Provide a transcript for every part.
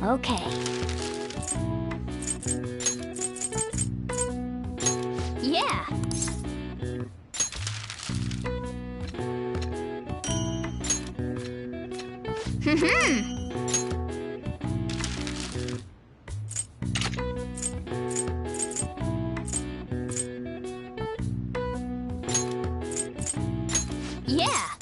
Okay. Yeah. Yeah.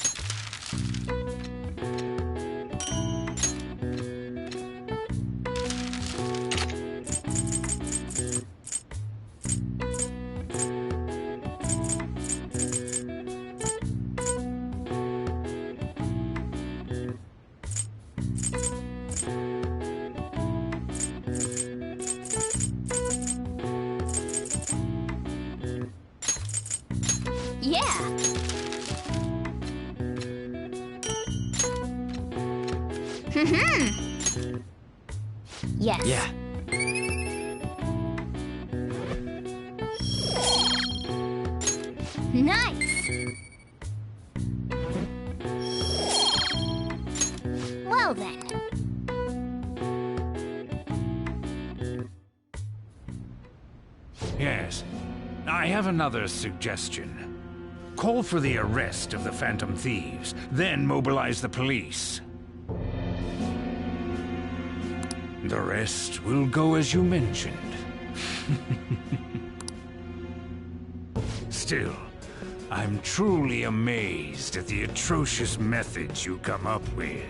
Yeah. Yes. Yeah. Nice. Well then. Yes. I have another suggestion. Call for the arrest of the Phantom Thieves, then mobilize the police. The rest will go as you mentioned. Still, I'm truly amazed at the atrocious methods you come up with.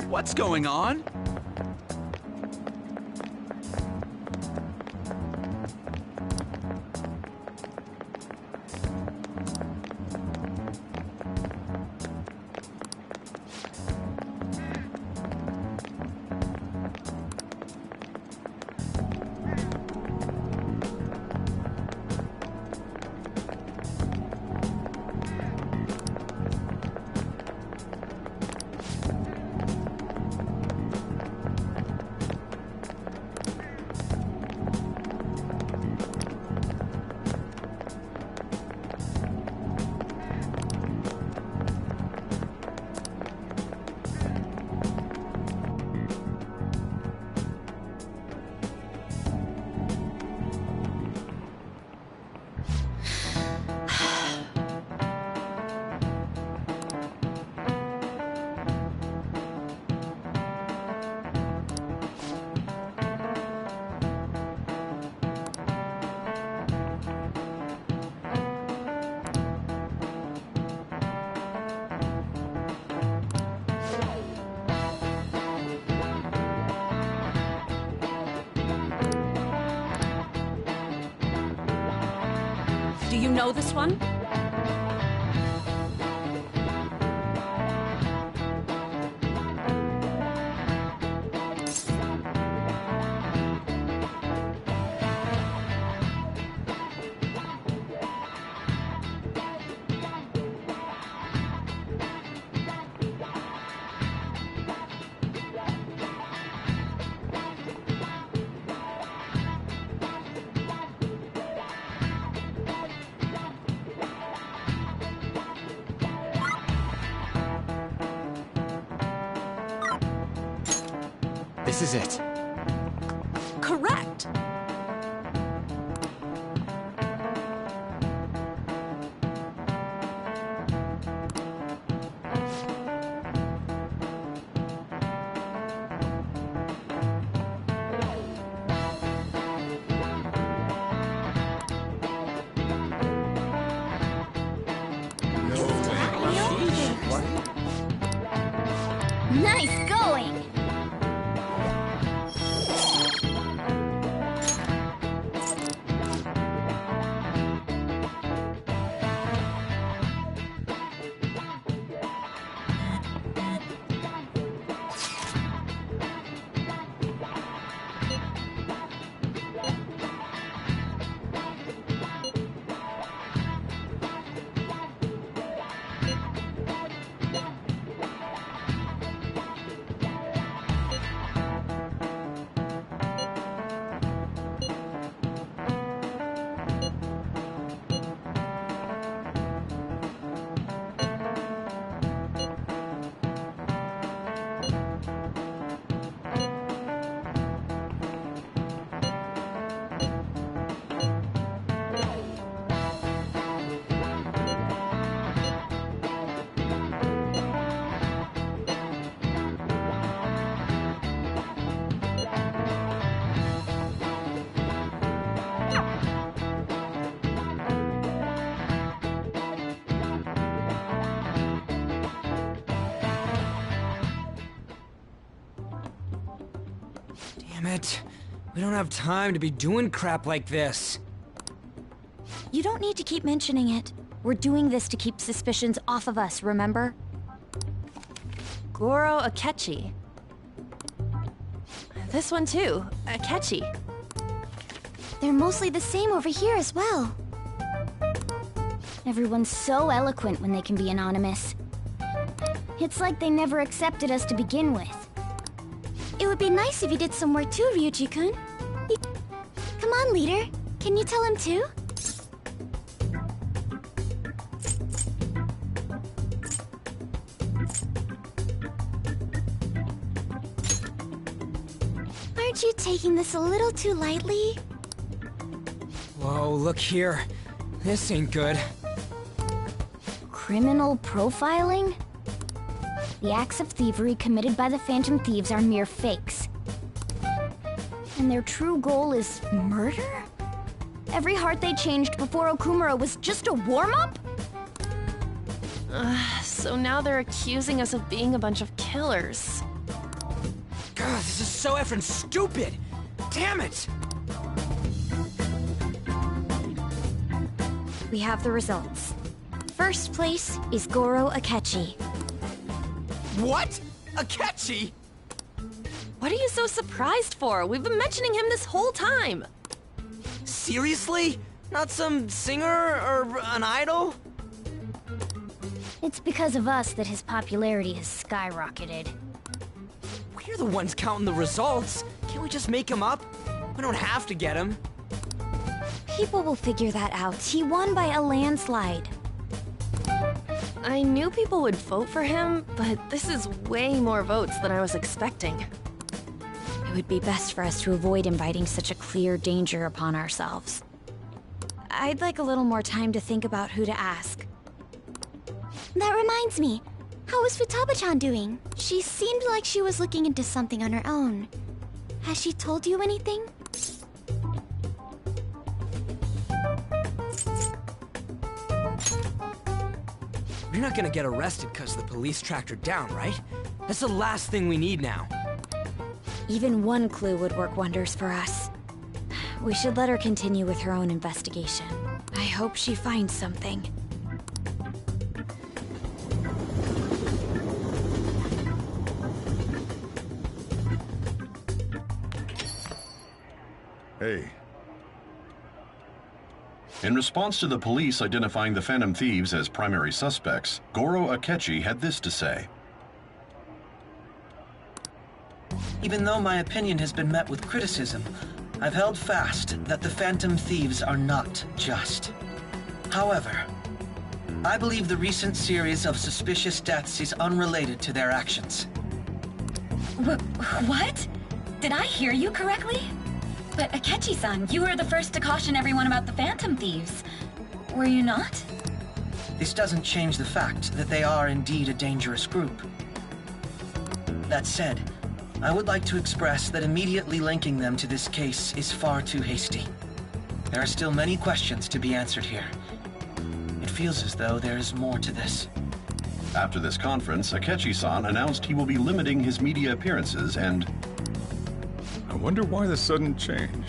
What's going on? Do you know this one? This is it. Correct. Nice going. Damn it. We don't have time to be doing crap like this. You don't need to keep mentioning it. We're doing this to keep suspicions off of us, remember? Goro Akechi. This one too, Akechi. They're mostly the same over here as well. Everyone's so eloquent when they can be anonymous. It's like they never accepted us to begin with. It would be nice if you did some work too, Ryuji-kun. Come on, leader. Can you tell him too? Aren't you taking this a little too lightly? Whoa, look here. This ain't good. Criminal profiling? The acts of thievery committed by the Phantom Thieves are mere fakes. And their true goal is murder? Every heart they changed before Okumura was just a warm-up? So now they're accusing us of being a bunch of killers. God, this is so effing stupid! Damn it! We have the results. First place is Goro Akechi. What? Akechi? What are you so surprised for? We've been mentioning him this whole time. Seriously? Not some singer or an idol? It's because of us that his popularity has skyrocketed. We're the ones counting the results. Can't we just make him up? We don't have to get him. People will figure that out. He won by a landslide. I knew people would vote for him, but this is way more votes than I was expecting. It would be best for us to avoid inviting such a clear danger upon ourselves. I'd like a little more time to think about who to ask. That reminds me. How is Futaba-chan doing? She seemed like she was looking into something on her own. Has she told you anything? You're not gonna get arrested because the police tracked her down, right? That's the last thing we need now. Even one clue would work wonders for us. We should let her continue with her own investigation. I hope she finds something. Hey. In response to the police identifying the Phantom Thieves as primary suspects, Goro Akechi had this to say. Even though my opinion has been met with criticism, I've held fast that the Phantom Thieves are not just. However, I believe the recent series of suspicious deaths is unrelated to their actions. What? Did I hear you correctly? But Akechi-san, you were the first to caution everyone about the Phantom Thieves. Were you not? This doesn't change the fact that they are indeed a dangerous group. That said, I would like to express that immediately linking them to this case is far too hasty. There are still many questions to be answered here. It feels as though there is more to this. After this conference, Akechi-san announced he will be limiting his media appearances and... I wonder why the sudden change.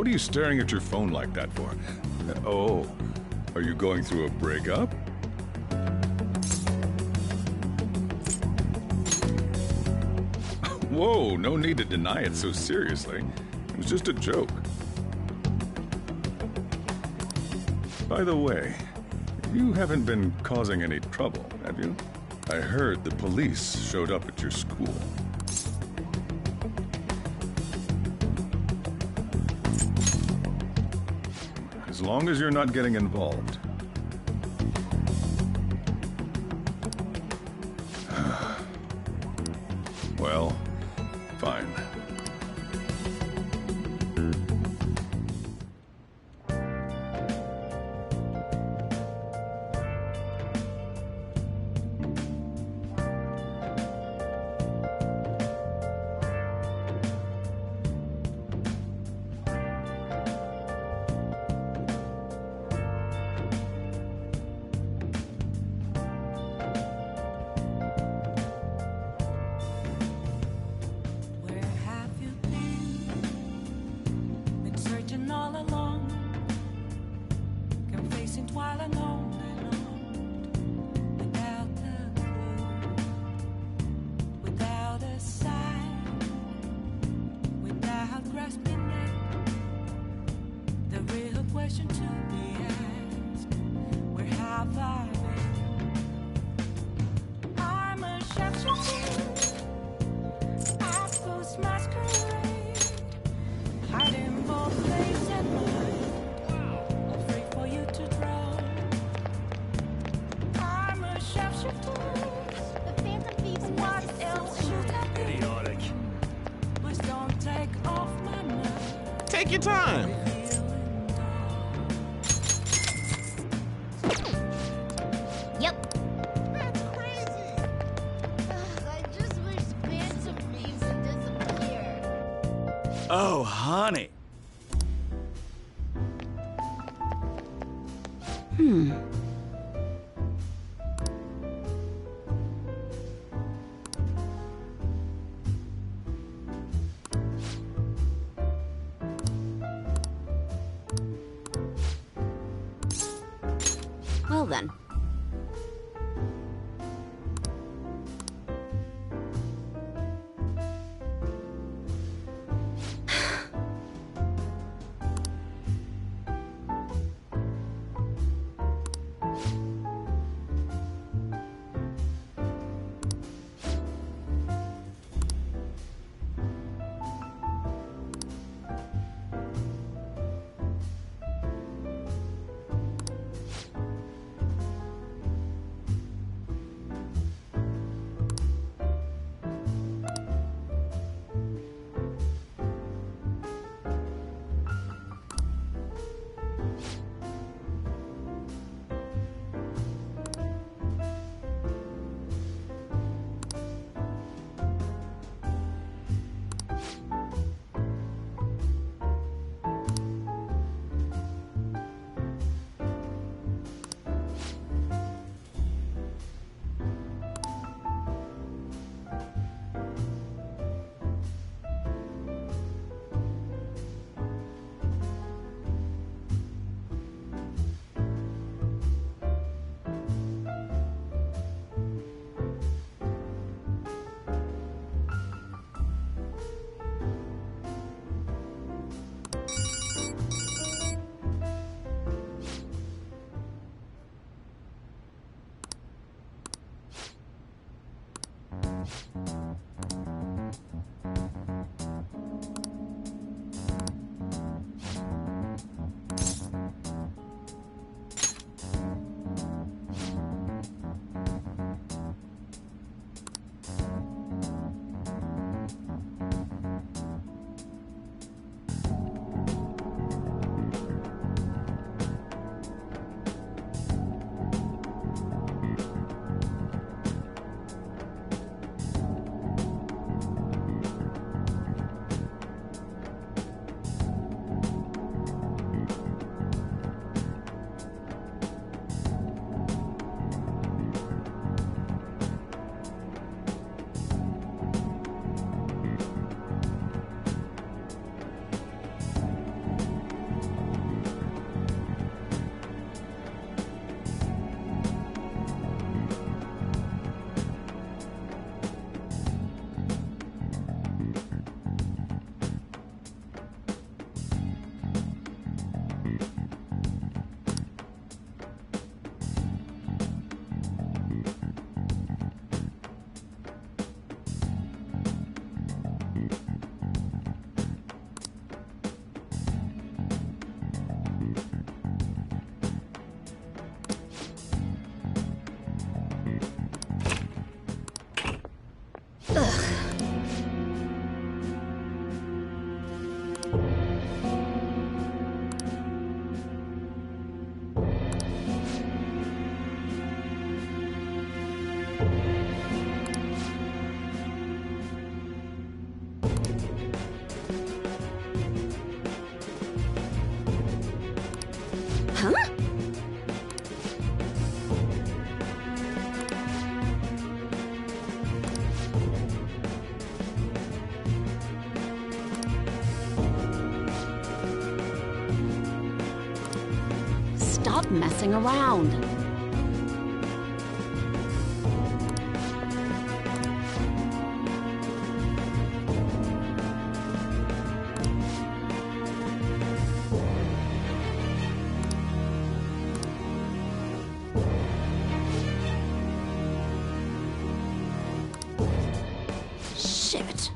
What are you staring at your phone like that for? Oh, are you going through a breakup? Whoa, no need to deny it so seriously. It was just a joke. By the way, you haven't been causing any trouble, have you? I heard the police showed up at your school. As long as you're not getting involved. Well, fine. Take your time. Yep. That's crazy. I just wish Phantom Thieves had disappeared. Oh, honey. Well then. Huh? Stop messing around. Shit.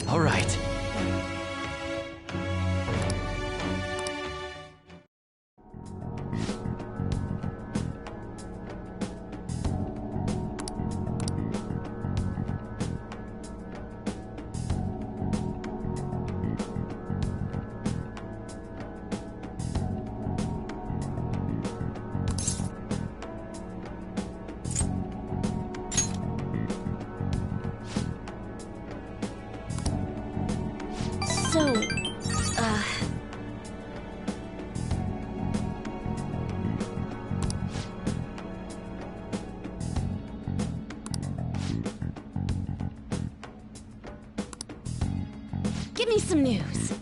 All right. So, give me some news.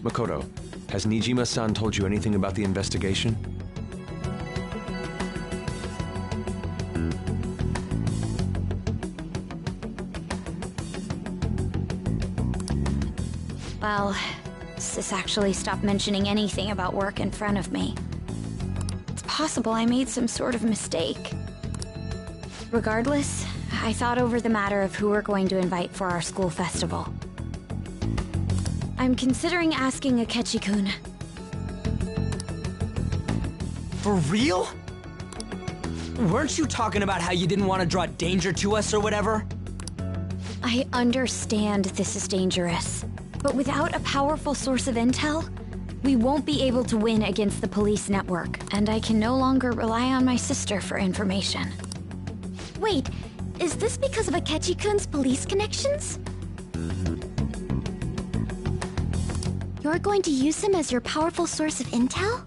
Makoto, has Nijima-san told you anything about the investigation? Well, Sis actually stopped mentioning anything about work in front of me. It's possible I made some sort of mistake. Regardless, I thought over the matter of who we're going to invite for our school festival. I'm considering asking Akechi-kun. For real? Weren't you talking about how you didn't want to draw danger to us or whatever? I understand this is dangerous, but without a powerful source of intel, we won't be able to win against the police network, and I can no longer rely on my sister for information. Wait, is this because of Akechi-kun's police connections? You're going to use him as your powerful source of intel?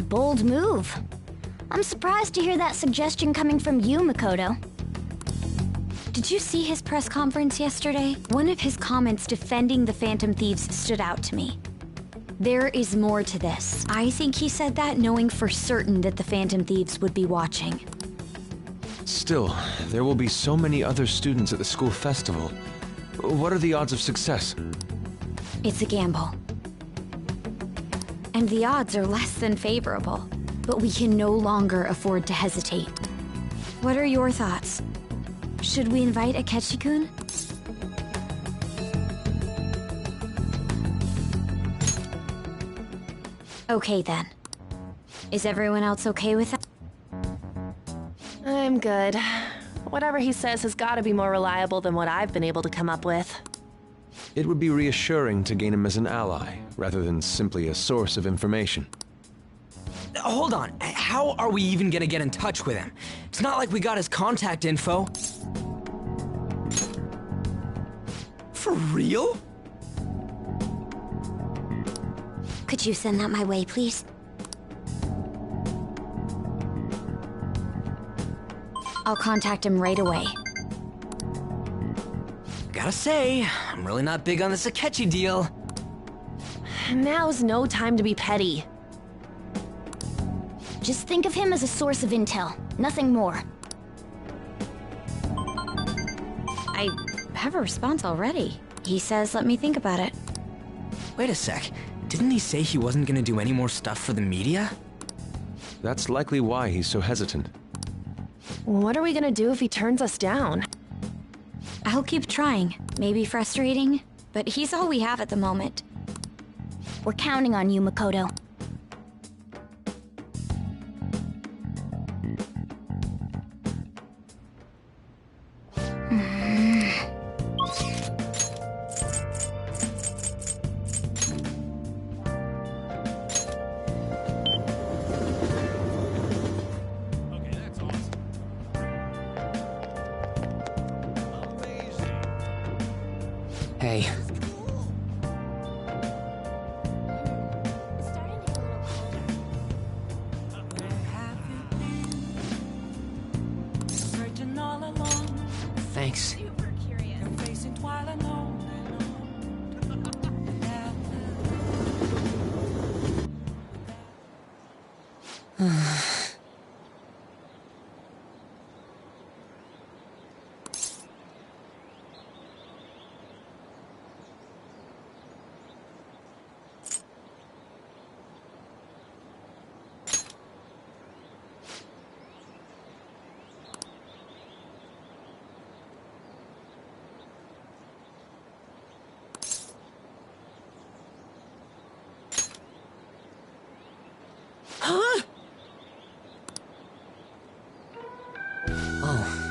Bold move. I'm surprised to hear that suggestion coming from you, Makoto. Did you see his press conference yesterday? One of his comments defending the Phantom Thieves stood out to me. There is more to this. I think he said that knowing for certain that the Phantom Thieves would be watching. Still, there will be so many other students at the school festival. What are the odds of success? It's a gamble. And the odds are less than favorable. But we can no longer afford to hesitate. What are your thoughts? Should we invite Akechi-kun? Okay then. Is everyone else okay with that? I'm good. Whatever he says has got to be more reliable than what I've been able to come up with. It would be reassuring to gain him as an ally, rather than simply a source of information. Hold on, how are we even gonna get in touch with him? It's not like we got his contact info. For real? Could you send that my way, please? I'll contact him right away. Gotta say, I'm really not big on this Akechi deal. Now's no time to be petty. Just think of him as a source of intel, nothing more. I have a response already. He says let me think about it. Wait a sec, didn't he say he wasn't gonna do any more stuff for the media? That's likely why he's so hesitant. What are we gonna do if he turns us down? I'll keep trying. Maybe frustrating, but he's all we have at the moment. We're counting on you, Makoto. Hey. Thanks. Huh? Oh.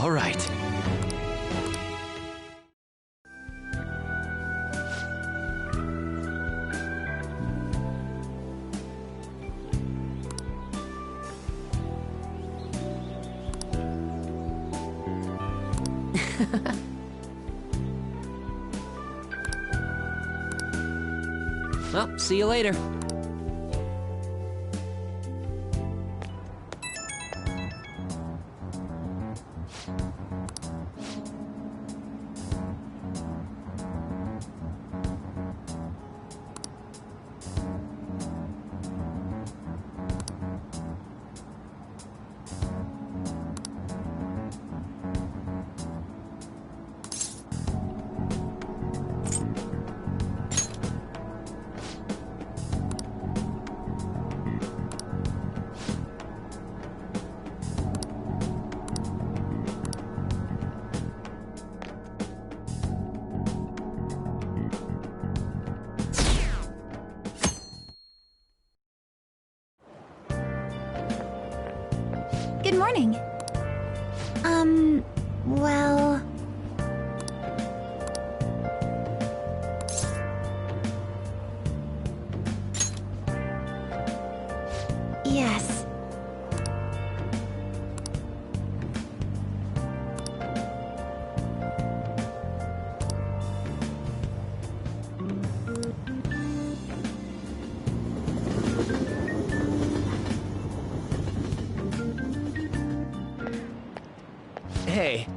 All right. Well, see you later. Good morning. Well... Yes. Hey.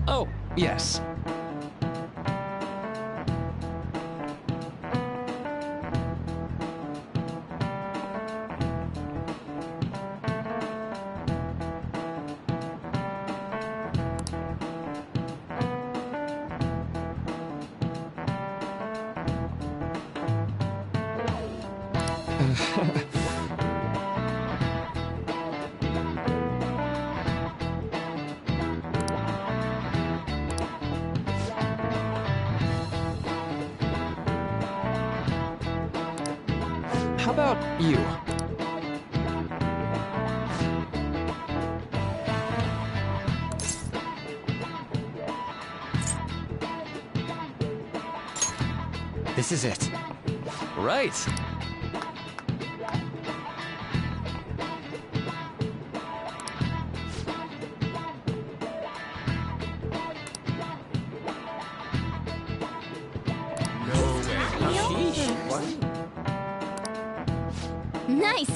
Oh, yes. How about you? This is it. Right. Nice!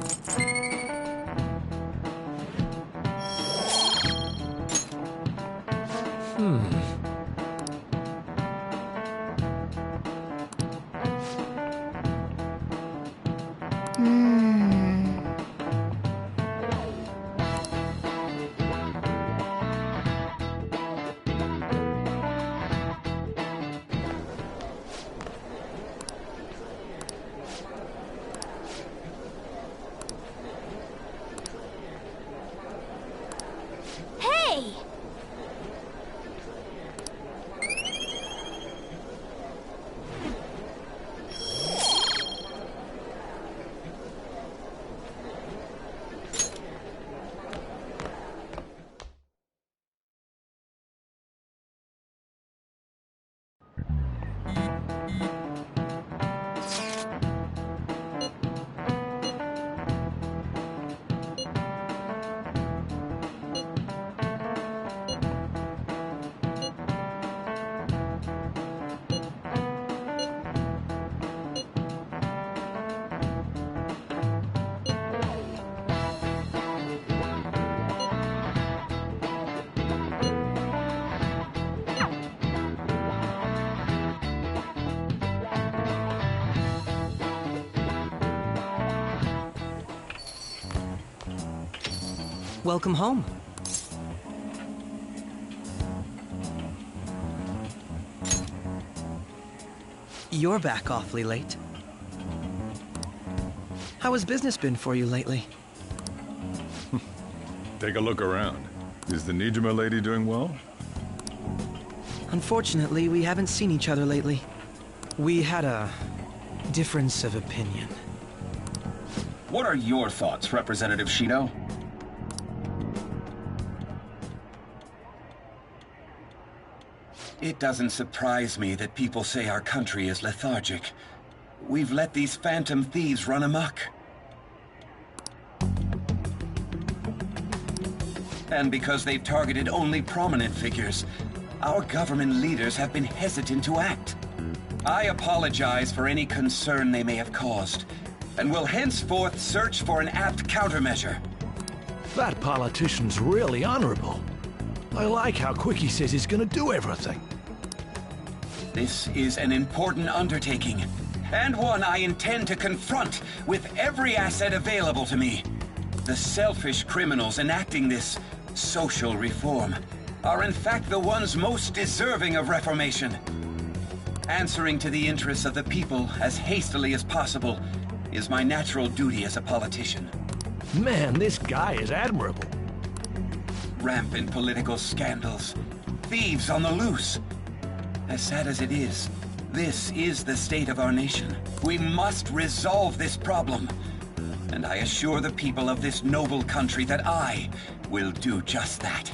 Hey! Welcome home. You're back awfully late. How has business been for you lately? Take a look around. Is the Nijima lady doing well? Unfortunately, we haven't seen each other lately. We had a difference of opinion. What are your thoughts, Representative Shido? It doesn't surprise me that people say our country is lethargic. We've let these phantom thieves run amok. And because they've targeted only prominent figures, our government leaders have been hesitant to act. I apologize for any concern they may have caused, and will henceforth search for an apt countermeasure. That politician's really honorable. I like how quick he says he's gonna do everything. This is an important undertaking, and one I intend to confront with every asset available to me. The selfish criminals enacting this social reform are in fact the ones most deserving of reformation. Answering to the interests of the people as hastily as possible is my natural duty as a politician. Man, this guy is admirable. Rampant political scandals, thieves on the loose. As sad as it is, this is the state of our nation. We must resolve this problem. And I assure the people of this noble country that I will do just that.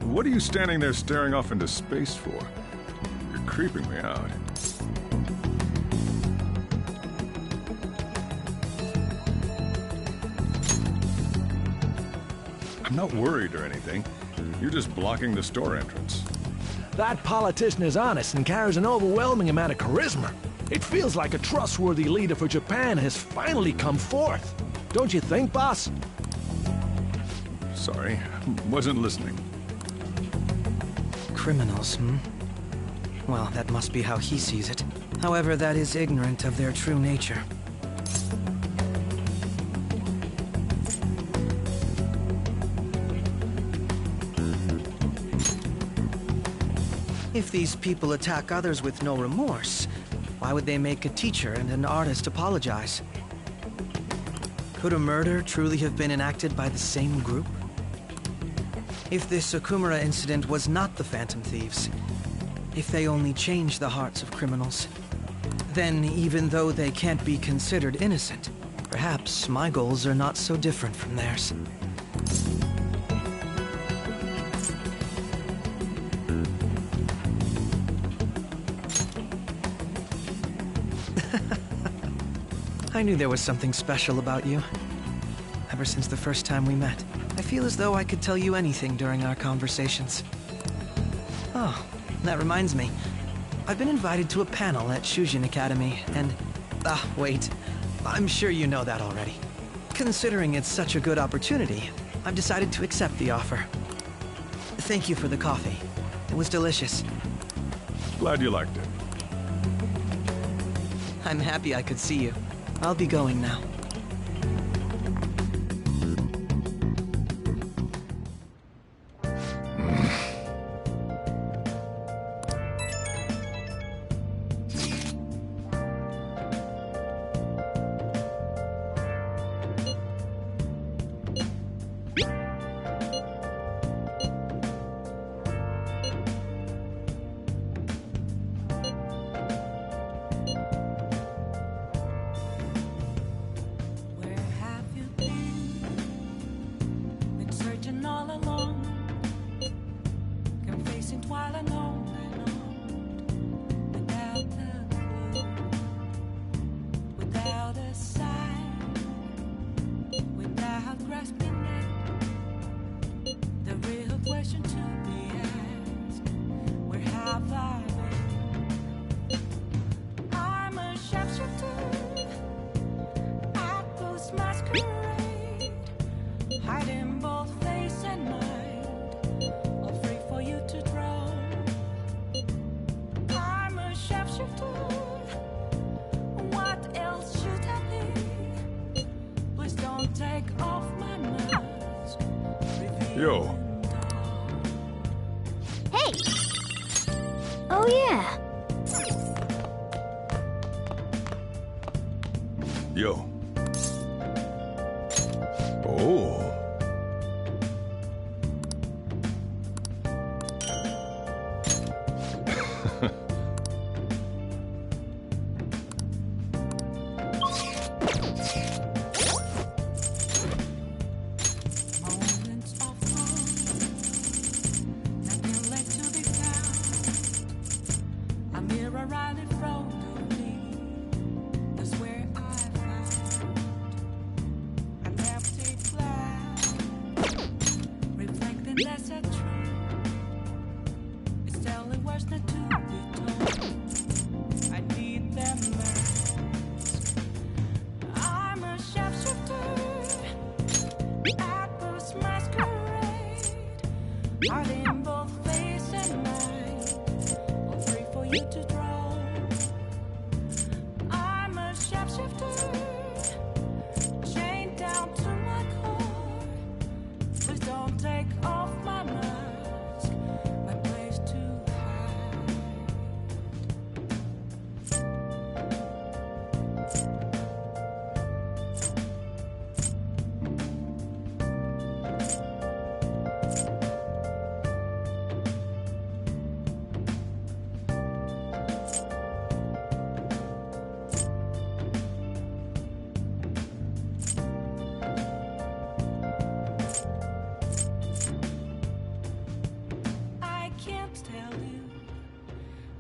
What are you standing there staring off into space for? You're creeping me out. I'm not worried or anything. You're just blocking the store entrance. That politician is honest and carries an overwhelming amount of charisma. It feels like a trustworthy leader for Japan has finally come forth. Don't you think, boss? Sorry, wasn't listening. Criminals, Well, that must be how he sees it. However, that is ignorant of their true nature. If these people attack others with no remorse, why would they make a teacher and an artist apologize? Could a murder truly have been enacted by the same group? If this Okumura incident was not the Phantom Thieves, if they only changed the hearts of criminals, then even though they can't be considered innocent, perhaps my goals are not so different from theirs. I knew there was something special about you. Ever since the first time we met, I feel as though I could tell you anything during our conversations. Oh, that reminds me. I've been invited to a panel at Shujin Academy, and... wait. I'm sure you know that already. Considering it's such a good opportunity, I've decided to accept the offer. Thank you for the coffee. It was delicious. Glad you liked it. I'm happy I could see you. I'll be going now. Without Yo. Hey! Oh, yeah. Yo. Oh.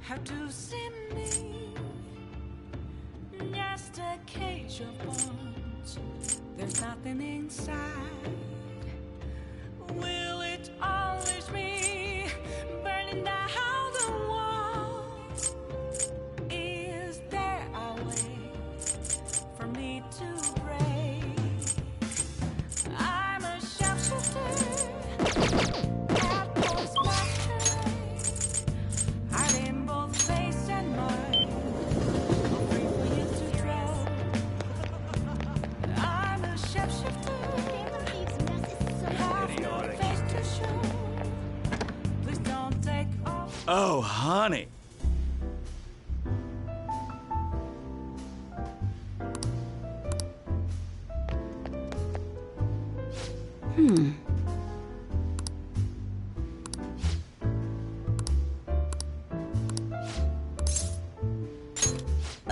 Have to see me, just a cage of bones. There's nothing inside. Will it always be burning down the walls? Is there a way for me to break? I'm a sharpshooter. Oh, honey.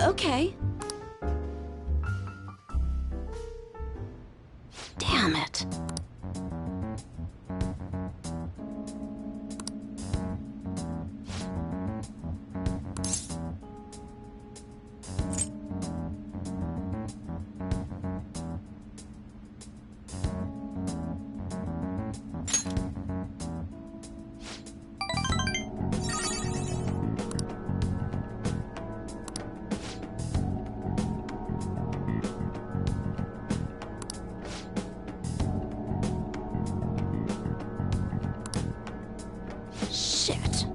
Okay. Damn it. Shit.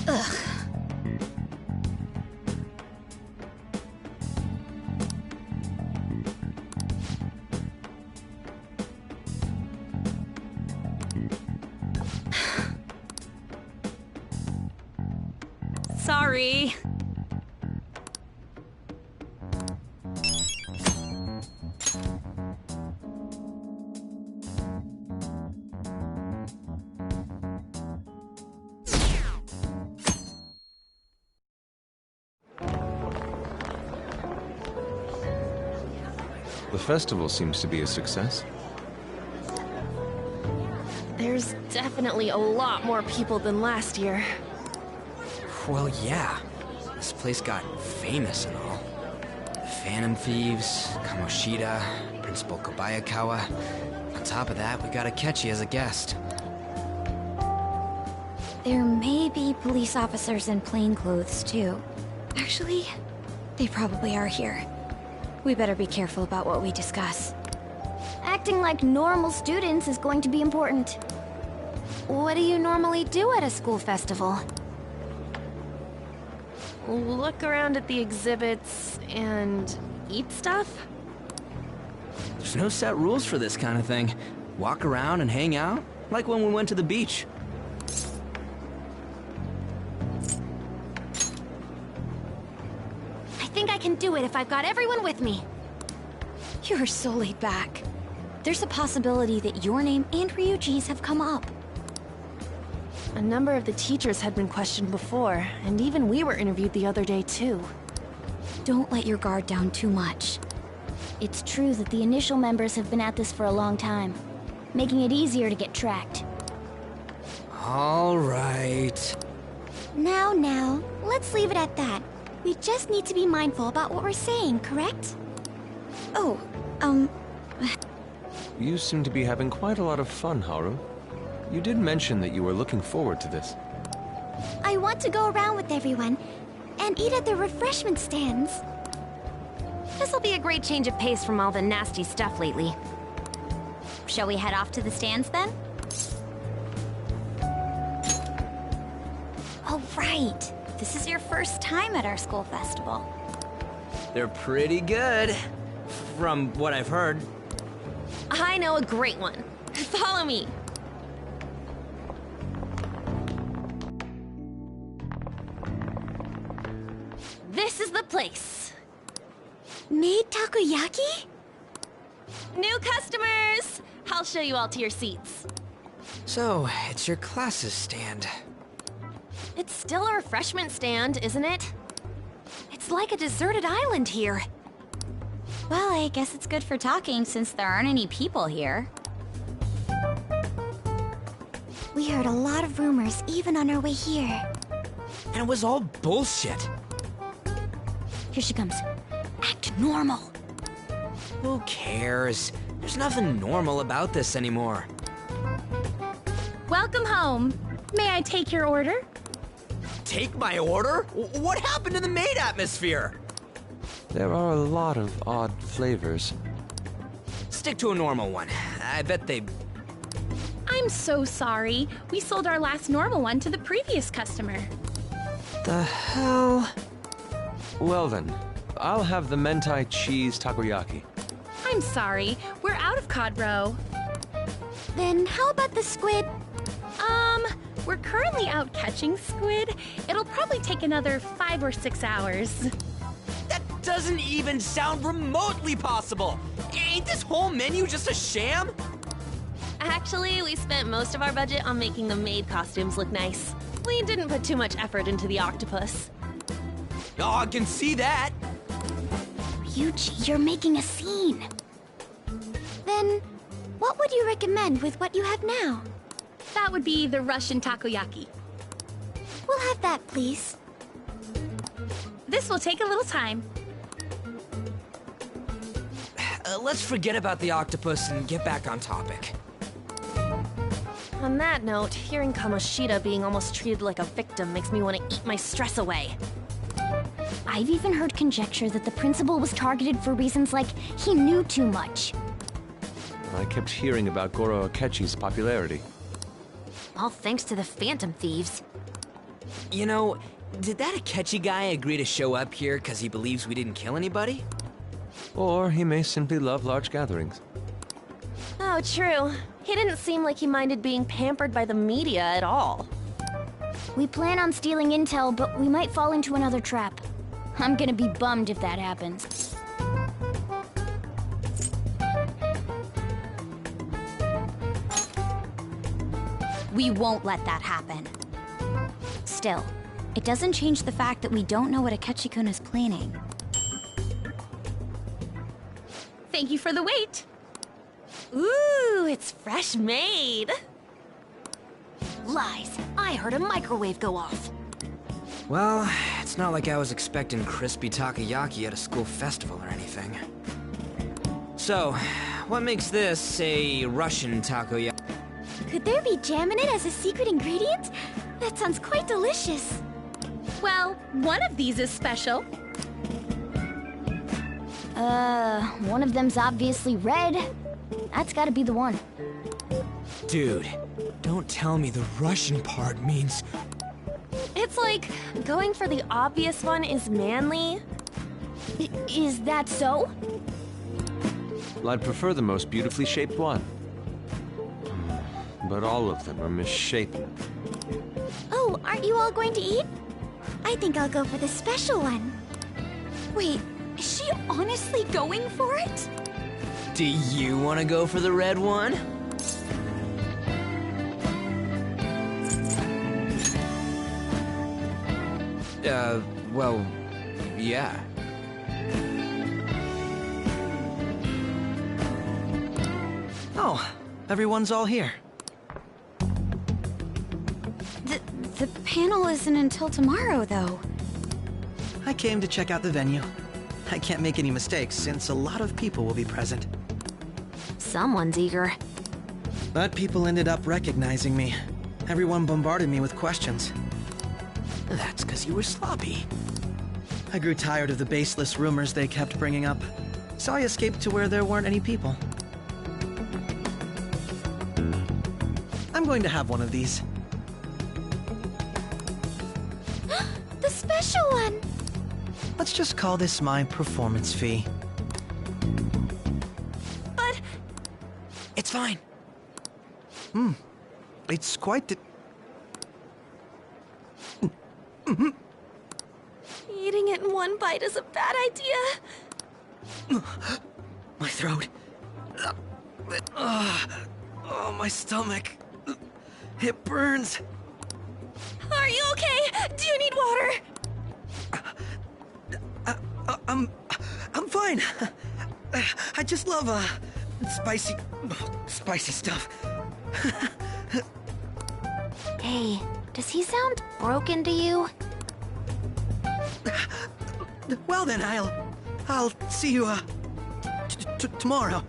Ugh. Sorry. The festival seems to be a success. There's definitely a lot more people than last year. Well, yeah. This place got famous and all. The Phantom Thieves, Kamoshida, Principal Kobayakawa. On top of that, we got Akechi as a guest. There may be police officers in plainclothes, too. Actually, they probably are here. We better be careful about what we discuss. Acting like normal students is going to be important. What do you normally do at a school festival? Look around at the exhibits and eat stuff? There's no set rules for this kind of thing. Walk around and hang out, like when we went to the beach. I think I can do it if I've got everyone with me. You're so laid back. There's a possibility that your name and Ryuji's have come up. A number of the teachers had been questioned before, and even we were interviewed the other day too. Don't let your guard down too much. It's true that the initial members have been at this for a long time, making it easier to get tracked. All right. Now, let's leave it at that. We just need to be mindful about what we're saying, correct? Oh, You seem to be having quite a lot of fun, Haru. You did mention that you were looking forward to this. I want to go around with everyone and eat at the refreshment stands. This'll be a great change of pace from all the nasty stuff lately. Shall we head off to the stands then? Oh, right. This is your first time at our school festival. They're pretty good, from what I've heard. I know a great one. Follow me. This is the place. Made takoyaki? New customers! I'll show you all to your seats. So, it's your class's stand. It's still a refreshment stand, isn't it? It's like a deserted island here. Well, I guess it's good for talking since there aren't any people here. We heard a lot of rumors even on our way here. And it was all bullshit. Here she comes. Act normal. Who cares? There's nothing normal about this anymore. Welcome home. May I take your order? Take my order? What happened to the maid atmosphere? There are a lot of odd flavors. Stick to a normal one. I bet they... I'm so sorry. We sold our last normal one to the previous customer. The hell? Well then, I'll have the mentai cheese takoyaki. I'm sorry. We're out of cod roe. Then how about the squid? We're currently out catching squid. It'll probably take another 5 or 6 hours. That doesn't even sound remotely possible! Ain't this whole menu just a sham? Actually, we spent most of our budget on making the maid costumes look nice. We didn't put too much effort into the octopus. Oh, I can see that! Ryuji, you're making a scene. Then, what would you recommend with what you have now? That would be the Russian takoyaki. We'll have that, please. This will take a little time. Let's forget about the octopus and get back on topic. On that note, hearing Kamoshida being almost treated like a victim makes me want to eat my stress away. I've even heard conjecture that the principal was targeted for reasons like he knew too much. I kept hearing about Goro Akechi's popularity. All thanks to the Phantom Thieves. You know, did that Akechi guy agree to show up here because he believes we didn't kill anybody? Or he may simply love large gatherings. Oh, true. He didn't seem like he minded being pampered by the media at all. We plan on stealing intel, but we might fall into another trap. I'm gonna be bummed if that happens. We won't let that happen. Still, it doesn't change the fact that we don't know what Akechi-kun is planning. Thank you for the wait. Ooh, it's fresh made. Lies. I heard a microwave go off. Well, it's not like I was expecting crispy takoyaki at a school festival or anything. So, what makes this a Russian takoyaki? Could there be jam in it as a secret ingredient? That sounds quite delicious. Well, one of these is special. One of them's obviously red. That's gotta be the one. Dude, don't tell me the Russian part means... It's like going for the obvious one is manly. Is that so? Well, I'd prefer the most beautifully shaped one. But all of them are misshapen. Oh, aren't you all going to eat? I think I'll go for the special one. Wait, is she honestly going for it? Do you want to go for the red one? Well, yeah. Oh, everyone's all here. The panel isn't until tomorrow, though. I came to check out the venue. I can't make any mistakes since a lot of people will be present. Someone's eager. But people ended up recognizing me. Everyone bombarded me with questions. That's because you were sloppy. I grew tired of the baseless rumors they kept bringing up, so I escaped to where there weren't any people. I'm going to have one of these. The special one! Let's just call this my performance fee. But... It's fine. It's quite Eating it in one bite is a bad idea. My throat. Oh, my stomach. It burns. Are you okay? Do you need water? I'm fine. I just love spicy stuff. Hey, does he sound broken to you? Well then, I'll see you tomorrow.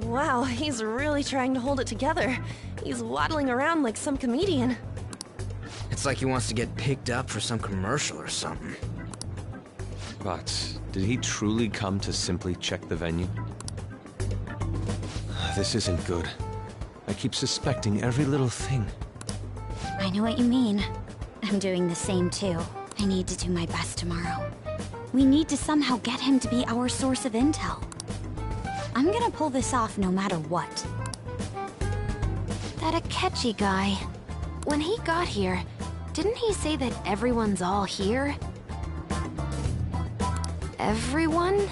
Wow, he's really trying to hold it together. He's waddling around like some comedian. It's like he wants to get picked up for some commercial or something. But did he truly come to simply check the venue? This isn't good. I keep suspecting every little thing. I know what you mean. I'm doing the same too. I need to do my best tomorrow. We need to somehow get him to be our source of intel. I'm gonna pull this off no matter what. That Akechi guy. When he got here, didn't he say that everyone's all here? Everyone?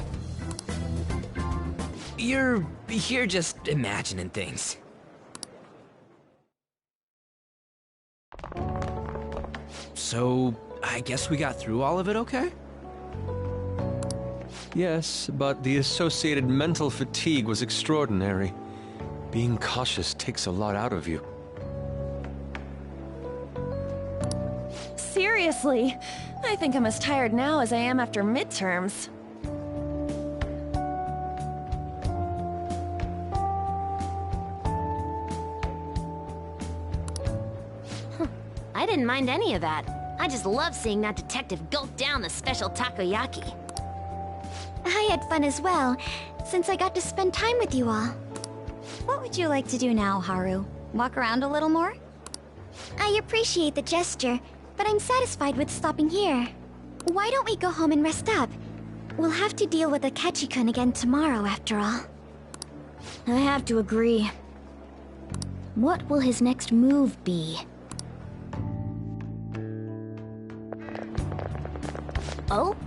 You're just imagining things. So, I guess we got through all of it okay? Yes, but the associated mental fatigue was extraordinary. Being cautious takes a lot out of you. Seriously, I think I'm as tired now as I am after midterms. I didn't mind any of that. I just love seeing that detective gulp down the special takoyaki. I had fun as well, since I got to spend time with you all. What would you like to do now, Haru? Walk around a little more? I appreciate the gesture, but I'm satisfied with stopping here. Why don't we go home and rest up? We'll have to deal with Akechi-kun again tomorrow, after all. I have to agree. What will his next move be? Oh?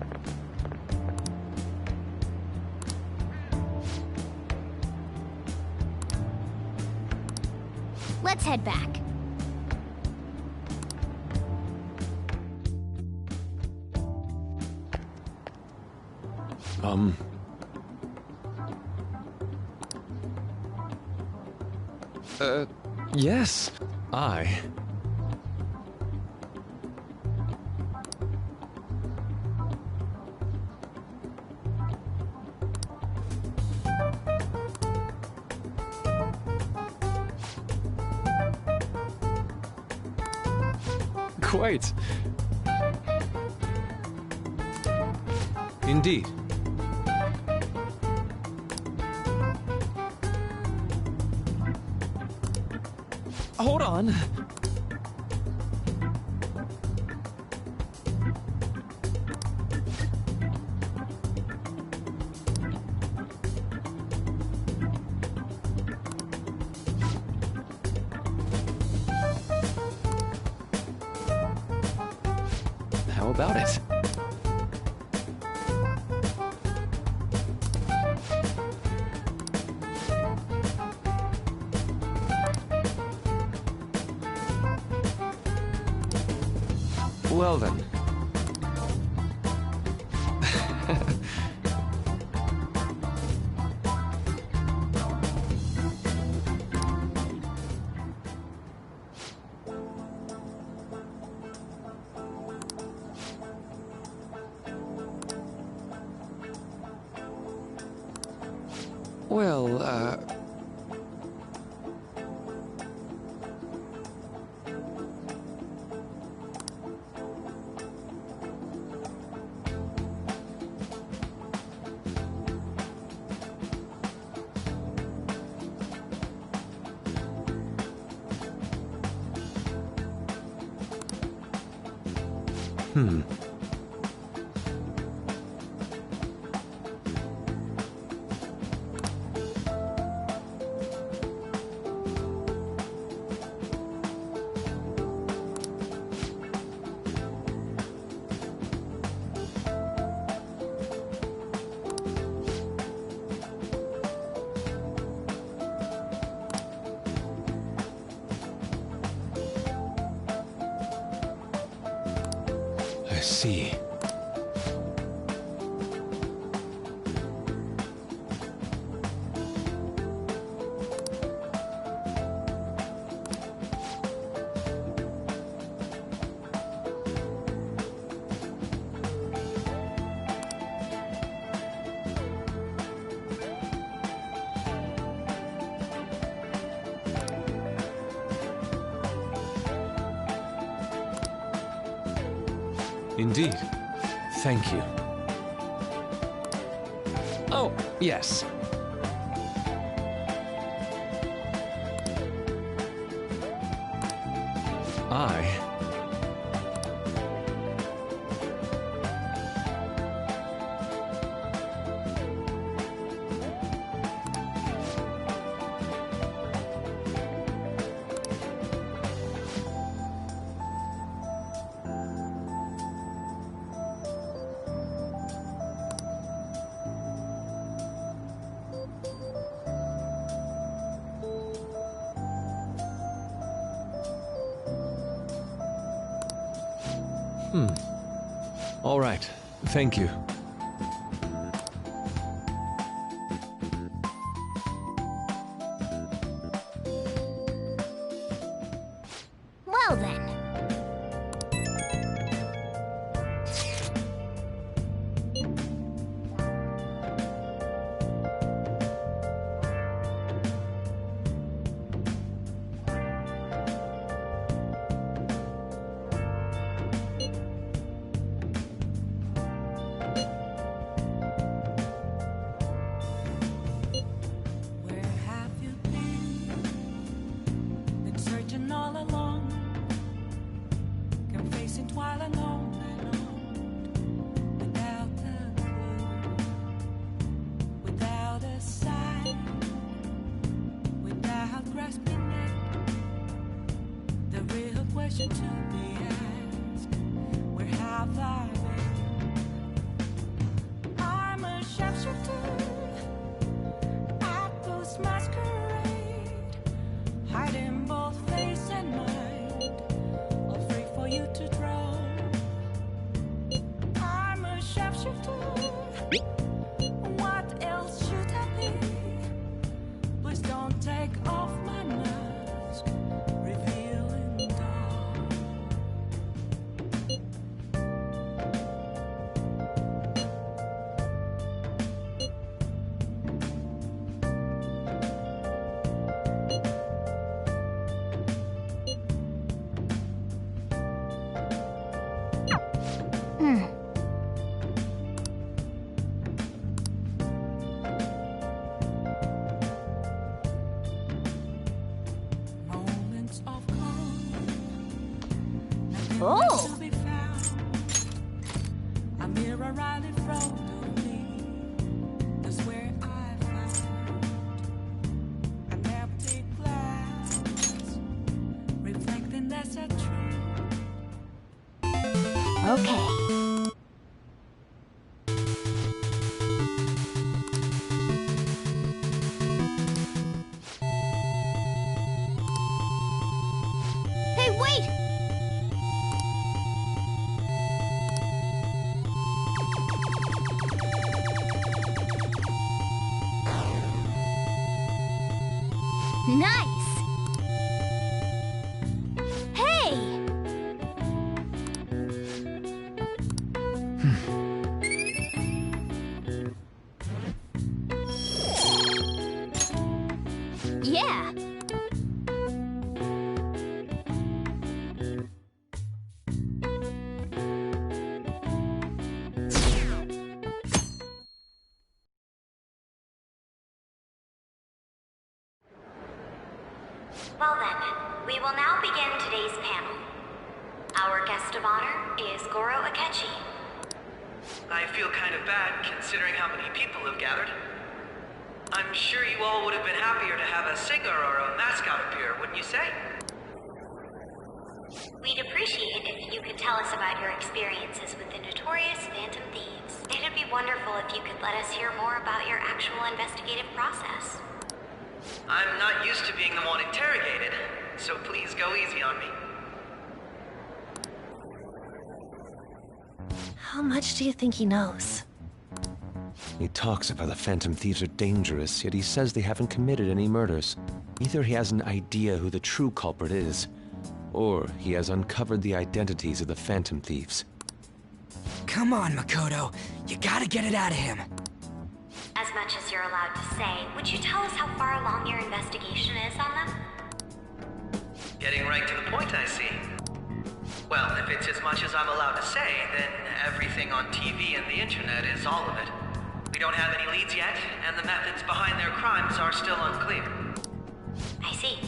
Let's head back. Yes. I... Quite. Indeed. Hold on. How about it? Well then. Well, I see. Indeed. Thank you. Oh, yes. All right. Thank you. Well then. mirror right in front of me. That's where I found an empty glass, reflecting that's a tree. Okay. Hey, wait! Nice! Hey! Yeah! Well then, we will now begin today's panel. Our guest of honor is Goro Akechi. I feel kind of bad considering how many people have gathered. I'm sure you all would have been happier to have a singer or a mascot appear, wouldn't you say? We'd appreciate if you could tell us about your experiences with the notorious Phantom Thieves. It'd be wonderful if you could let us hear more about your actual investigative process. I'm not used to being the one interrogated, so please go easy on me. How much do you think he knows? He talks about the Phantom Thieves are dangerous, yet he says they haven't committed any murders. Either he has an idea who the true culprit is, or he has uncovered the identities of the Phantom Thieves. Come on, Makoto. You gotta get it out of him. As much as you're allowed to say, would you tell us how far along your investigation is on them? Getting right to the point, I see. Well, if it's as much as I'm allowed to say, then everything on TV and the internet is all of it. We don't have any leads yet, and the methods behind their crimes are still unclear. I see.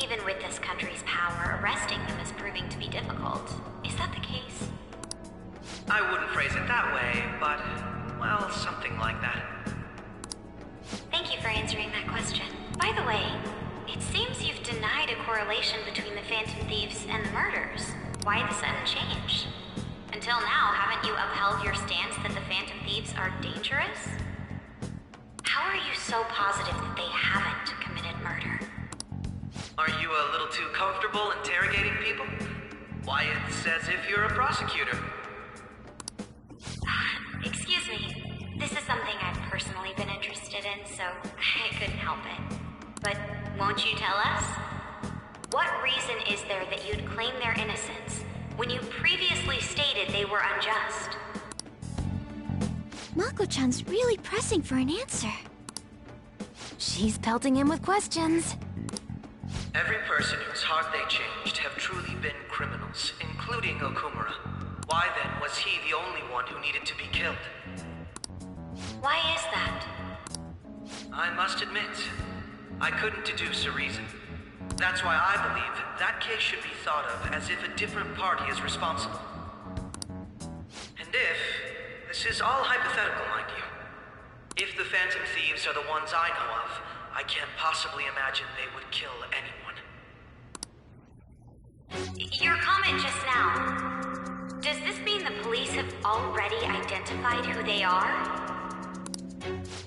Even with this country's power, arresting them is proving to be difficult. Is that the case? I wouldn't phrase it that way, but, well, something like that. Thank you for answering that question. By the way, it seems you've denied a correlation between the Phantom Thieves and the murders. Why the sudden change? Until now, haven't you upheld your stance that the Phantom Thieves are dangerous? How are you so positive that they haven't committed murder? Are you a little too comfortable interrogating people? Why, it's as if you're a prosecutor. Excuse me. This is something I've personally been interested in, so I couldn't help it. But won't you tell us? What reason is there that you'd claim their innocence when you previously stated they were unjust? Mako-chan's really pressing for an answer. She's pelting him with questions. Every person whose heart they changed have truly been criminals, including Okumura. Why then was he the only one who needed to be killed? Why is that? I must admit, I couldn't deduce a reason. That's why I believe that case should be thought of as if a different party is responsible. And if, this is all hypothetical, mind you, if the Phantom Thieves are the ones I know of, I can't possibly imagine they would kill anyone. Your comment just now, does this mean the police have already identified who they are?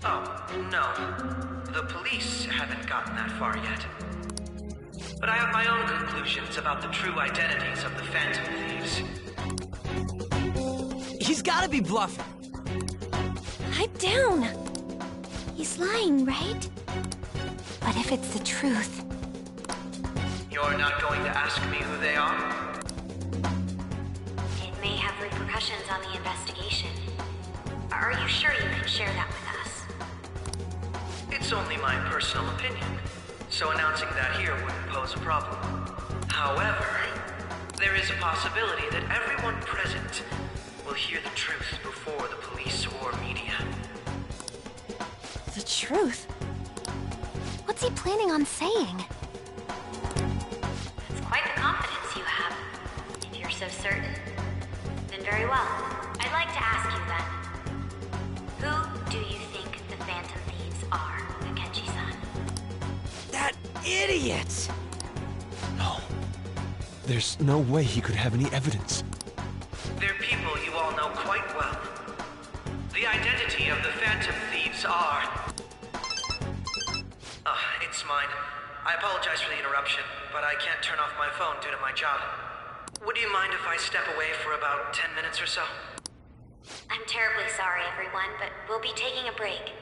Oh, no. The police haven't gotten that far yet. But I have my own conclusions about the true identities of the Phantom Thieves. He's gotta be bluffing. Pipe down. He's lying, right? But if it's the truth... You're not going to ask me who they are? It may have repercussions on the investigation. Are you sure you can share that with us? It's only my personal opinion, so announcing that here wouldn't pose a problem. However, there is a possibility that everyone present will hear the truth before the police or media. The truth? What's he planning on saying? That's quite the confidence you have. If you're so certain, then very well. I'd like to ask you, idiot! No. There's no way he could have any evidence. They're people you all know quite well. The identity of the Phantom Thieves are... it's mine. I apologize for the interruption, but I can't turn off my phone due to my job. Would you mind if I step away for about 10 minutes or so? I'm terribly sorry, everyone, but we'll be taking a break.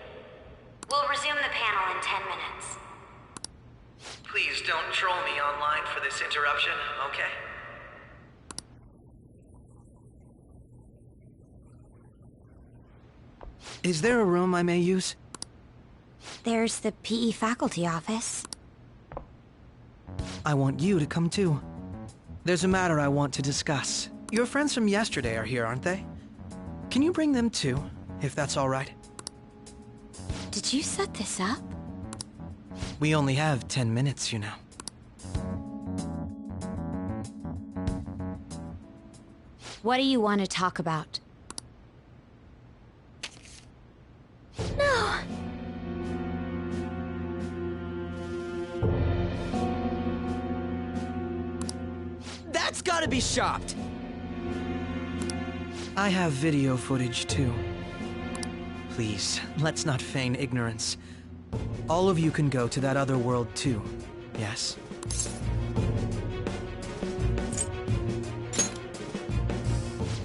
We'll resume the panel in 10 minutes. Please don't troll me online for this interruption, okay? Is there a room I may use? There's the PE faculty office. I want you to come too. There's a matter I want to discuss. Your friends from yesterday are here, aren't they? Can you bring them too, if that's all right? Did you set this up? We only have 10 minutes, you know. What do you want to talk about? No! That's gotta be shopped! I have video footage too. Please, let's not feign ignorance. All of you can go to that other world too, yes?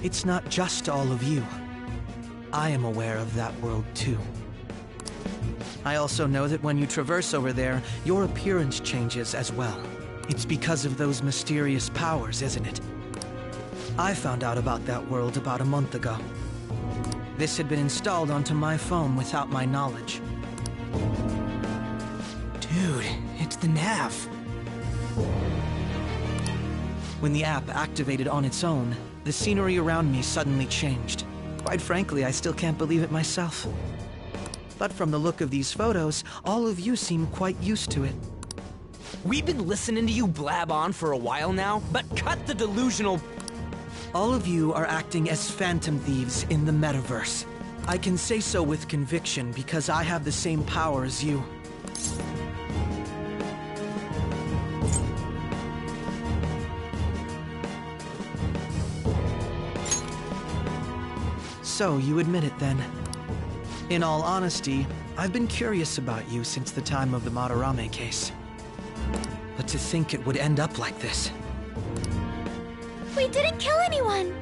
It's not just all of you. I am aware of that world too. I also know that when you traverse over there, your appearance changes as well. It's because of those mysterious powers, isn't it? I found out about that world about a month ago. This had been installed onto my phone without my knowledge. Dude, it's the nav. When the app activated on its own, the scenery around me suddenly changed. Quite frankly, I still can't believe it myself. But from the look of these photos, all of you seem quite used to it. We've been listening to you blab on for a while now, but cut the delusional... All of you are acting as Phantom Thieves in the metaverse. I can say so with conviction because I have the same power as you. So, you admit it then. In all honesty, I've been curious about you since the time of the Madarame case. But to think it would end up like this. We didn't kill anyone!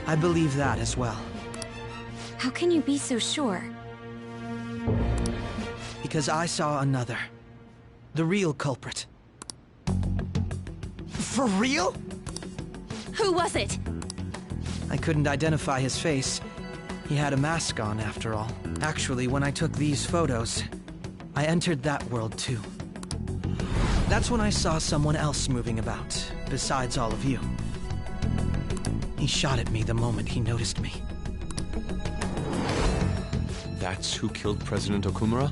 I believe that as well. How can you be so sure? Because I saw another. The real culprit. For real? Who was it? I couldn't identify his face. He had a mask on, after all. Actually, when I took these photos, I entered that world too. That's when I saw someone else moving about, besides all of you. He shot at me the moment he noticed me. That's who killed President Okumura?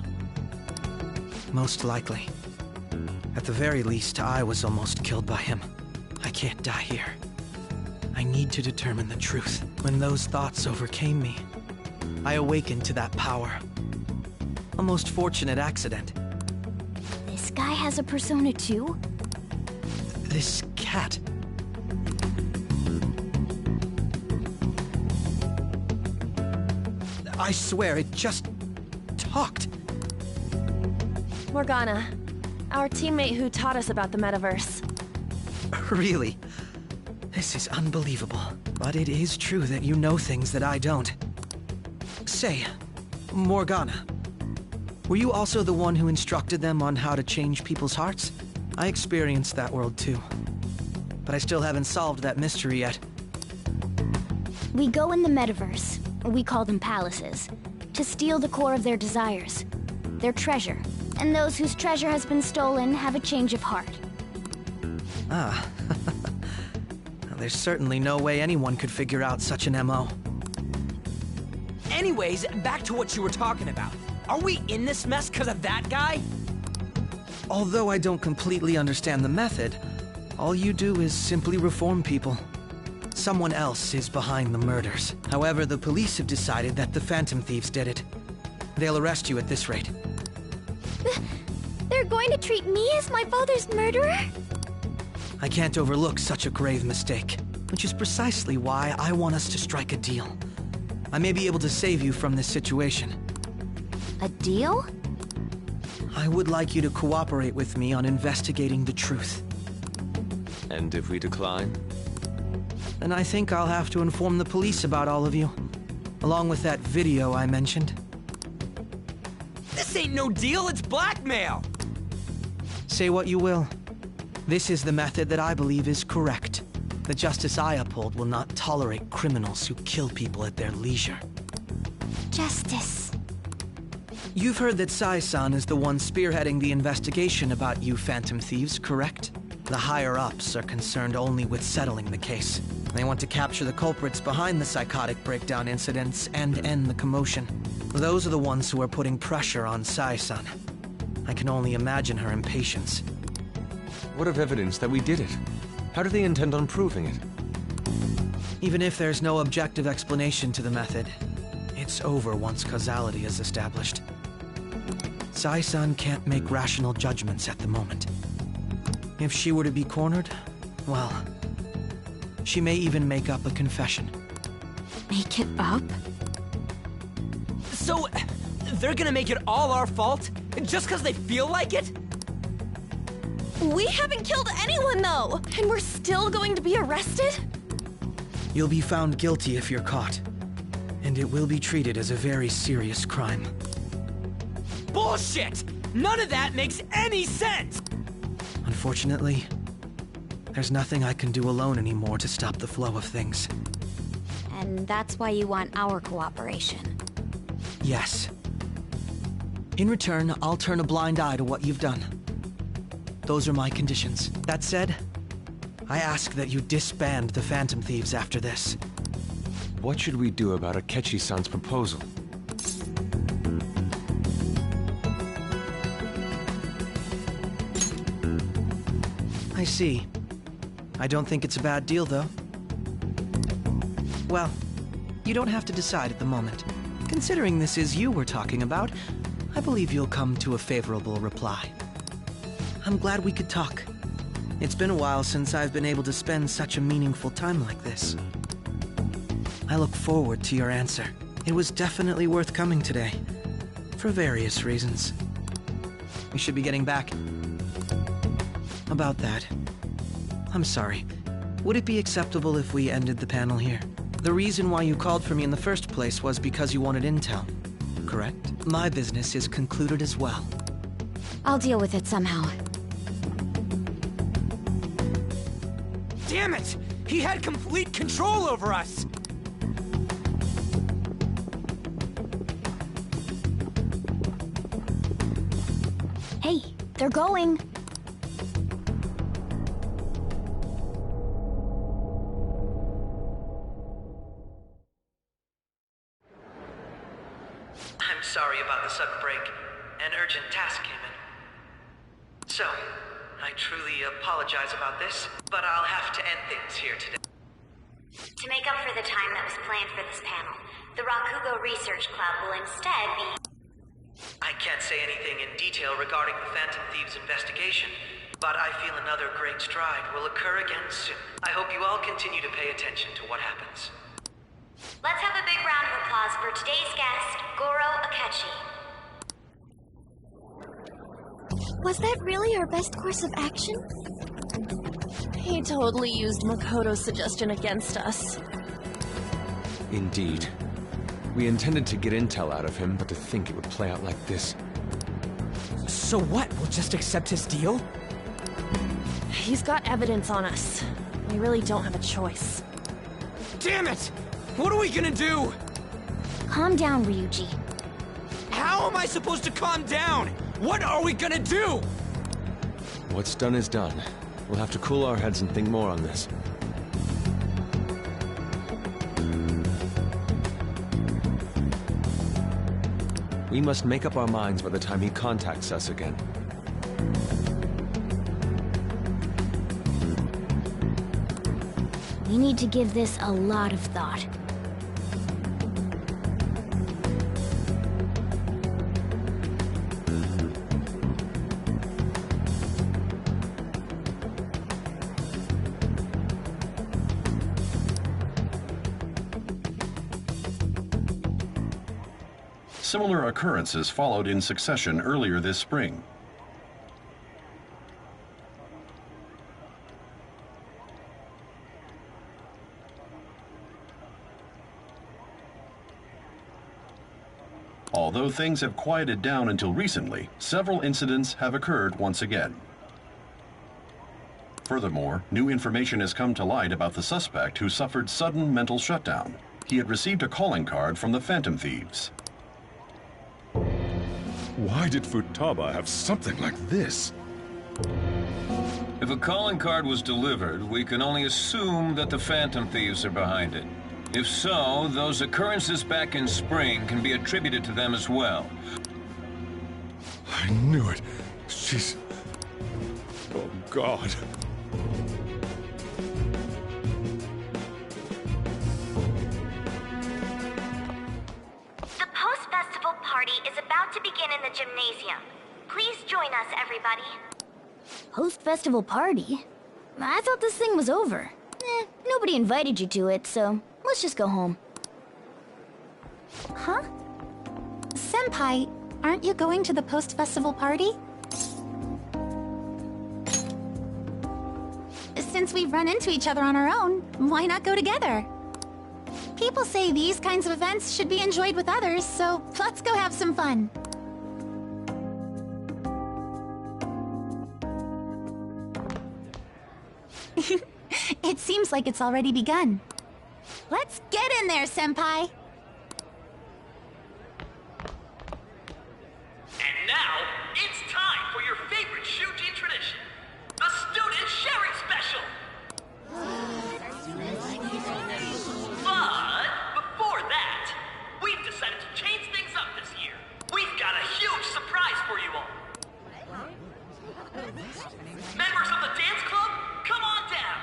Most likely. At the very least, I was almost killed by him. I can't die here. I need to determine the truth. When those thoughts overcame me, I awakened to that power. A most fortunate accident. This guy has a persona too? This cat. I swear, it just talked. Morgana, our teammate who taught us about the metaverse. Really? This is unbelievable. But it is true that you know things that I don't. Say, Morgana, were you also the one who instructed them on how to change people's hearts? I experienced that world too. But I still haven't solved that mystery yet. We go in the metaverse, we call them palaces, to steal the core of their desires, their treasure. And those whose treasure has been stolen have a change of heart. Ah. There's certainly no way anyone could figure out such an MO. Anyways, back to what you were talking about. Are we in this mess because of that guy? Although I don't completely understand the method, all you do is simply reform people. Someone else is behind the murders. However, the police have decided that the Phantom Thieves did it. They'll arrest you at this rate. They're going to treat me as my father's murderer? I can't overlook such a grave mistake, which is precisely why I want us to strike a deal. I may be able to save you from this situation. A deal? I would like you to cooperate with me on investigating the truth. And if we decline? Then I think I'll have to inform the police about all of you, along with that video I mentioned. This ain't no deal, it's blackmail! Say what you will. This is the method that I believe is correct. The justice I uphold will not tolerate criminals who kill people at their leisure. Justice. You've heard that Sai-san is the one spearheading the investigation about you Phantom Thieves, correct? The higher-ups are concerned only with settling the case. They want to capture the culprits behind the psychotic breakdown incidents and end the commotion. Those are the ones who are putting pressure on Sai-san. I can only imagine her impatience. What of evidence that we did it? How do they intend on proving it? Even if there's no objective explanation to the method, it's over once causality is established. Sai-san can't make rational judgments at the moment. If she were to be cornered, well, she may even make up a confession. Make it up? So, they're gonna make it all our fault? Just because they feel like it? We haven't killed anyone, though! And we're still going to be arrested? You'll be found guilty if you're caught. And it will be treated as a very serious crime. Bullshit! None of that makes any sense! Unfortunately, there's nothing I can do alone anymore to stop the flow of things. And that's why you want our cooperation. Yes. In return, I'll turn a blind eye to what you've done. Those are my conditions. That said, I ask that you disband the Phantom Thieves after this. What should we do about Akechi-san's proposal? I see. I don't think it's a bad deal, though. Well, you don't have to decide at the moment. Considering this is you we're talking about, I believe you'll come to a favorable reply. I'm glad we could talk. It's been a while since I've been able to spend such a meaningful time like this. I look forward to your answer. It was definitely worth coming today, for various reasons. We should be getting back. About that, I'm sorry. Would it be acceptable if we ended the panel here? The reason why you called for me in the first place was because you wanted intel, correct? My business is concluded as well. I'll deal with it somehow. Damn it! He had complete control over us! Hey, they're going. I'm sorry about the sudden break. An urgent task came in. So, I truly apologize about this, but I'll have to end things here today. To make up for the time that was planned for this panel, the Rakugo Research Club will instead be... I can't say anything in detail regarding the Phantom Thieves investigation, but I feel another great stride will occur again soon. I hope you all continue to pay attention to what happens. Let's have a big round of applause for today's guest, Goro Akechi. Was that really our best course of action? He totally used Makoto's suggestion against us. Indeed. We intended to get intel out of him, but to think it would play out like this. So what? We'll just accept his deal? He's got evidence on us. We really don't have a choice. Damn it! What are we gonna do? Calm down, Ryuji. How am I supposed to calm down? What are we gonna do? What's done is done. We'll have to cool our heads and think more on this. We must make up our minds by the time he contacts us again. We need to give this a lot of thought. similar occurrences followed in succession earlier this spring. Although things have quieted down until recently, several incidents have occurred once again. Furthermore, new information has come to light about the suspect who suffered sudden mental shutdown. He had received a calling card from the Phantom Thieves. Why did Futaba have something like this? If a calling card was delivered, we can only assume that the Phantom Thieves are behind it. If so, those occurrences back in spring can be attributed to them as well. I knew it. She's... Oh, God. The post-festival party is about to begin in the gymnasium. Please join us, everybody. Post-festival party? I thought this thing was over. Nobody invited you to it, so let's just go home. Huh? Senpai, aren't you going to the post-festival party? Since we've run into each other on our own, why not go together? People say these kinds of events should be enjoyed with others, so let's go have some fun. It seems like it's already begun. Let's get in there, Senpai! And now, it's time for your favorite Shujin tradition, the Student Sharing Special! But before that, we've decided to change things up this year. We've got a huge surprise for you all. Members of the dance club, come on down!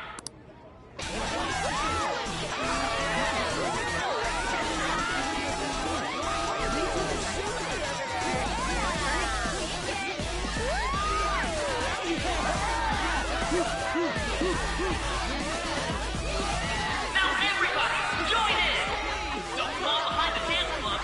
Now everybody, join in! Don't fall behind the dance club.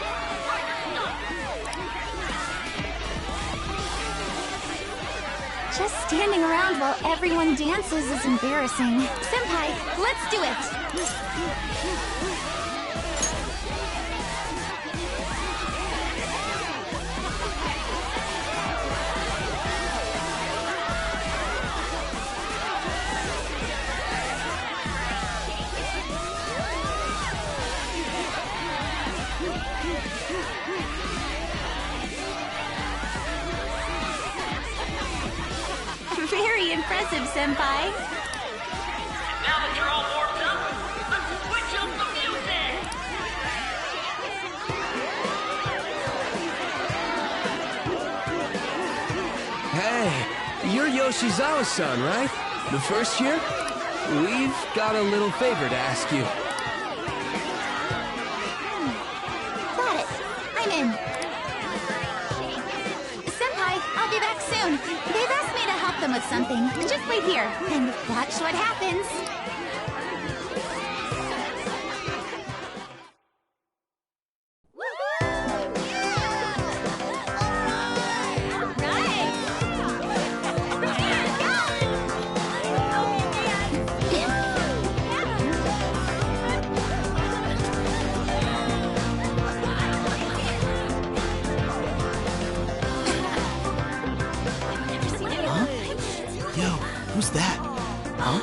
Just standing around while everyone dances is embarrassing. Senpai, let's do it! Very impressive, Senpai. Now that you're all warmed up, let's switch up the music! Hey, you're Yoshizawa-san, right? The first year? We've got a little favor to ask you. Got it. I'm in. Senpai, I'll be back soon. They've asked me to help them with something. Just wait here and watch what happens. Who's that? Huh?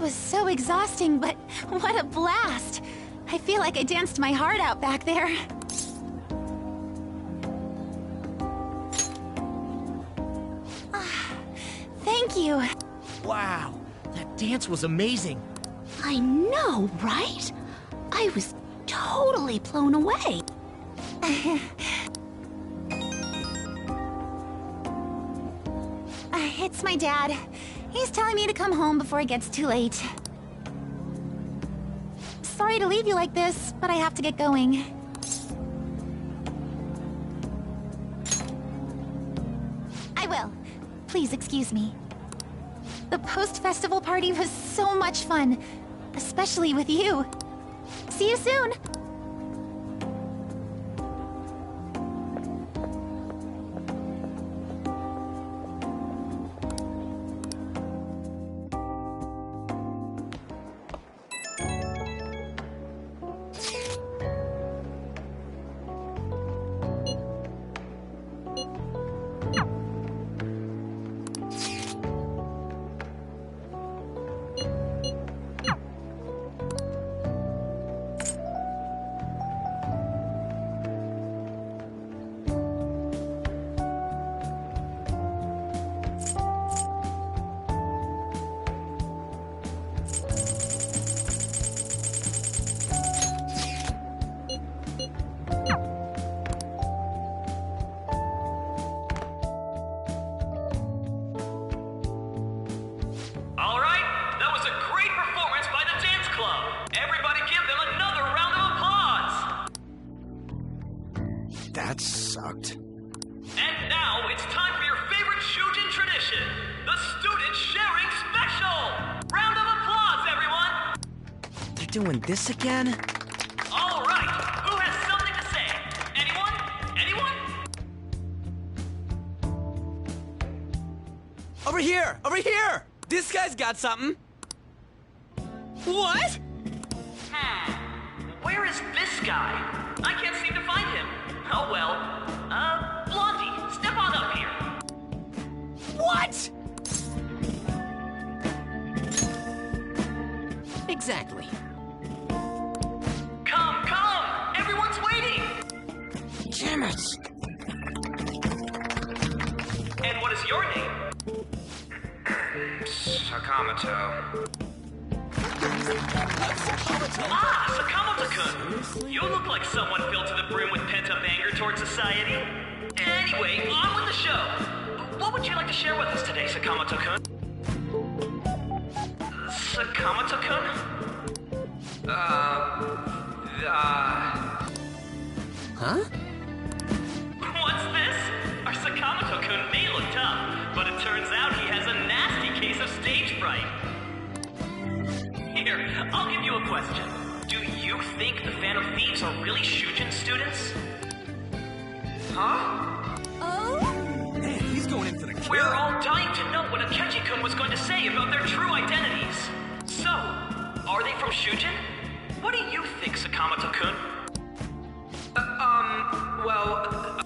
was so exhausting, but what a blast! I feel like I danced my heart out back there. Thank you. Wow, that dance was amazing. I know, right? I was totally blown away. It's my dad. He's telling me to come home before it gets too late. Sorry to leave you like this, but I have to get going. I will. Please excuse me. The post-festival party was so much fun, especially with you. See you soon! That sucked. And now it's time for your favorite Shujin tradition, the Student Sharing Special! Round of applause, everyone! They're doing this again? All right, who has something to say? Anyone? Anyone? Over here! Over here! This guy's got something. What? Where is this guy? I can't seem to find him. Oh well. Blondie, step on up here. What? Exactly. Come! Everyone's waiting! Damn it! And what is your name? Sakamoto. Sakamoto-kun! You look like someone filled to the brim with pent-up anger towards society. Anyway, on with the show. What would you like to share with us today, Sakamoto-kun? Sakamoto-kun? Huh? What's this? Our Sakamoto-kun may look tough, but it turns out he has a nasty case of stage fright. Here, I'll give you a question. Do you think the Phantom Thieves are really Shujin students? Huh? Oh? Man, he's going in for the kill. We're all dying to know what Akechi-kun was going to say about their true identities. So, are they from Shujin? What do you think, Sakamoto-kun? Well...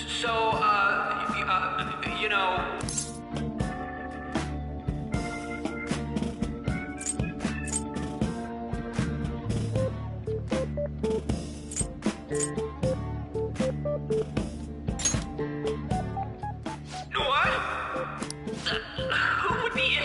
So, you know... What? Who would be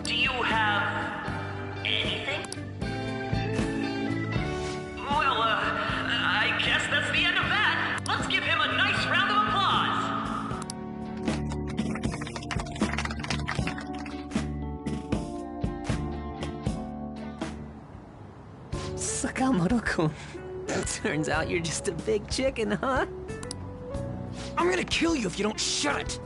Do you have anything? Well, I guess that's the end of that. Let's give him a nice round of applause. Sakamoto-kun. Turns out you're just a big chicken, huh? I'm gonna kill you if you don't shut it!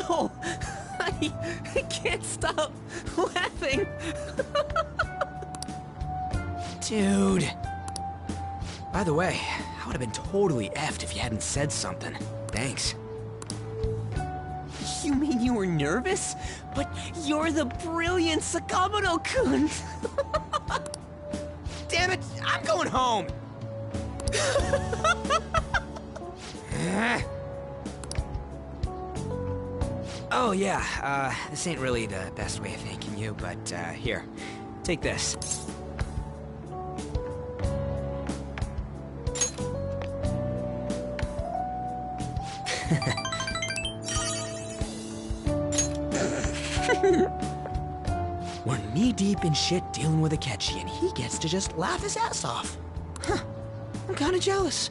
No! I can't stop laughing! Dude. By the way, I would have been totally effed if you hadn't said something. Thanks. You mean you were nervous? But you're the brilliant Sakamoto-kun! Damn it! I'm going home! Oh yeah, this ain't really the best way of thanking you, but here, take this. We're knee-deep in shit dealing with Akechi, and he gets to just laugh his ass off. Huh. I'm kinda jealous.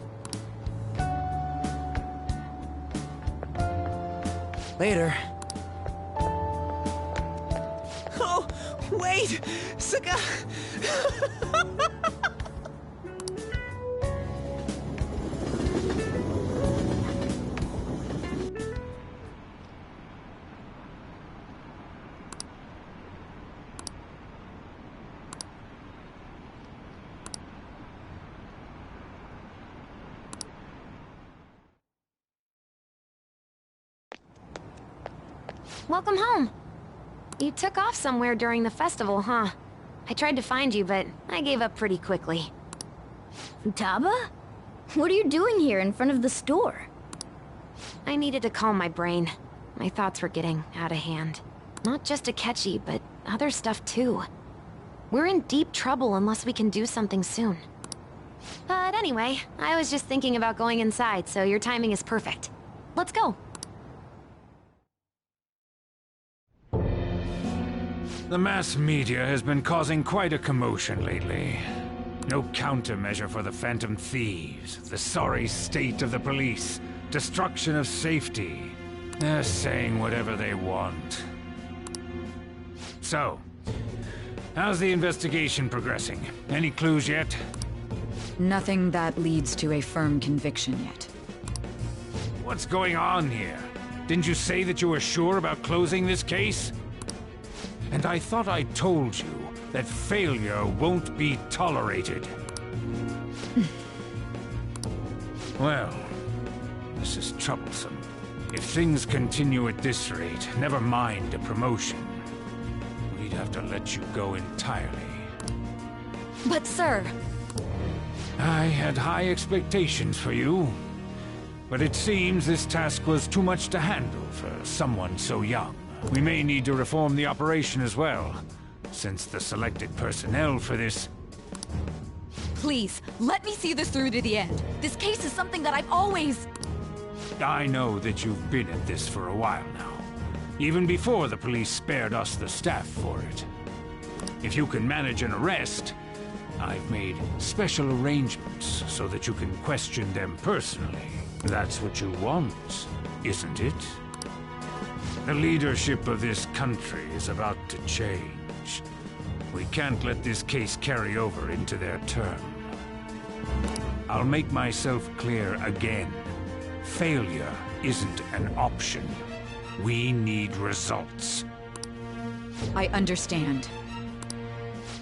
Later. Oh, wait! Saka... Welcome home. You took off somewhere during the festival, huh? I tried to find you, but I gave up pretty quickly. Futaba? What are you doing here in front of the store? I needed to calm my brain. My thoughts were getting out of hand. Not just Akechi, but other stuff too. We're in deep trouble unless we can do something soon. But anyway, I was just thinking about going inside, so your timing is perfect. Let's go. The mass media has been causing quite a commotion lately. No countermeasure for the Phantom Thieves, the sorry state of the police, destruction of safety. They're saying whatever they want. So, how's the investigation progressing? Any clues yet? Nothing that leads to a firm conviction yet. What's going on here? Didn't you say that you were sure about closing this case? And I thought I told you that failure won't be tolerated. Well, this is troublesome. If things continue at this rate, never mind a promotion. We'd have to let you go entirely. But sir... I had high expectations for you. But it seems this task was too much to handle for someone so young. We may need to reform the operation as well, since the selected personnel for this... Please, let me see this through to the end. This case is something that I've always... I know that you've been at this for a while now, even before the police spared us the staff for it. If you can manage an arrest, I've made special arrangements so that you can question them personally. That's what you want, isn't it? The leadership of this country is about to change. We can't let this case carry over into their term. I'll make myself clear again. Failure isn't an option. We need results. I understand.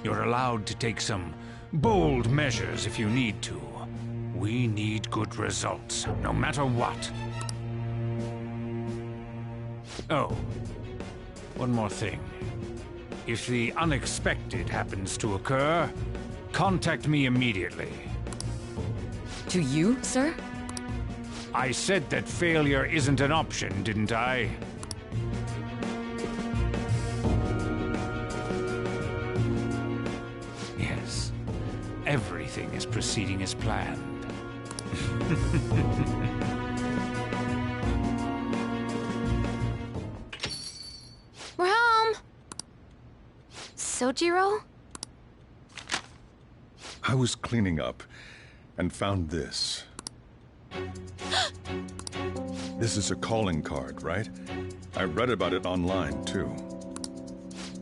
You're allowed to take some bold measures if you need to. We need good results, no matter what. Oh, one more thing. If the unexpected happens to occur, contact me immediately. To you, sir? I said that failure isn't an option, didn't I? Yes. Everything is proceeding as planned. We're home! Sojiro? I was cleaning up and found this. This is a calling card, right? I read about it online, too.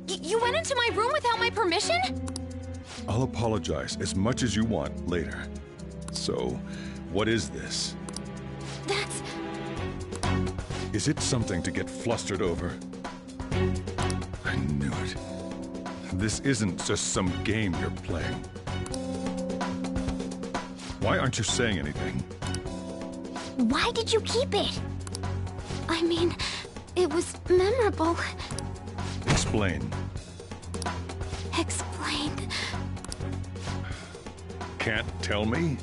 You went into my room without my permission? I'll apologize as much as you want later. So, what is this? That's... Is it something to get flustered over? I knew it. This isn't just some game you're playing. Why aren't you saying anything? Why did you keep it? I mean, it was memorable. Explain. Explain. Can't tell me?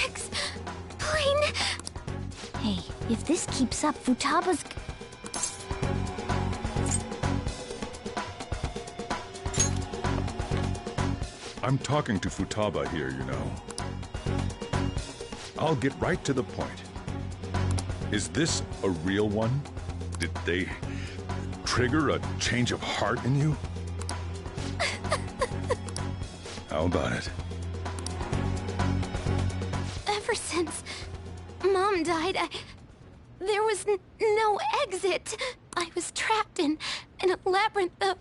Explain. Hey, if this keeps up, Futaba's... I'm talking to Futaba here, you know. I'll get right to the point. Is this a real one? Did they trigger a change of heart in you? How about it? Ever since Mom died, there was no exit. I was trapped in a labyrinth of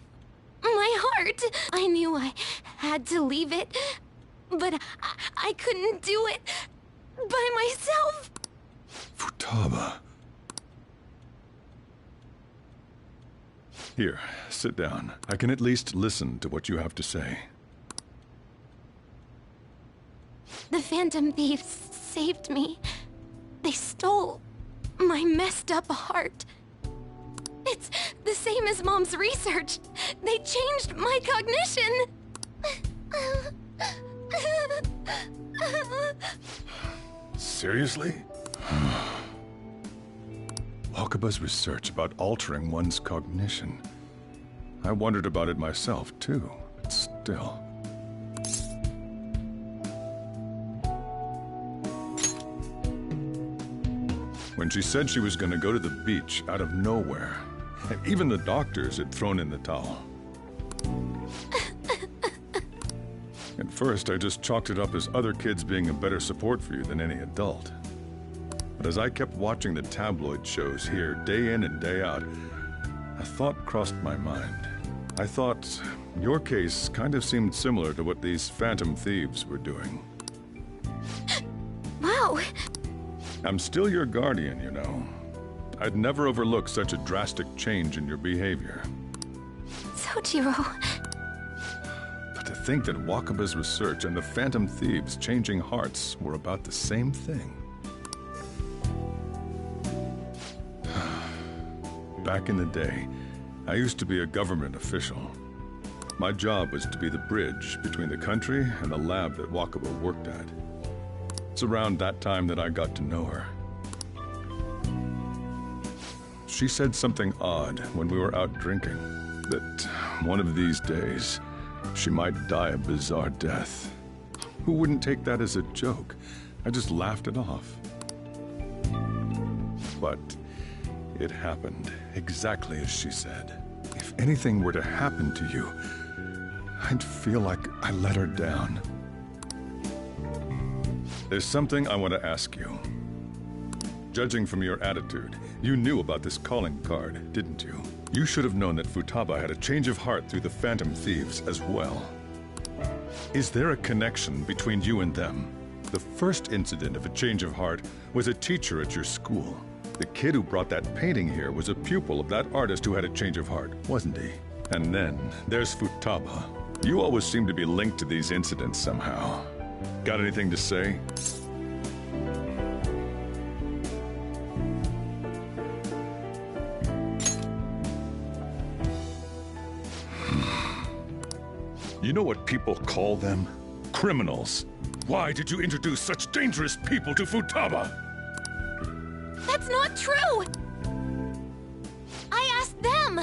my heart. I knew I had to leave it, but I couldn't do it by myself. Futaba. Here, sit down. I can at least listen to what you have to say. The Phantom Thieves saved me. They stole my messed up heart. It's the same as Mom's research. They changed my cognition. Seriously? Wakaba's research about altering one's cognition. I wondered about it myself, too, but still. When she said she was going to go to the beach out of nowhere, and even the doctors had thrown in the towel. At first, I just chalked it up as other kids being a better support for you than any adult. But as I kept watching the tabloid shows here, day in and day out, a thought crossed my mind. I thought your case kind of seemed similar to what these Phantom Thieves were doing. Wow. I'm still your guardian, you know. I'd never overlook such a drastic change in your behavior. Sojiro. But to think that Wakaba's research and the Phantom Thieves' changing hearts were about the same thing. Back in the day, I used to be a government official. My job was to be the bridge between the country and the lab that Wakaba worked at. It's around that time that I got to know her. She said something odd when we were out drinking, that one of these days, she might die a bizarre death. Who wouldn't take that as a joke? I just laughed it off. But it happened exactly as she said. If anything were to happen to you, I'd feel like I let her down. There's something I want to ask you. Judging from your attitude, you knew about this calling card, didn't you? You should have known that Futaba had a change of heart through the Phantom Thieves as well. Is there a connection between you and them? The first incident of a change of heart was a teacher at your school. The kid who brought that painting here was a pupil of that artist who had a change of heart, wasn't he? And then there's Futaba. You always seem to be linked to these incidents somehow. Got anything to say? You know what people call them? Criminals. Why did you introduce such dangerous people to Futaba? That's not true! I asked them!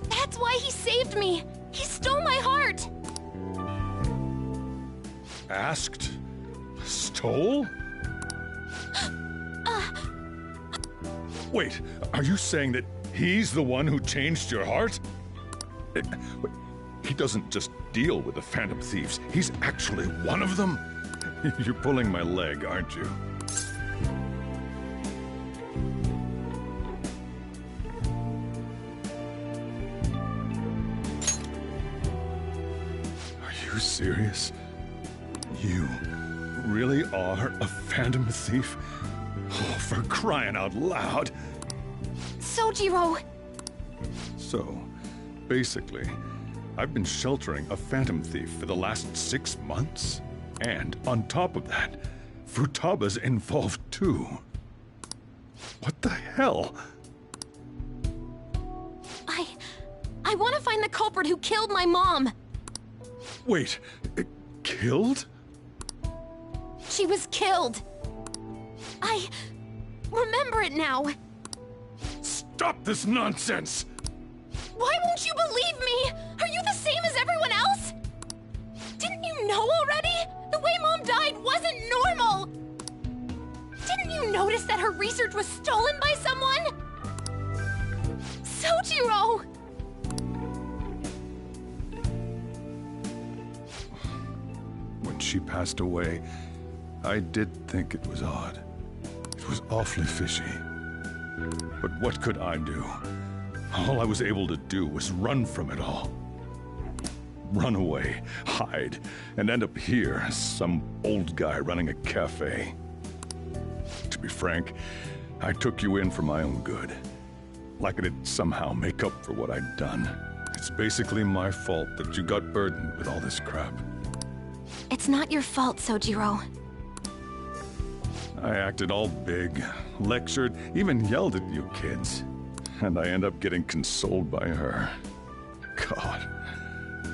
That's why he saved me! He stole my heart! Asked? Stole? Wait, are you saying that he's the one who changed your heart? He doesn't just deal with the Phantom Thieves. He's actually one of them? You're pulling my leg, aren't you? Are you serious? You really are a Phantom Thief? Oh, for crying out loud! Sojiro! So, basically, I've been sheltering a Phantom Thief for the last 6 months. And on top of that, Futaba's involved too. What the hell? I want to find the culprit who killed my mom! Wait, killed? She was killed! I remember it now! Stop this nonsense! Why won't you believe me? Are you the same as everyone else? Didn't you know already? The way Mom died wasn't normal! Didn't you notice that her research was stolen by someone? Sojiro! When she passed away, I did think it was odd. It was awfully fishy. But what could I do? All I was able to do was run from it all. Run away, hide, and end up here, some old guy running a cafe. To be frank, I took you in for my own good. Like it'd somehow make up for what I'd done. It's basically my fault that you got burdened with all this crap. It's not your fault, Sojiro. I acted all big, lectured, even yelled at you kids. And I end up getting consoled by her. God,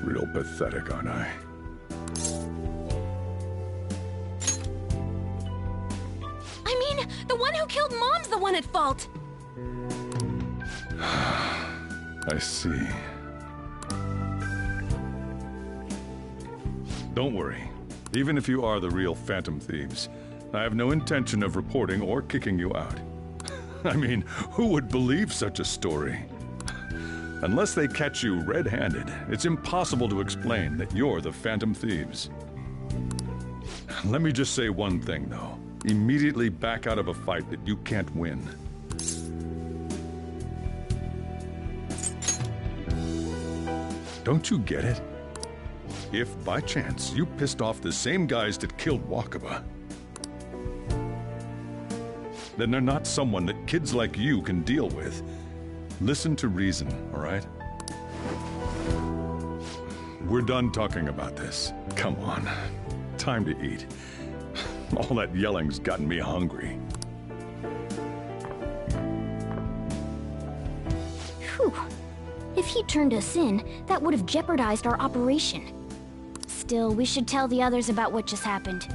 real pathetic, aren't I? I mean, the one who killed Mom's the one at fault! I see. Don't worry. Even if you are the real Phantom Thieves, I have no intention of reporting or kicking you out. I mean, who would believe such a story? Unless they catch you red-handed, it's impossible to explain that you're the Phantom Thieves. Let me just say one thing, though. Immediately back out of a fight that you can't win. Don't you get it? If, by chance, you pissed off the same guys that killed Wakaba, then they're not someone that kids like you can deal with. Listen to reason, all right? We're done talking about this. Come on. Time to eat. All that yelling's gotten me hungry. Whew. If he turned us in, that would have jeopardized our operation. Still, we should tell the others about what just happened.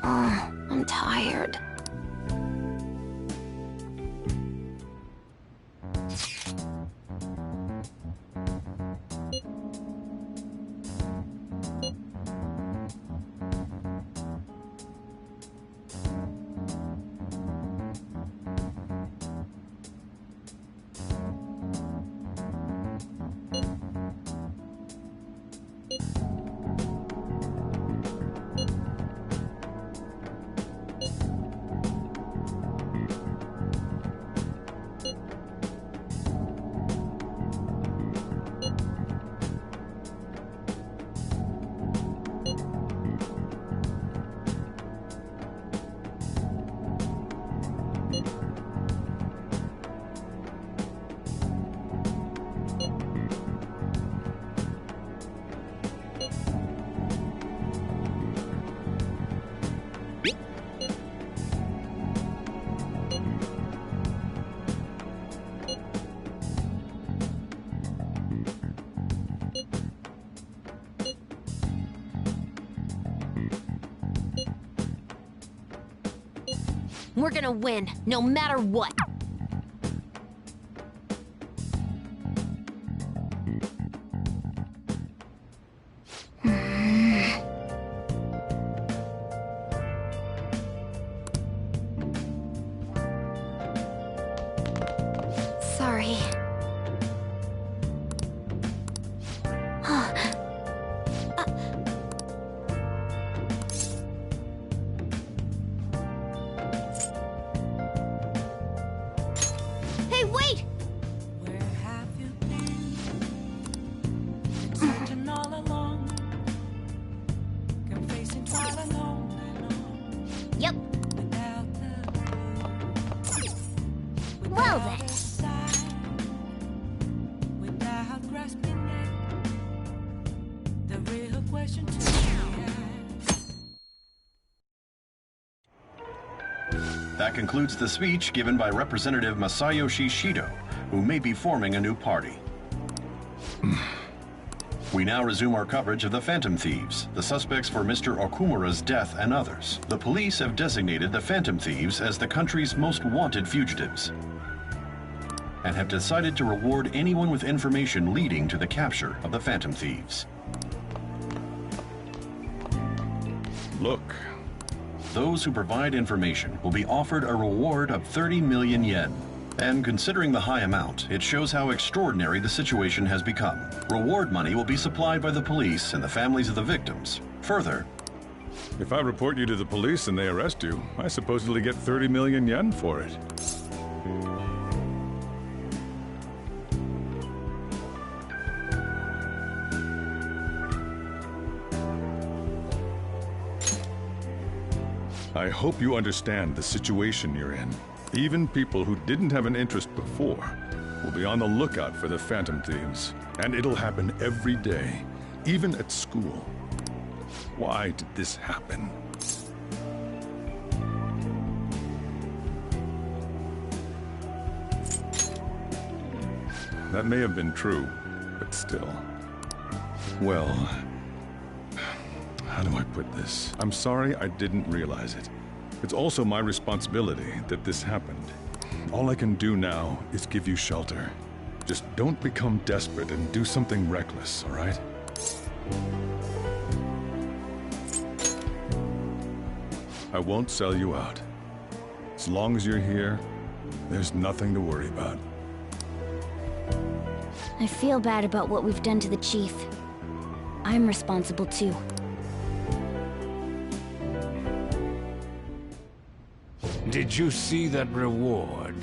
I'm tired. We're gonna win, no matter what. Sorry. Hey, wait! Yep. Well then. That concludes the speech given by Representative Masayoshi Shido, who may be forming a new party. We now resume our coverage of the Phantom Thieves, the suspects for Mr. Okumura's death and others. The police have designated the Phantom Thieves as the country's most wanted fugitives, and have decided to reward anyone with information leading to the capture of the Phantom Thieves. Look. Those who provide information will be offered a reward of 30 million yen. And considering the high amount, it shows how extraordinary the situation has become. Reward money will be supplied by the police and the families of the victims. Further, if I report you to the police and they arrest you, I supposedly get 30 million yen for it. I hope you understand the situation you're in. Even people who didn't have an interest before will be on the lookout for the Phantom Thieves. And it'll happen every day, even at school. Why did this happen? That may have been true, but still. Well, how do I put this? I'm sorry I didn't realize it. It's also my responsibility that this happened. All I can do now is give you shelter. Just don't become desperate and do something reckless, all right? I won't sell you out. As long as you're here, there's nothing to worry about. I feel bad about what we've done to the chief. I'm responsible too. Did you see that reward?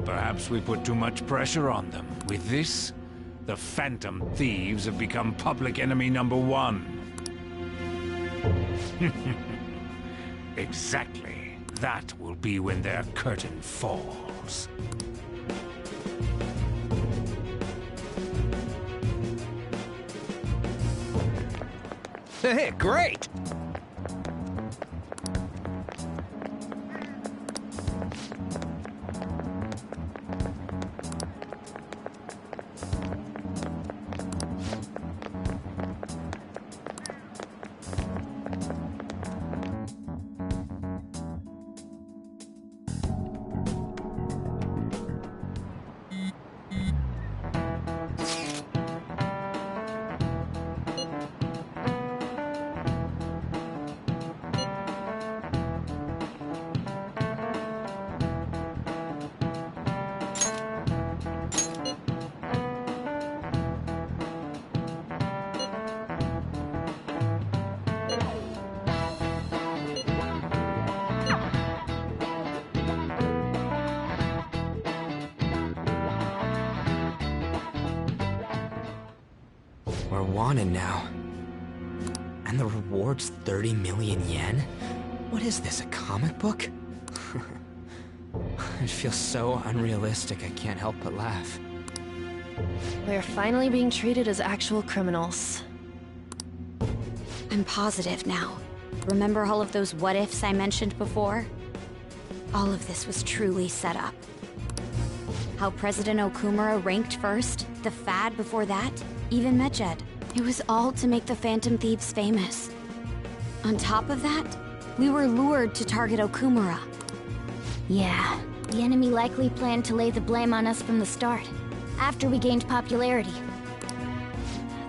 Perhaps we put too much pressure on them. With this, the Phantom Thieves have become public enemy #1. Exactly. That will be when their curtain falls. Hey, great! We're wanted now. And the reward's 30 million yen? What is this, a comic book? It feels so unrealistic I can't help but laugh. We're finally being treated as actual criminals. I'm positive now. Remember all of those what-ifs I mentioned before? All of this was truly set up. How President Okumura ranked first, the Fad before that, even Medjed. It was all to make the Phantom Thieves famous. On top of that, We were lured to target Okumura. Yeah, the enemy likely planned to lay the blame on us from the start, after we gained popularity.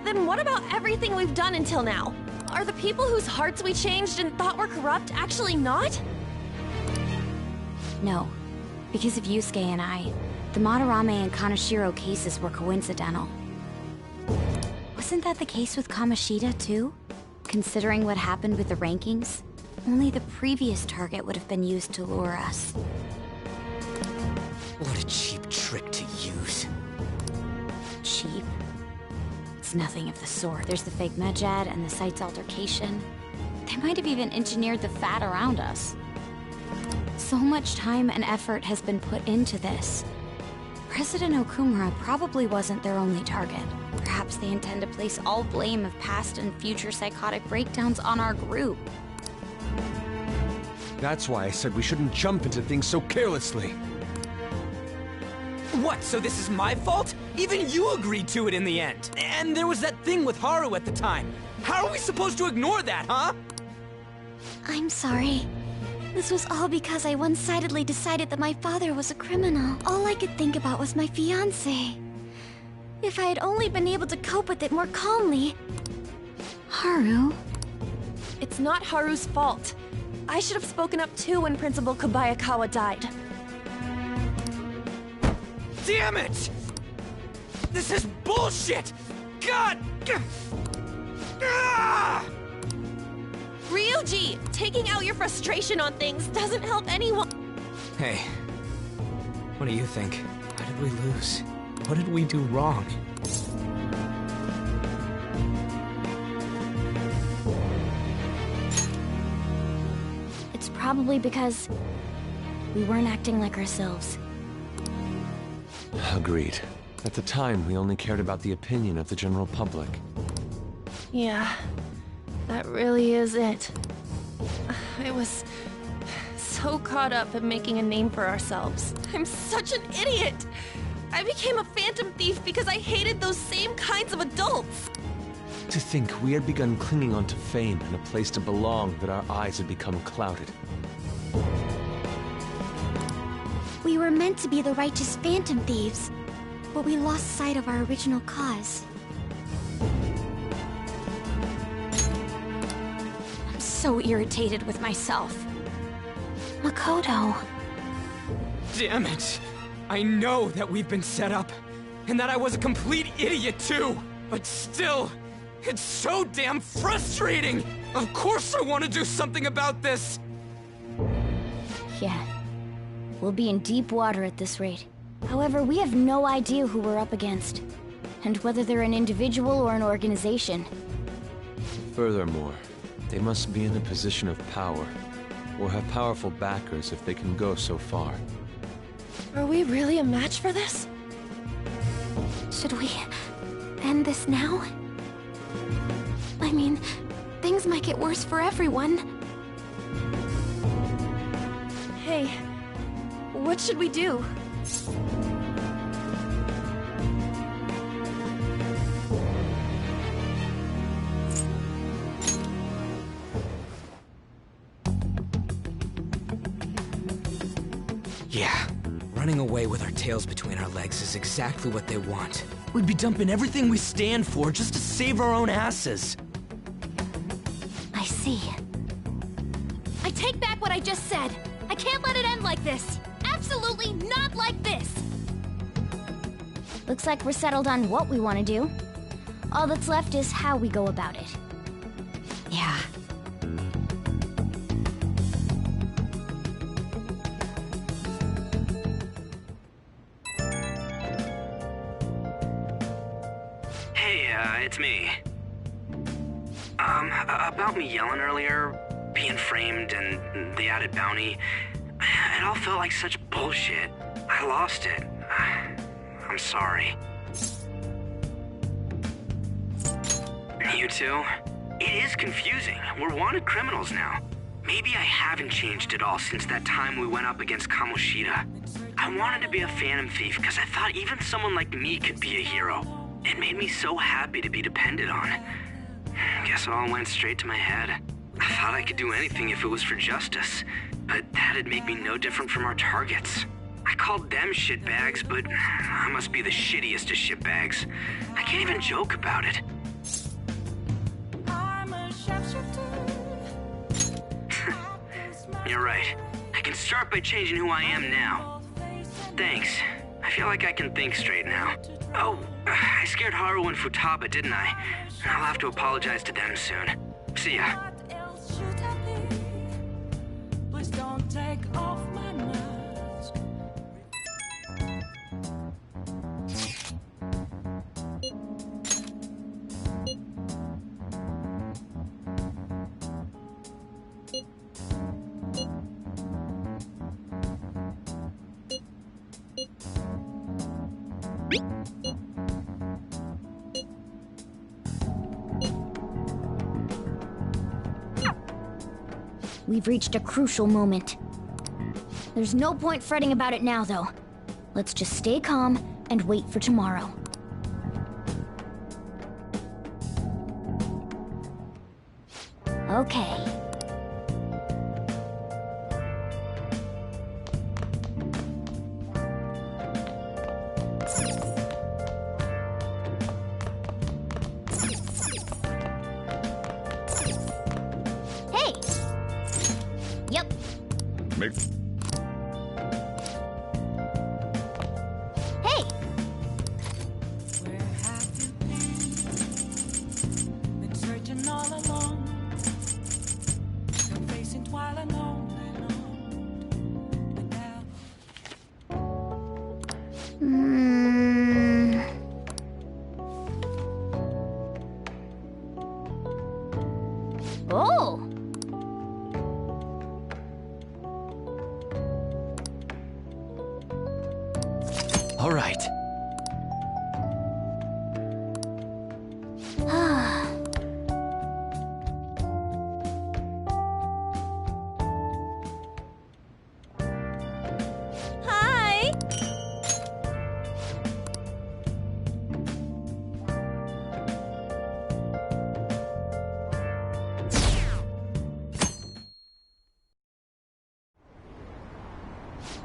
Then what about everything we've done until now? Are the people whose hearts we changed and thought were corrupt actually not? No. Because of Yusuke and I, the Madarame and Kaneshiro cases were coincidental. Wasn't that the case with Kamoshida, too? Considering what happened with the rankings, only the previous target would have been used to lure us. What a cheap trick to use. Cheap? It's nothing of the sort. There's the fake Medjed and the site's altercation. They might have even engineered the fat around us. So much time and effort has been put into this. President Okumura probably wasn't their only target. Perhaps they intend to place all blame of past and future psychotic breakdowns on our group. That's why I said we shouldn't jump into things so carelessly. What, so this is my fault? Even you agreed to it in the end. And there was that thing with Haru at the time. How are we supposed to ignore that, huh? I'm sorry. This was all because I one-sidedly decided that my father was a criminal. All I could think about was my fiancé. If I had only been able to cope with it more calmly... Haru? It's not Haru's fault. I should have spoken up too when Principal Kobayakawa died. Damn it! This is bullshit! God! Ah! Ryuji! Taking out your frustration on things doesn't help anyone. Hey, what do you think? How did we lose? What did we do wrong? It's probably because we weren't acting like ourselves. Agreed. At the time, we only cared about the opinion of the general public. Yeah, that really is it. I was so caught up in making a name for ourselves. I'm such an idiot! I became a phantom thief because I hated those same kinds of adults! To think we had begun clinging onto fame and a place to belong, that our eyes had become clouded. We were meant to be the righteous phantom thieves, but we lost sight of our original cause. I'm so irritated with myself. Makoto. Damn it! I know that we've been set up, and that I was a complete idiot too! But still, it's so damn frustrating! Of course I want to do something about this! Yeah. We'll be in deep water at this rate. However, we have no idea who we're up against, and whether they're an individual or an organization. Furthermore, they must be in a position of power, or have powerful backers if they can go so far. Are we really a match for this? Should we end this now? I mean, things might get worse for everyone. Hey, what should we do? Yeah, running away with our tails between our legs is exactly what they want. We'd be dumping everything we stand for just to save our own asses. I see. I take back what I just said. I can't let it end like this. Absolutely not like this! Looks like we're settled on what we want to do. All that's left is how we go about it. Yeah. Hey, it's me. About me yelling earlier, being framed, and the added bounty, it all felt like such bullshit. I lost it. I'm sorry. You too? It is confusing. We're wanted criminals now. Maybe I haven't changed at all since that time we went up against Kamoshida. I wanted to be a phantom thief because I thought even someone like me could be a hero. It made me so happy to be depended on. Guess it all went straight to my head. I thought I could do anything if it was for justice, but that'd make me no different from our targets. I called them shitbags, but I must be the shittiest of shitbags. I can't even joke about it. You're right. I can start by changing who I am now. Thanks. I feel like I can think straight now. Oh, I scared Haru and Futaba, didn't I? I'll have to apologize to them soon. See ya. Please don't take off my mask. We've reached a crucial moment. There's no point fretting about it now, though. Let's just stay calm and wait for tomorrow. Okay. Hey! Yep. Make... Hey! Where have you been searching all along? Been facing twilight on and Oh! All right. Hi!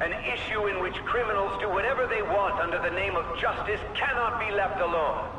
An issue in which criminals do whatever they want under the name of justice cannot be left alone.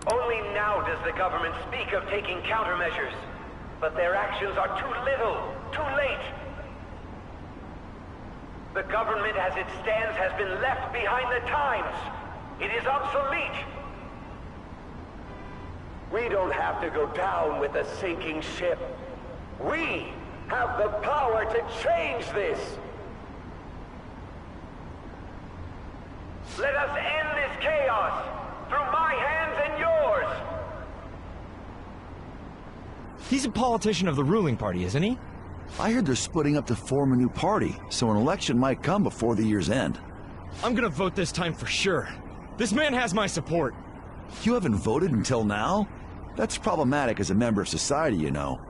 Only now does the government speak of taking countermeasures. But their actions are too little, too late. The government as it stands has been left behind the times. It is obsolete. We don't have to go down with a sinking ship. We have the power to change this. Let us end this chaos through my hands and yours. He's a politician of the ruling party, isn't he? I heard they're splitting up to form a new party, so an election might come before the year's end. I'm gonna vote this time for sure. This man has my support. You haven't voted until now? That's problematic as a member of society, you know.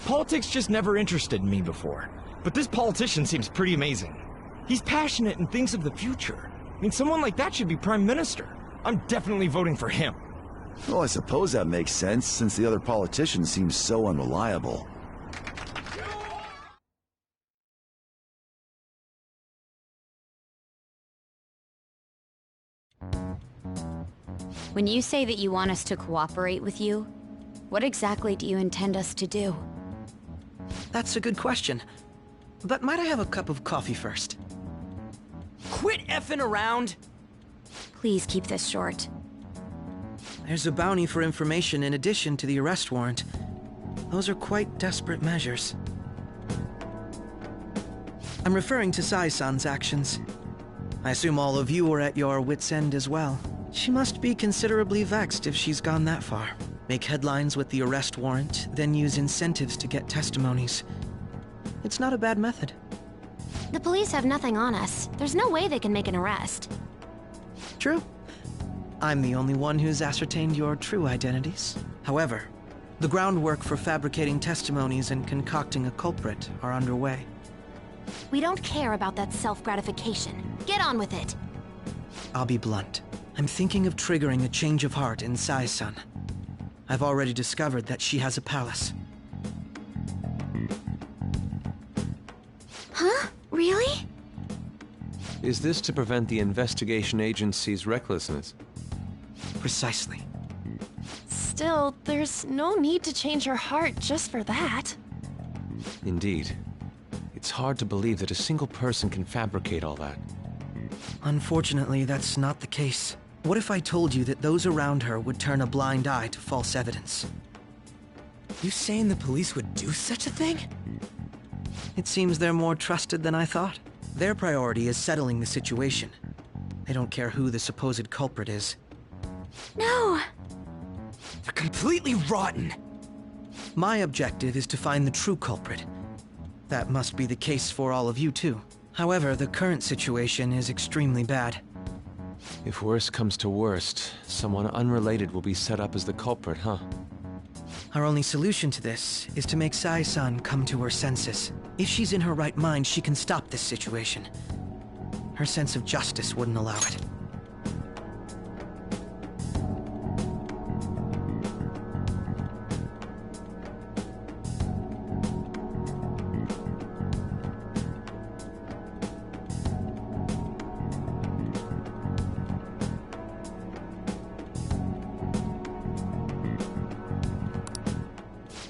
Politics just never interested me before. But this politician seems pretty amazing. He's passionate and thinks of the future. I mean, someone like that should be prime minister. I'm definitely voting for him. Well, I suppose that makes sense, since the other politicians seem so unreliable. When you say that you want us to cooperate with you, what exactly do you intend us to do? That's a good question. But might I have a cup of coffee first? Quit effing around! Please keep this short. There's a bounty for information in addition to the arrest warrant. Those are quite desperate measures. I'm referring to Sai-san's actions. I assume all of you were at your wits' end as well. She must be considerably vexed if she's gone that far. Make headlines with the arrest warrant, then use incentives to get testimonies. It's not a bad method. The police have nothing on us. There's no way they can make an arrest. True. I'm the only one who's ascertained your true identities. However, the groundwork for fabricating testimonies and concocting a culprit are underway. We don't care about that self-gratification. Get on with it. I'll be blunt. I'm thinking of triggering a change of heart in Sai-san. I've already discovered that she has a palace. Huh? Really? Is this to prevent the investigation agency's recklessness? Precisely. Still, there's no need to change her heart just for that. Indeed. It's hard to believe that a single person can fabricate all that. Unfortunately, that's not the case. What if I told you that those around her would turn a blind eye to false evidence? You saying the police would do such a thing? It seems they're more trusted than I thought. Their priority is settling the situation. They don't care who the supposed culprit is. No! They're completely rotten! My objective is to find the true culprit. That must be the case for all of you too. However, the current situation is extremely bad. If worst comes to worst, someone unrelated will be set up as the culprit, huh? Our only solution to this is to make Sai-san come to her senses. If she's in her right mind, she can stop this situation. Her sense of justice wouldn't allow it.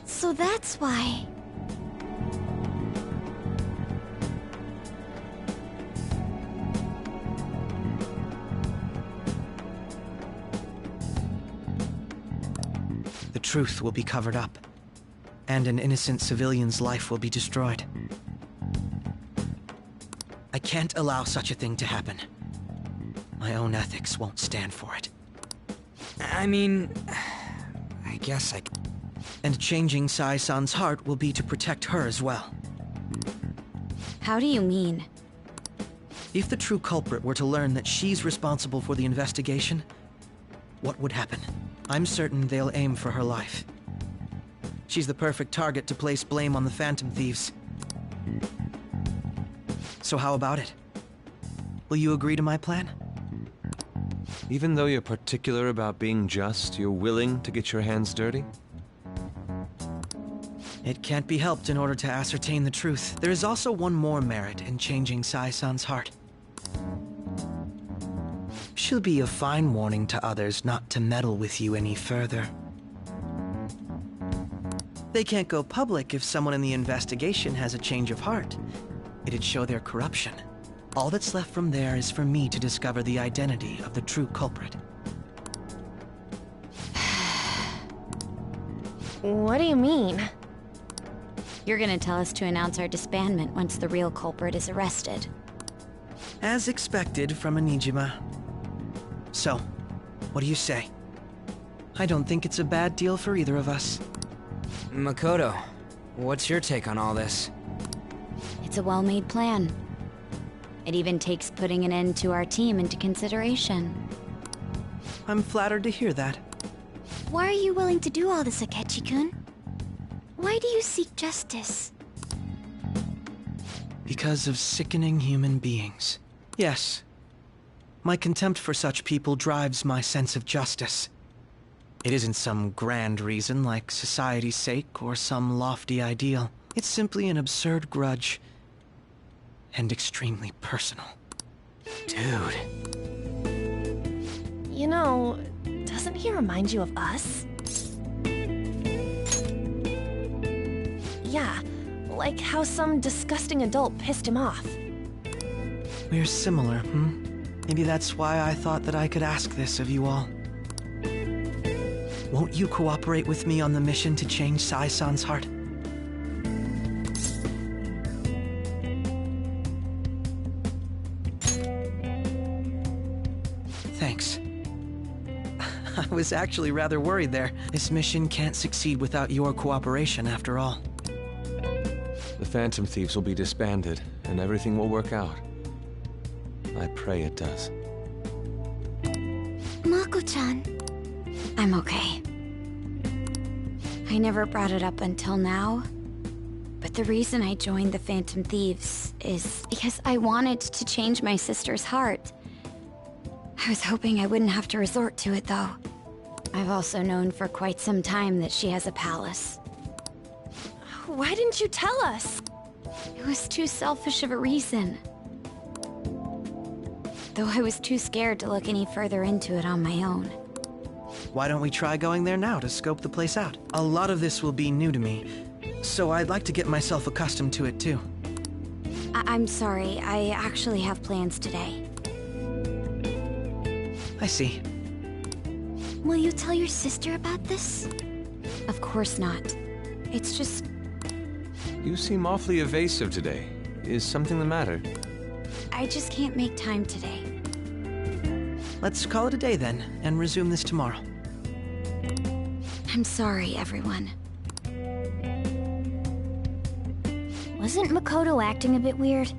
So that's why... The truth will be covered up, and an innocent civilian's life will be destroyed. I can't allow such a thing to happen. My own ethics won't stand for it. I mean... I guess I... And changing Sai-san's heart will be to protect her as well. How do you mean? If the true culprit were to learn that she's responsible for the investigation, what would happen? I'm certain they'll aim for her life. She's the perfect target to place blame on the Phantom Thieves. So how about it? Will you agree to my plan? Even though you're particular about being just, you're willing to get your hands dirty? It can't be helped in order to ascertain the truth. There is also one more merit in changing Sai-san's heart. should be a fine warning to others not to meddle with you any further. They can't go public if someone in the investigation has a change of heart. It'd show their corruption. All that's left from there is for me to discover the identity of the true culprit. What do you mean? You're gonna tell us to announce our disbandment once the real culprit is arrested. As expected from Onijima. So, what do you say? I don't think it's a bad deal for either of us. Makoto, what's your take on all this? It's a well-made plan. It even takes putting an end to our team into consideration. I'm flattered to hear that. Why are you willing to do all this, Akechi-kun? Why do you seek justice? Because of sickening human beings. Yes. My contempt for such people drives my sense of justice. It isn't some grand reason like society's sake or some lofty ideal. It's simply an absurd grudge. And extremely personal. Dude. You know, doesn't he remind you of us? Yeah, like how some disgusting adult pissed him off. We're similar, Maybe that's why I thought that I could ask this of you all. Won't you cooperate with me on the mission to change Sai-san's heart? Thanks. I was actually rather worried there. This mission can't succeed without your cooperation, after all. The Phantom Thieves will be disbanded, and everything will work out. I pray it does. Mako-chan. I'm okay. I never brought it up until now, but the reason I joined the Phantom Thieves is because I wanted to change my sister's heart. I was hoping I wouldn't have to resort to it, though. I've also known for quite some time that she has a palace. Why didn't you tell us? It was too selfish of a reason. Though I was too scared to look any further into it on my own. Why don't we try going there now to scope the place out? A lot of this will be new to me, so I'd like to get myself accustomed to it too. I'm sorry, I actually have plans today. I see. Will you tell your sister about this? Of course not. It's just... You seem awfully evasive today. Is something the matter? I just can't make time today. Let's call it a day then, and resume this tomorrow. I'm sorry, everyone. Wasn't Makoto acting a bit weird?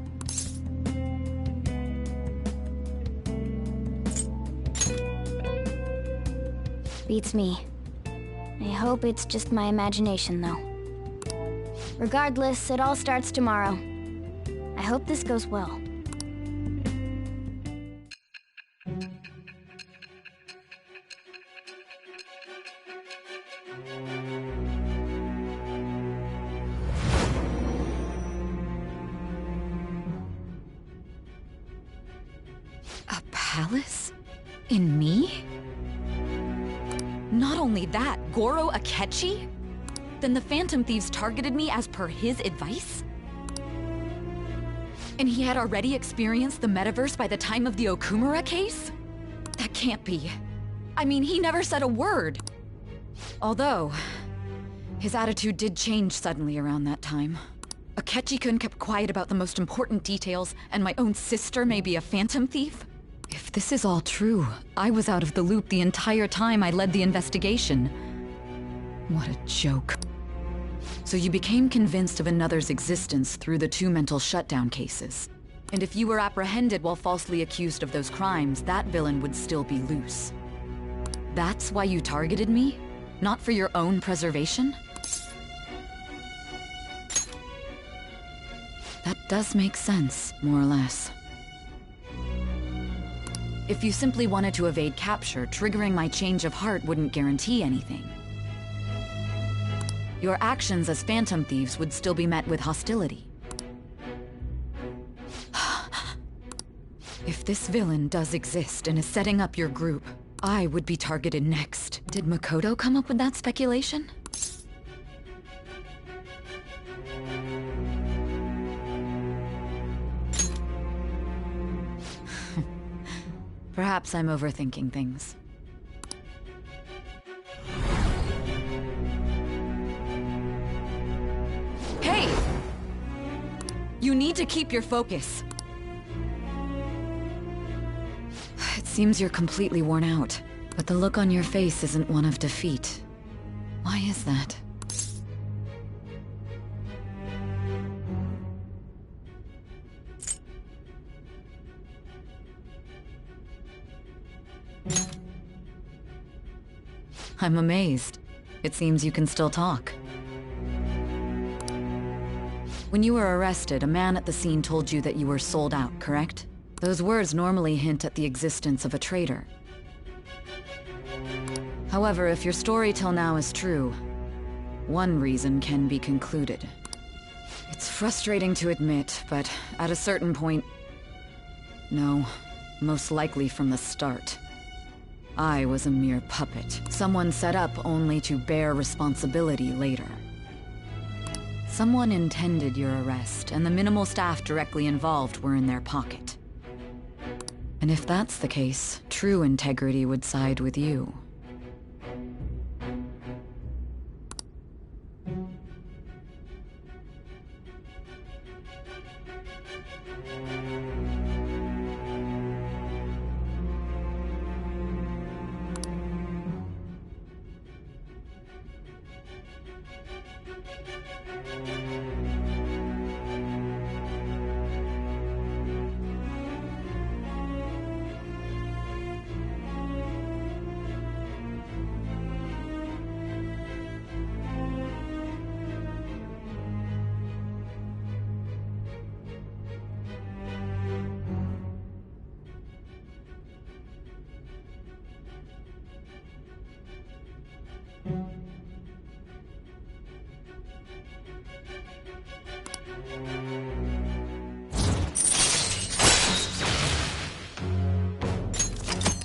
Beats me. I hope it's just my imagination, though. Regardless, it all starts tomorrow. I hope this goes well. A palace? In me? Not only that, Goro Akechi? Then the Phantom Thieves targeted me as per his advice? And he had already experienced the metaverse by the time of the Okumura case? That can't be. I mean, he never said a word. Although, his attitude did change suddenly around that time. Akechi-kun kept quiet about the most important details, and my own sister may be a Phantom Thief? If this is all true, I was out of the loop the entire time I led the investigation. What a joke. So you became convinced of another's existence through the 2 mental shutdown cases. And if you were apprehended while falsely accused of those crimes, that villain would still be loose. That's why you targeted me? Not for your own preservation? That does make sense, more or less. If you simply wanted to evade capture, triggering my change of heart wouldn't guarantee anything. Your actions as Phantom Thieves would still be met with hostility. If this villain does exist and is setting up your group, I would be targeted next. Did Makoto come up with that speculation? Perhaps I'm overthinking things. Hey! You need to keep your focus. It seems you're completely worn out, but the look on your face isn't one of defeat. Why is that? I'm amazed. It seems you can still talk. When you were arrested, a man at the scene told you that you were sold out, correct? Those words normally hint at the existence of a traitor. However, if your story till now is true, one reason can be concluded. It's frustrating to admit, but at a certain point... No, most likely from the start. I was a mere puppet, someone set up only to bear responsibility later. Someone intended your arrest, and the minimal staff directly involved were in their pocket. And if that's the case, true integrity would side with you.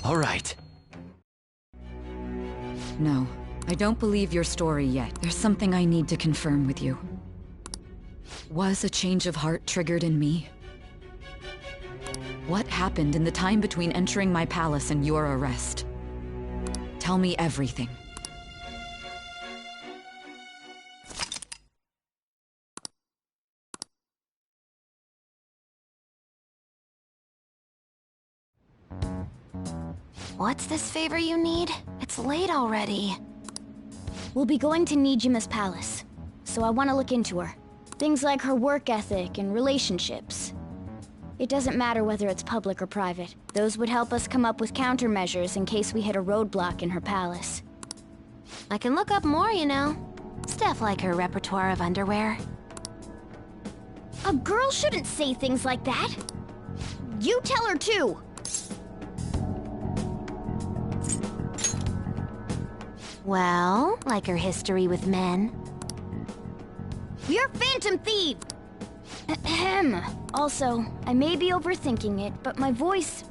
All right. No, I don't believe your story yet. There's something I need to confirm with you. Was a change of heart triggered in me? What happened in the time between entering my palace and your arrest? Tell me everything. What's this favor you need? It's late already. We'll be going to Nijima's palace, so I want to look into her. Things like her work ethic and relationships. It doesn't matter whether it's public or private. Those would help us come up with countermeasures in case we hit a roadblock in her palace. I can look up more, you know. Stuff like her repertoire of underwear. A girl shouldn't say things like that. You tell her too. Well, like her history with men. You're Phantom Thief! Ahem. Also, I may be overthinking it, but my voice...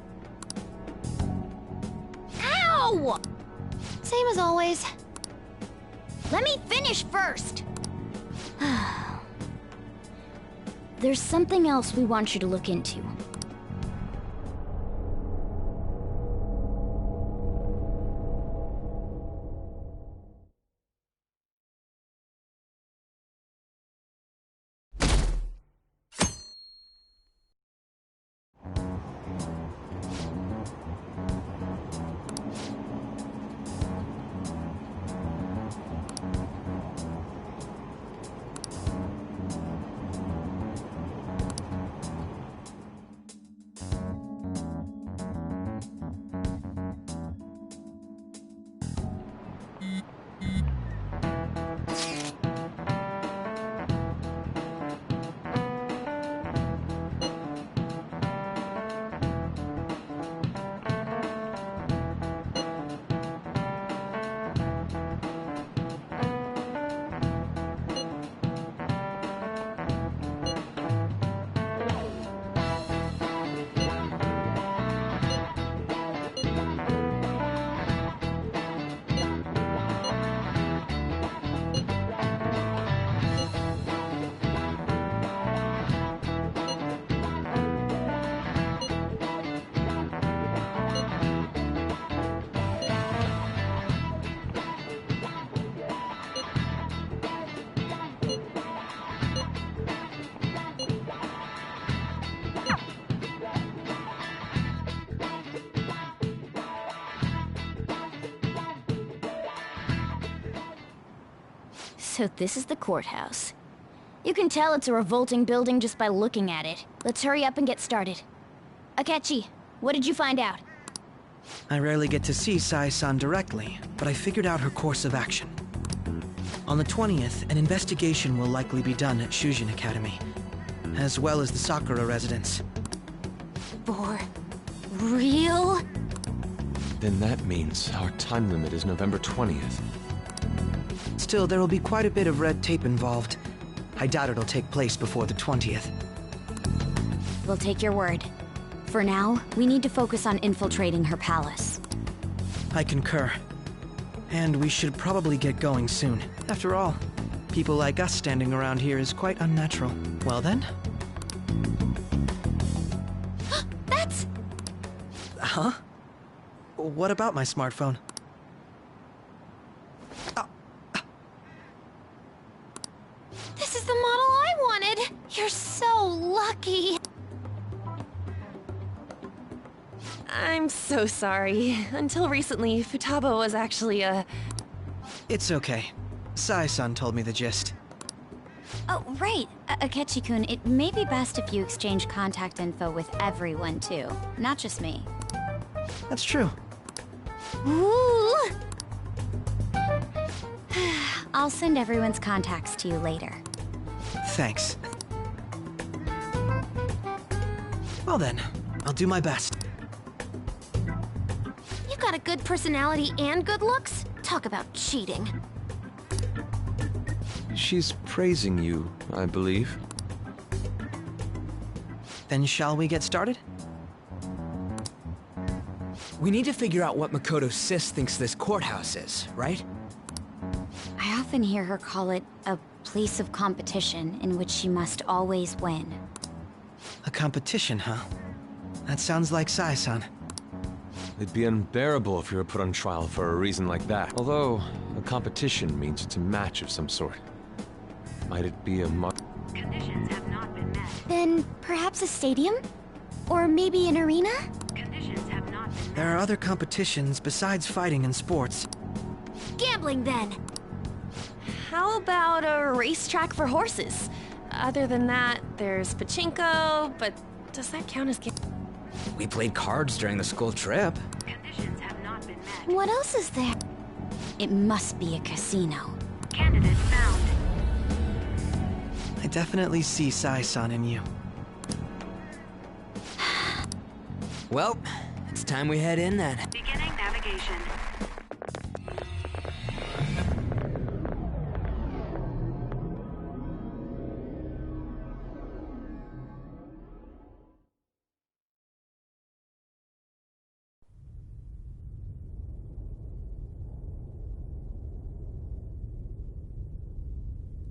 Ow! Same as always. Let me finish first! There's something else we want you to look into. So this is the courthouse. You can tell it's a revolting building just by looking at it. Let's hurry up and get started. Akechi, what did you find out? I rarely get to see Sae-san directly, but I figured out her course of action. On the 20th, an investigation will likely be done at Shujin Academy, as well as the Sakura residence. For real? Then that means our time limit is November 20th. Still, there will be quite a bit of red tape involved. I doubt it'll take place before the 20th. We'll take your word. For now, we need to focus on infiltrating her palace. I concur. And we should probably get going soon. After all, people like us standing around here is quite unnatural. Well then? That's... Huh? What about my smartphone? This is the model I wanted! You're so lucky! I'm so sorry. Until recently, Futaba was actually a... It's okay. Sae-san told me the gist. Oh, right. Akechi-kun, it may be best if you exchange contact info with everyone, too. Not just me. That's true. Ooh! I'll send everyone's contacts to you later. Thanks. Well then, I'll do my best. You got a good personality and good looks? Talk about cheating. She's praising you, I believe. Then shall we get started? We need to figure out what Makoto Sis thinks this courthouse is, right? I often hear her call it a place of competition in which she must always win. A competition, huh? That sounds like Sae-san. It'd be unbearable if you were put on trial for a reason like that. Although, a competition means it's a match of some sort. Might it be a Conditions have not been met. Then perhaps a stadium? Or maybe an arena? Conditions have not been met. There are other competitions besides fighting and sports. Gambling, then! How about a racetrack for horses? Other than that, there's pachinko, but does that count as gambling? We played cards during the school trip. Conditions have not been met. What else is there? It must be a casino. Candidate found. I definitely see Sae-san in you. Well, it's time we head in then. Beginning navigation.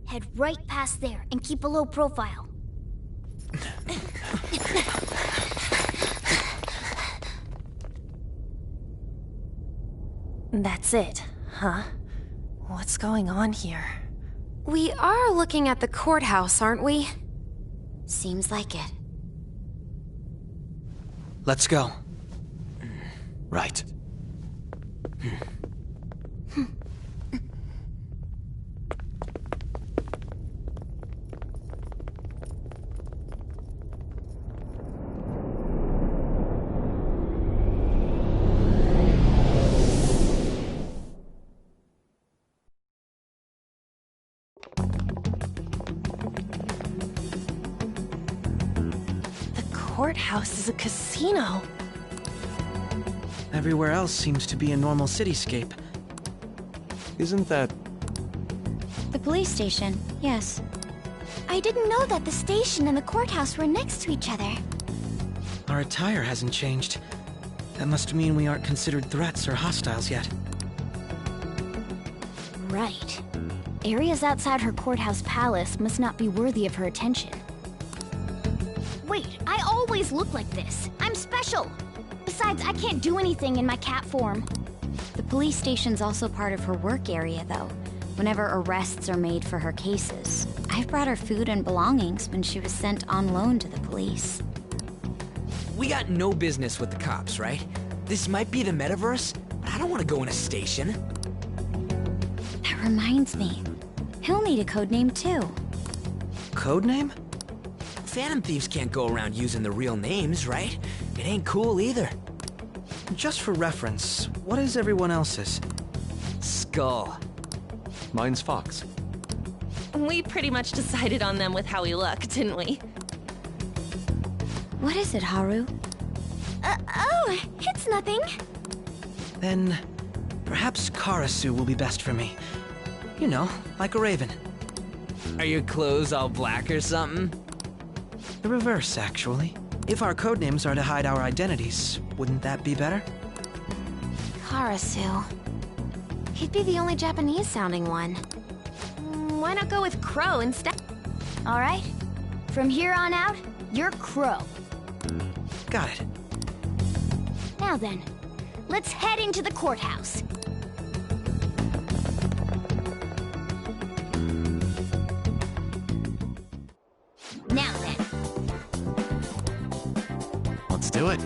Head right past there and keep a low profile. That's it, huh? What's going on here? We are looking at the courthouse, aren't we? Seems like it. Let's go. Right. Courthouse is a casino. Everywhere else seems to be a normal cityscape. Isn't that... The police station, yes. I didn't know that the station and the courthouse were next to each other. Our attire hasn't changed. That must mean we aren't considered threats or hostiles yet. Right. Areas outside her courthouse palace must not be worthy of her attention. Wait, I always look like this. I'm special. Besides, I can't do anything in my cat form. The police station's also part of her work area, though. Whenever arrests are made for her cases. I've brought her food and belongings when she was sent on loan to the police. We got no business with the cops, right? This might be the metaverse, but I don't want to go in a station. That reminds me. He'll need a code name too. Codename? Phantom Thieves can't go around using the real names, right? It ain't cool either. Just for reference, what is everyone else's? Skull. Mine's Fox. We pretty much decided on them with how we look, didn't we? What is it, Haru? Oh, it's nothing. Then, perhaps Karasu will be best for me. You know, like a raven. Are your clothes all black or something? The reverse, actually. If our codenames are to hide our identities, wouldn't that be better? Karasu. He'd be the only Japanese-sounding one. Why not go with Crow instead? All right. From here on out, you're Crow. Got it. Now then, let's head into the courthouse. Now then. Let's do it.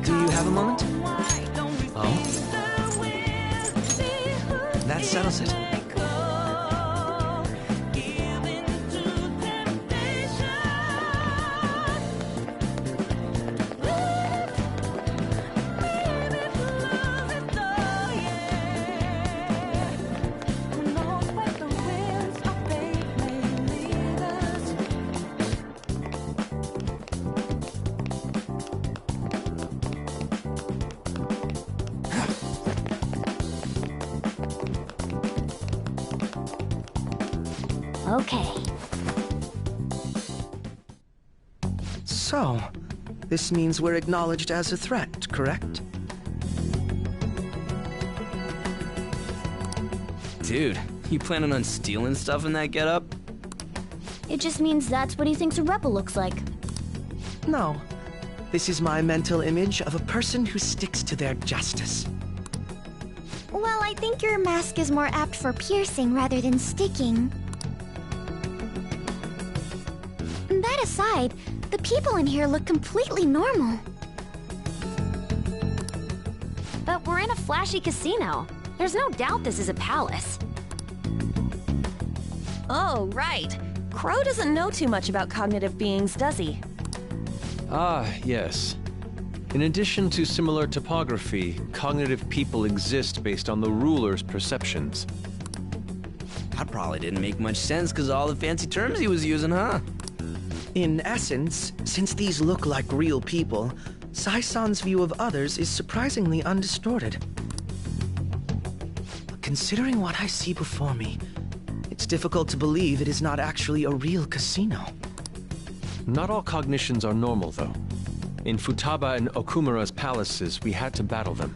Do you have a moment? Oh? That settles it. Okay. So, this means we're acknowledged as a threat, correct? Dude, you planning on stealing stuff in that getup? It just means that's what he thinks a rebel looks like. No. This is my mental image of a person who sticks to their justice. Well, I think your mask is more apt for piercing rather than sticking. That aside, the people in here look completely normal. But we're in a flashy casino. There's no doubt this is a palace. Oh, right. Crow doesn't know too much about cognitive beings, does he? Ah, yes. In addition to similar topography, cognitive people exist based on the ruler's perceptions. That probably didn't make much sense because all the fancy terms he was using, huh? In essence, since these look like real people, Sai-san's view of others is surprisingly undistorted. But considering what I see before me, it's difficult to believe it is not actually a real casino. Not all cognitions are normal, though. In Futaba and Okumura's palaces, we had to battle them.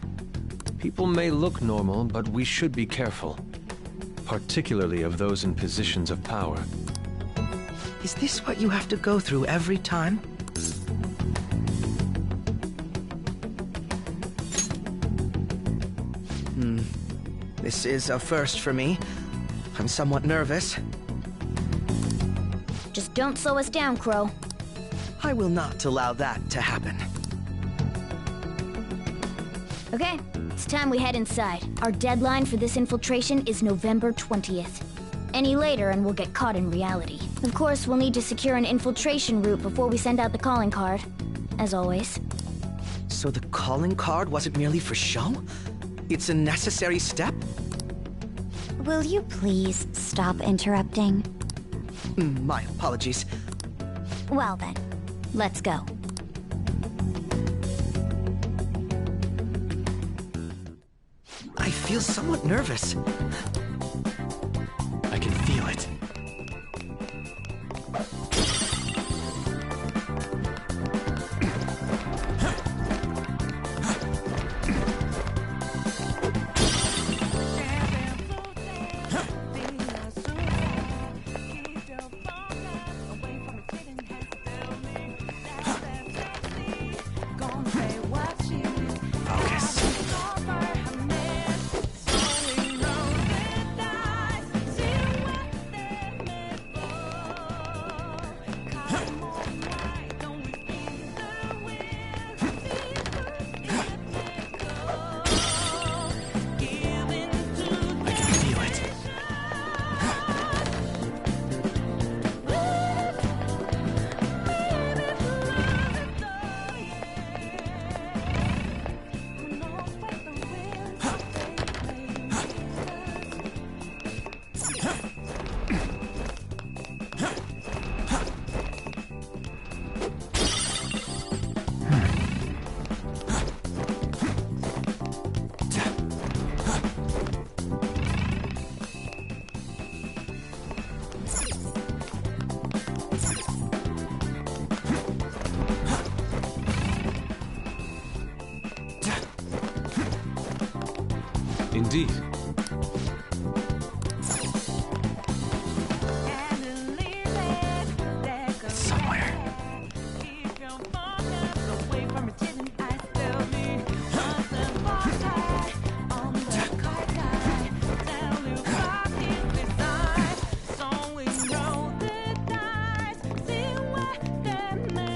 People may look normal, but we should be careful. Particularly of those in positions of power. Is this what you have to go through every time? This is a first for me. I'm somewhat nervous. Just don't slow us down, Crow. I will not allow that to happen. Okay, it's time we head inside. Our deadline for this infiltration is November 20th. Any later and we'll get caught in reality. Of course, we'll need to secure an infiltration route before we send out the calling card. As always. So the calling card wasn't merely for show? It's a necessary step? Will you please stop interrupting? My apologies. Well then, let's go. I feel somewhat nervous. I can feel it. Indeed. It's somewhere.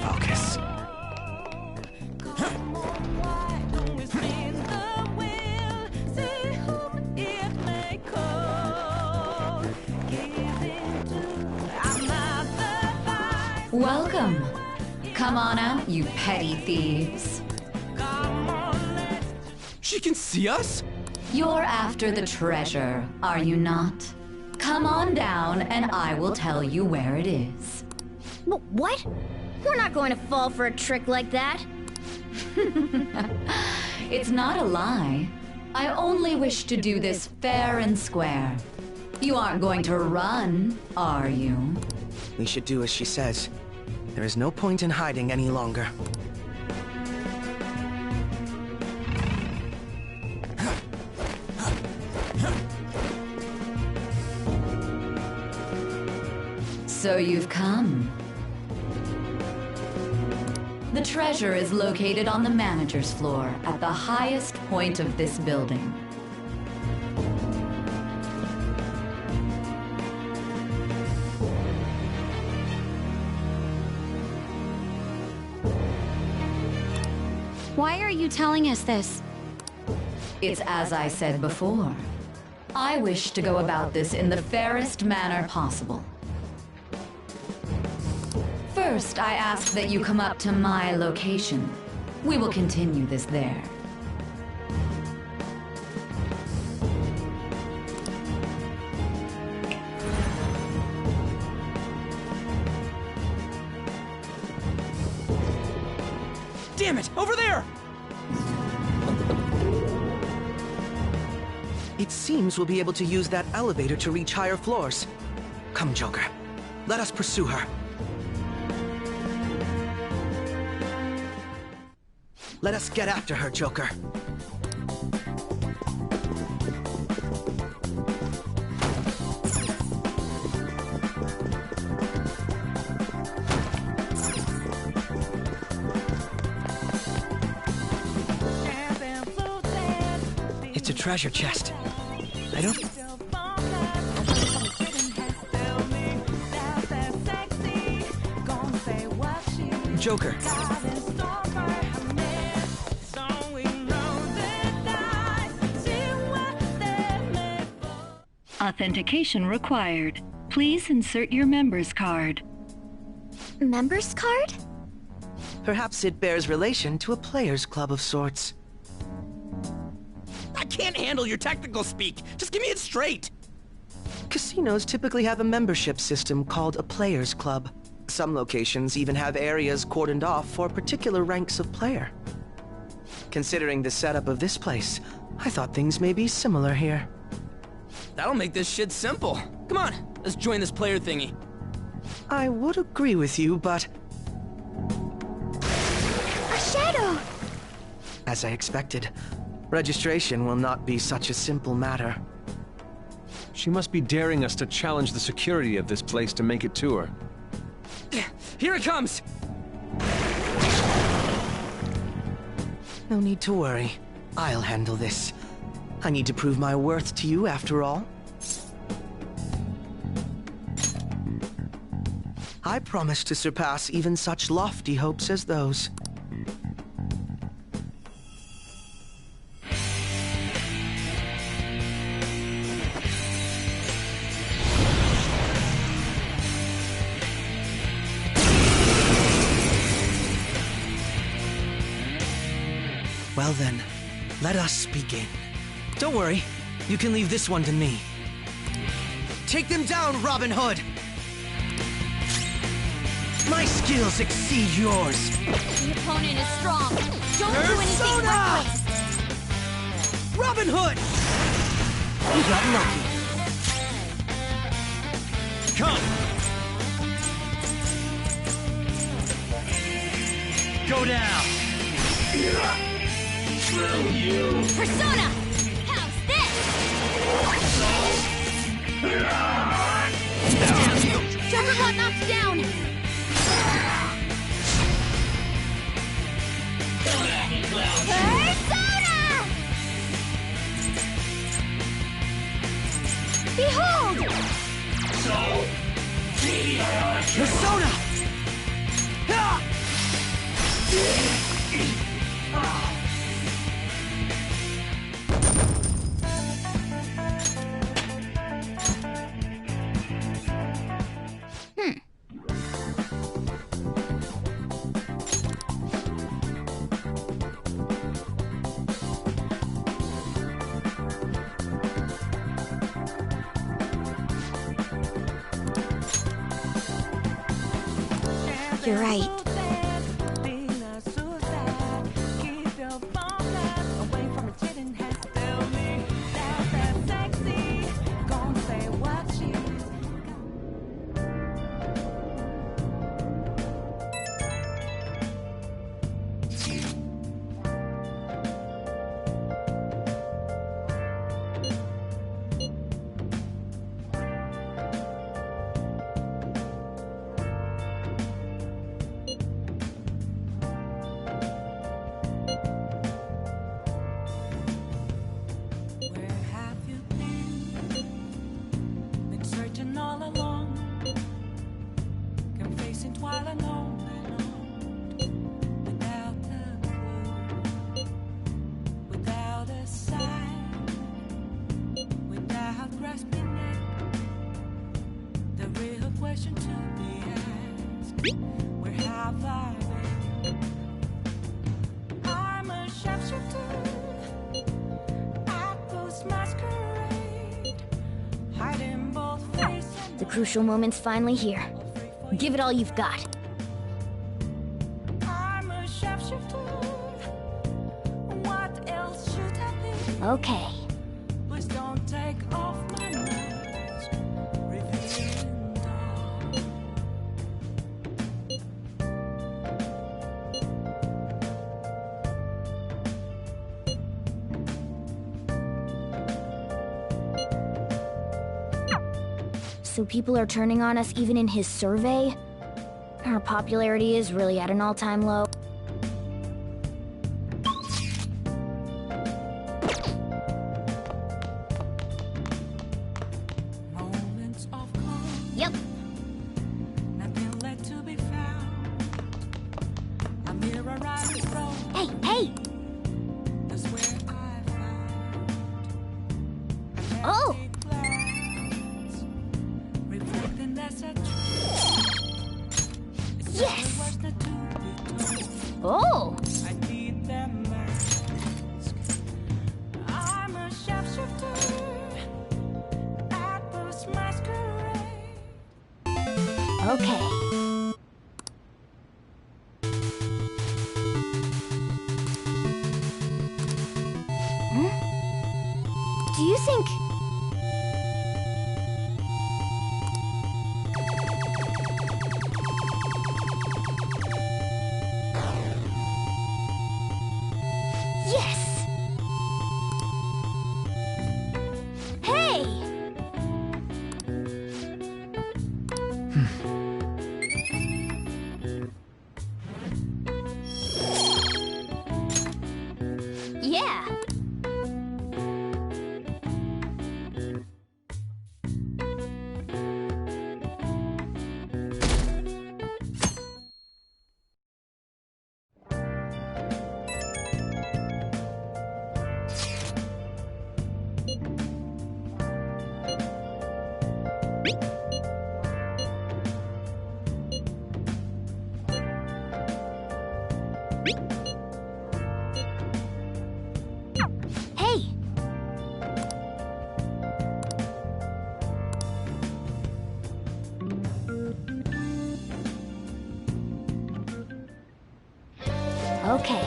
Focus. Welcome. Come on out, you petty thieves. She can see us? You're after the treasure, are you not? Come on down and I will tell you where it is. What? We're not going to fall for a trick like that. It's not a lie. I only wish to do this fair and square. You aren't going to run, are you? We should do as she says. There is no point in hiding any longer. So you've come. The treasure is located on the manager's floor at the highest point of this building. Why are you telling us this? It's as I said before. I wish to go about this in the fairest manner possible. First, I ask that you come up to my location. We will continue this there. Damn it! Over there! It seems we'll be able to use that elevator to reach higher floors. Come, Joker. Let us pursue her. Let us get after her, Joker. It's a treasure chest. I don't... Joker. Authentication required. Please insert your member's card. Member's card? Perhaps it bears relation to a players' club of sorts. I can't handle your technical speak. Just give me it straight. Casinos typically have a membership system called a players' club. Some locations even have areas cordoned off for particular ranks of player. Considering the setup of this place, I thought things may be similar here. That'll make this shit simple. Come on, let's join this player thingy. I would agree with you, but... A shadow! As I expected, registration will not be such a simple matter. She must be daring us to challenge the security of this place to make it to her. Here it comes! No need to worry. I'll handle this. I need to prove my worth to you, after all. I promise to surpass even such lofty hopes as those. Well then, let us begin. Don't worry, you can leave this one to me. Take them down, Robin Hood! My skills exceed yours! The opponent is strong. Don't do anything reckless! Robin Hood! You got lucky. Come! Go down! Persona! How's this? Juggernaut knocked down! Persona! Behold! Persona! You're right. The crucial moment's finally here. Give it all you've got. Okay. So people are turning on us even in his survey? Our popularity is really at an all-time low. Yep. Hey, hey! Oh! Yes! Oh! Okay. Do you think... Yes! Hey! Yeah! Hey! Okay.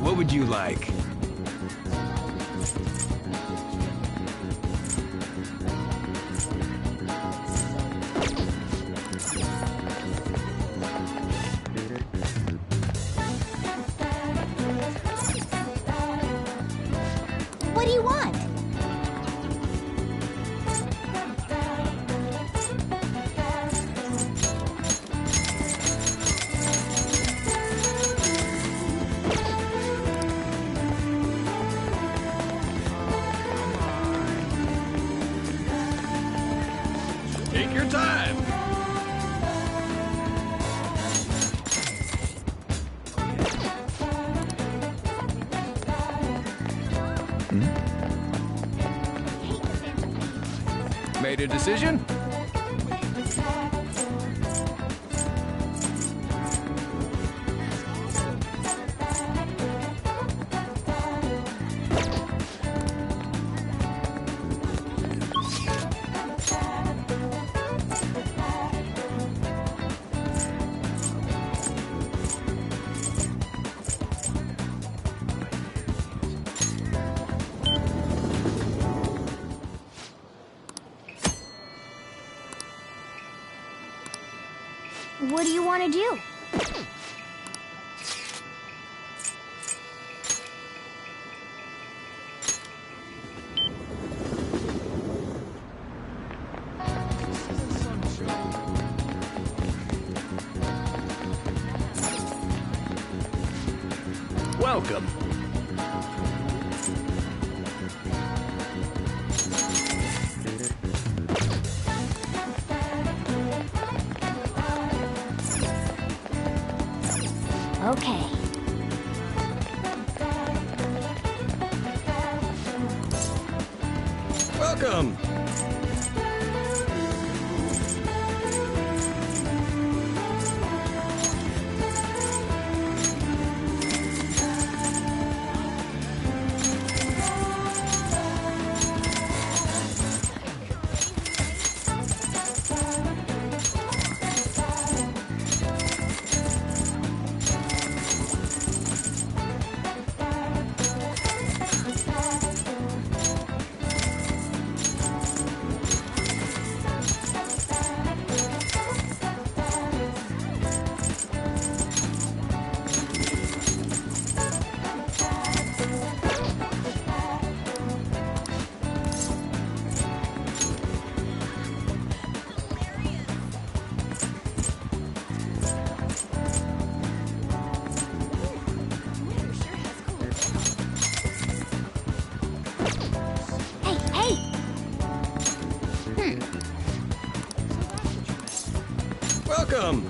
What would you like? What do you want? Take your time. Made a decision? What do you want to do? Welcome. Okay. Welcome. Welcome.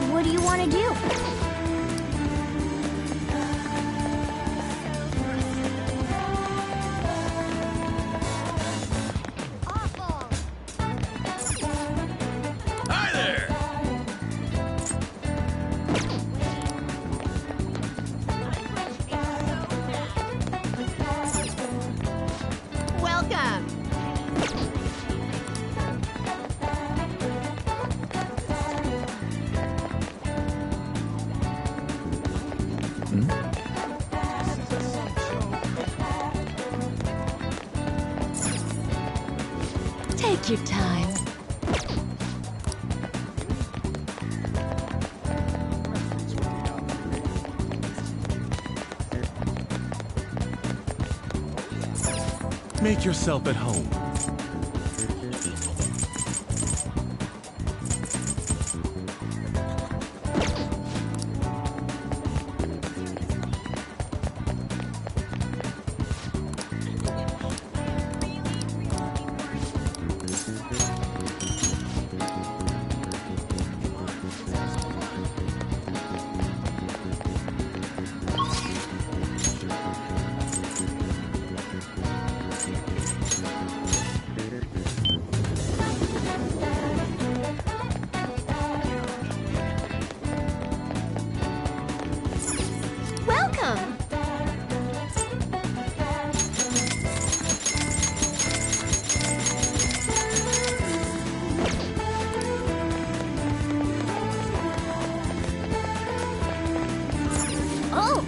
What do you want to do? Hi there. Welcome. Take your time. Make yourself at home. Welcome! Oh!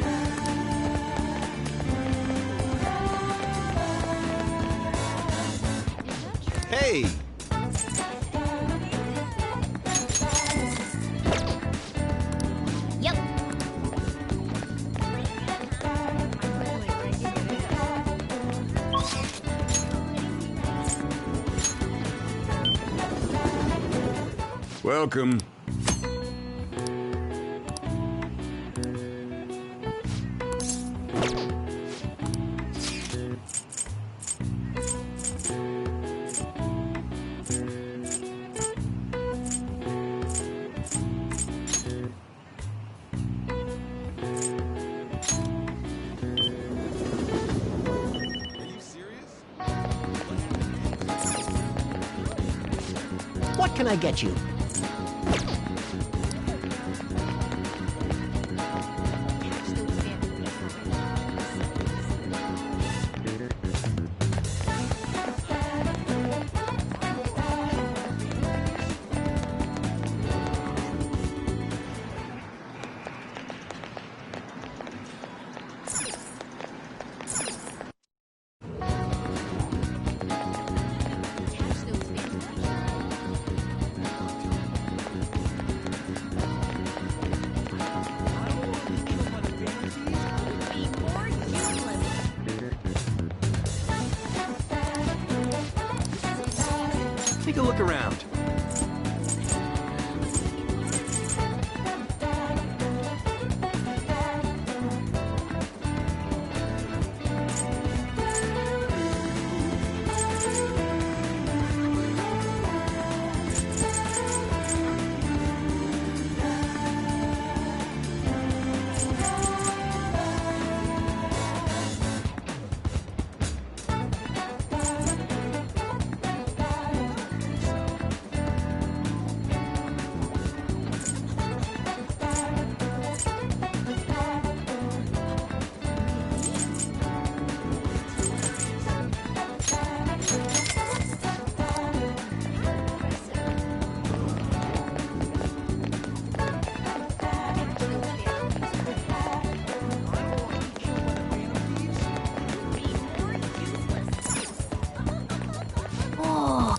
Hey! Yep. Welcome. What can I get you? Take a look around.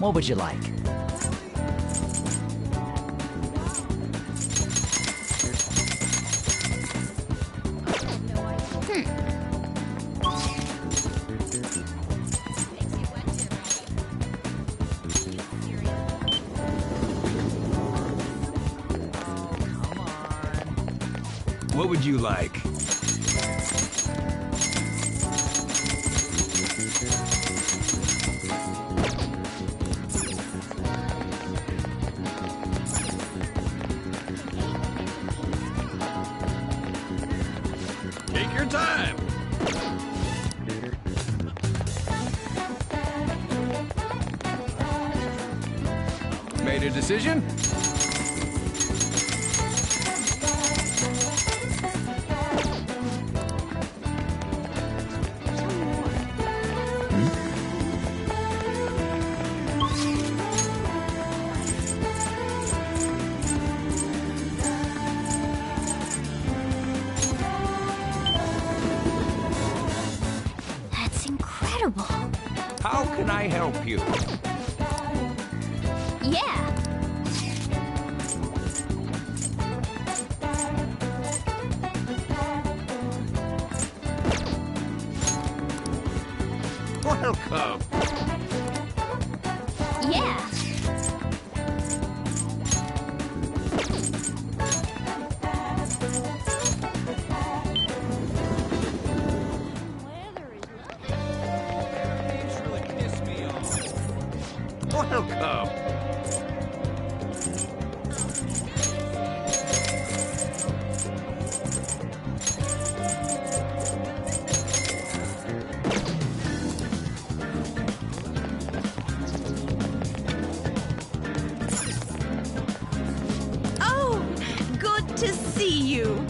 What would you like? What would you like? Take your time. Made a decision? That's incredible. How can I help you? Yeah. Welcome. Yeah. Welcome. Oh, good to see you.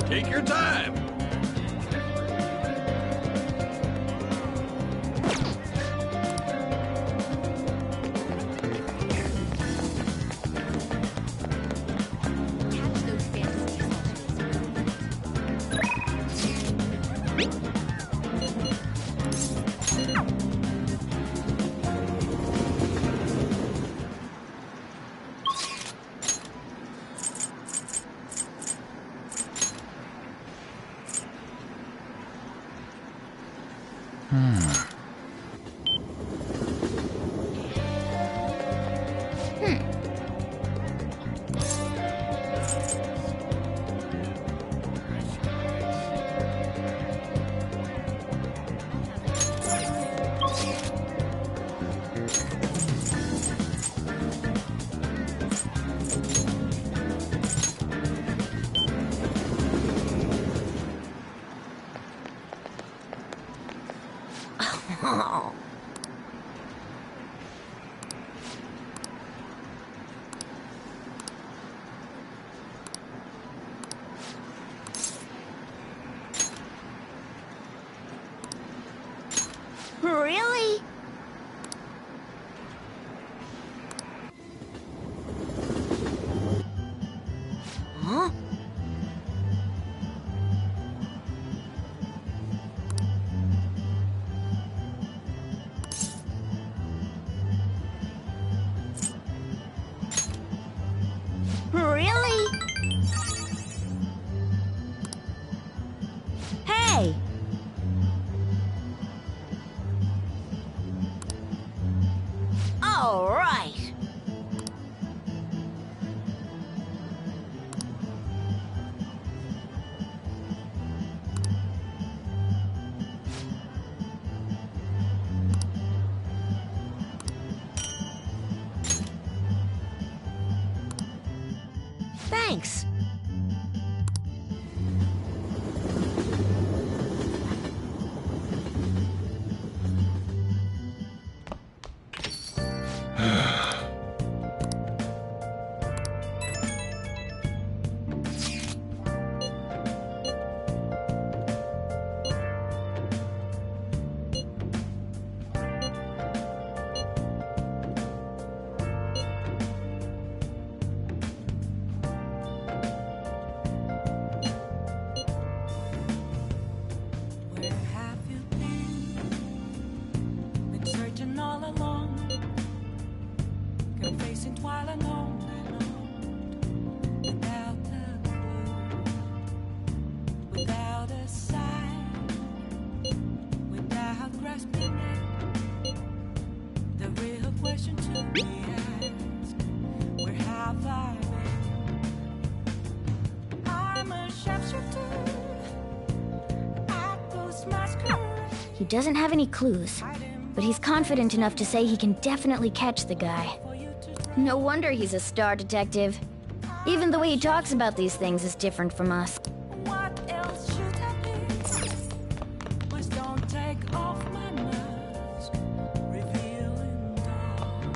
Take your time. Oh. Really? Huh? Really? Hey! All right. Thanks. Where have you been? Been searching all along, confessing while alone without a clue, without a sign, without grasping it. The real question to be asked: where have I been? I'm a sharpshooter. He doesn't have any clues, but he's confident enough to say he can definitely catch the guy. No wonder he's a star detective. Even the way he talks about these things is different from us. What else should I be? Please don't take off my mask, revealing dawn.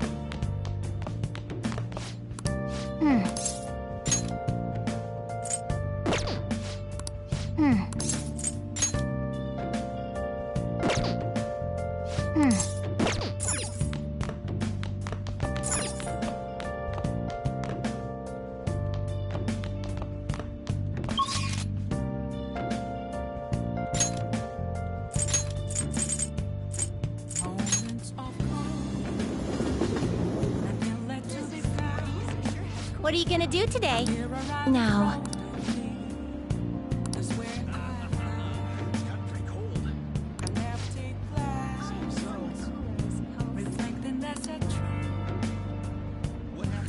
Moments of calm, nothing left to be found. What are you gonna do today? Now, That's where I an empty glass, reflecting that's a tree.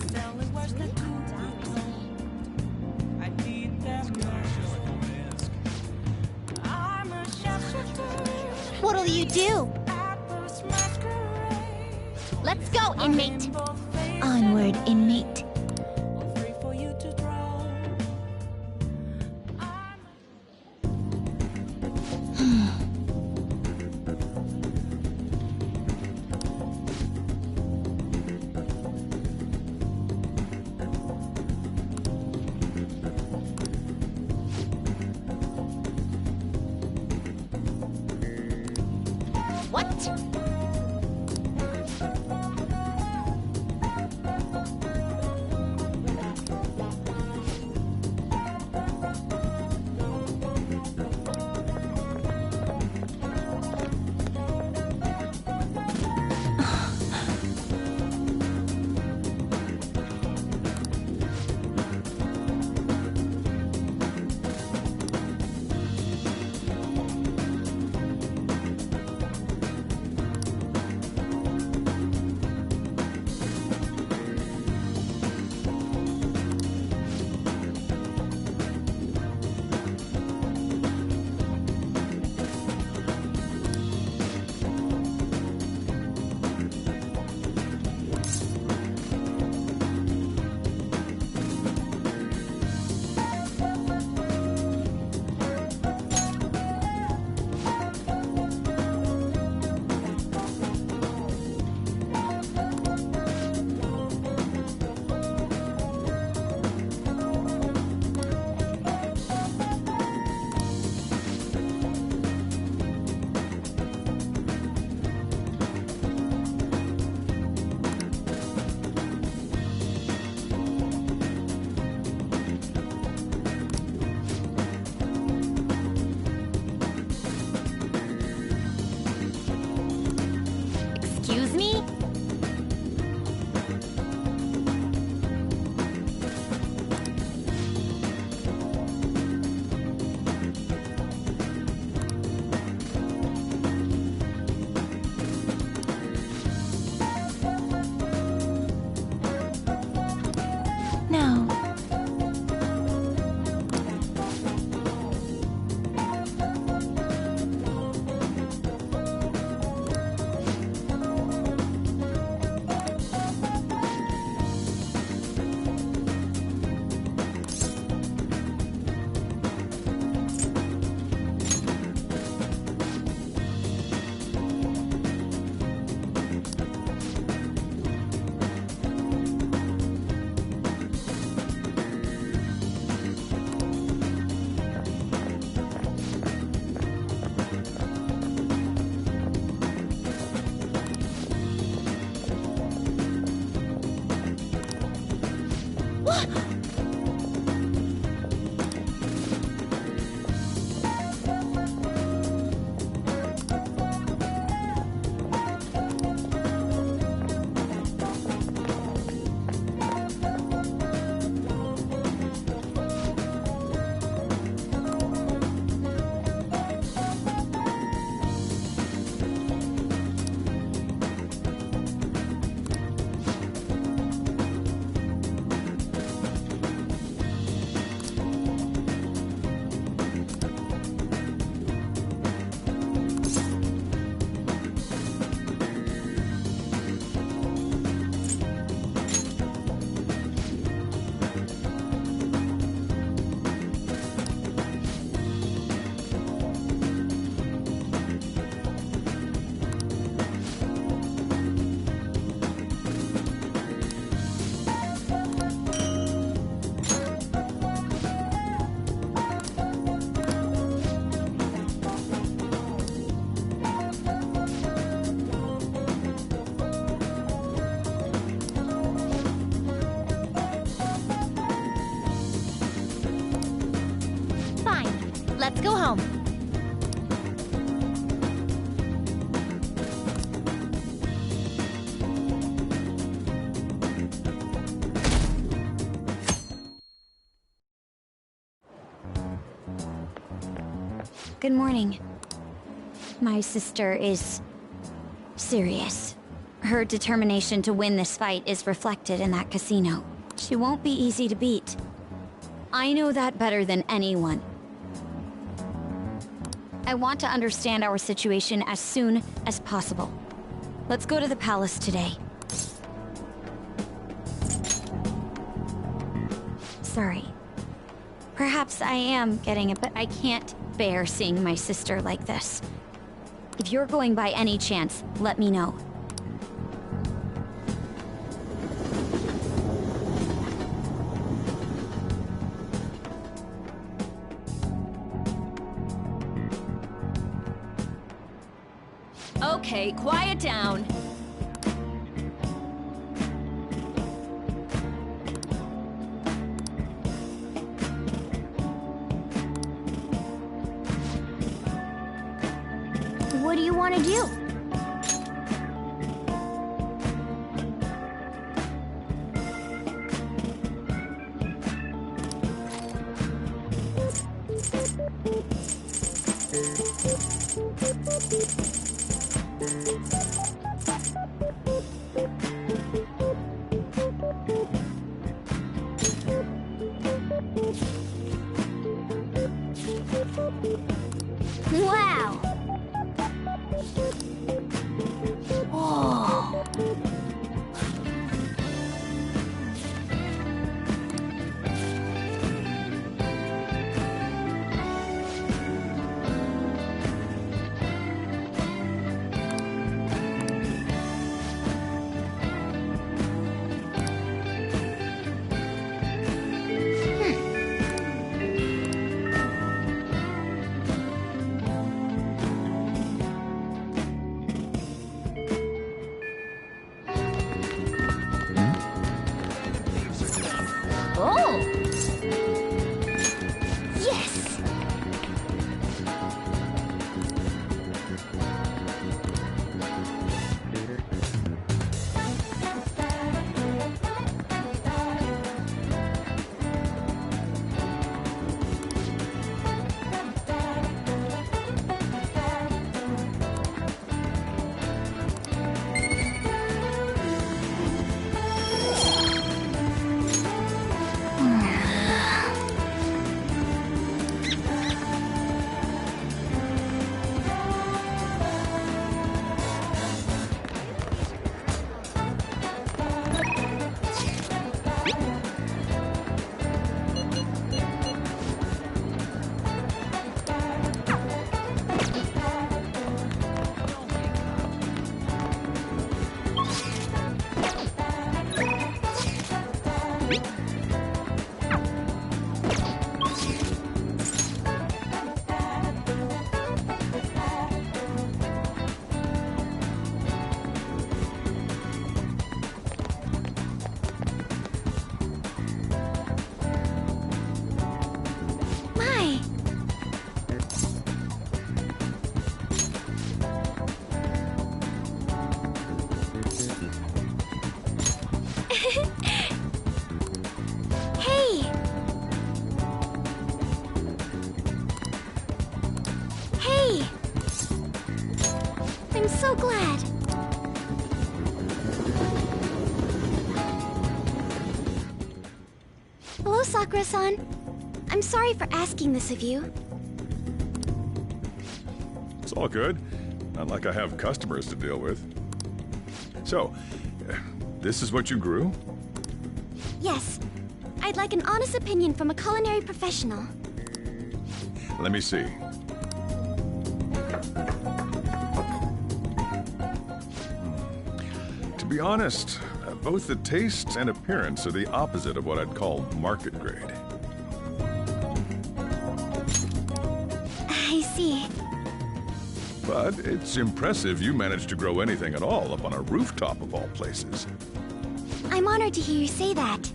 Tell me what's the truth. I need them most. I'm a sharpshooter. What'll you do? Atlas masquerade. Let's go, inmate. onward, inmate. Free for you to draw. that. Excuse me? No. Let's go home. Good morning. My sister is serious. Her determination to win this fight is reflected in that casino. She won't be easy to beat. I know that better than anyone. I want to understand our situation as soon as possible. Let's go to the palace today. Sorry. Perhaps I am getting it, but I can't bear seeing my sister like this. If you're going by any chance, let me know. Okay, quiet down. What do you want to do? Wow! Oh. Oh! Yes! My! Hey! Hey! I'm so glad. Hello, Sakura-san. I'm sorry for asking this of you. It's all good. Not like I have customers to deal with. So, this is what you grew? Yes. I'd like an honest opinion from a culinary professional. Let me see. To be honest, both the taste and appearance are the opposite of what I'd call market grade. I see. But it's impressive you managed to grow anything at all up on a rooftop of all places. I'm honored to hear you say that.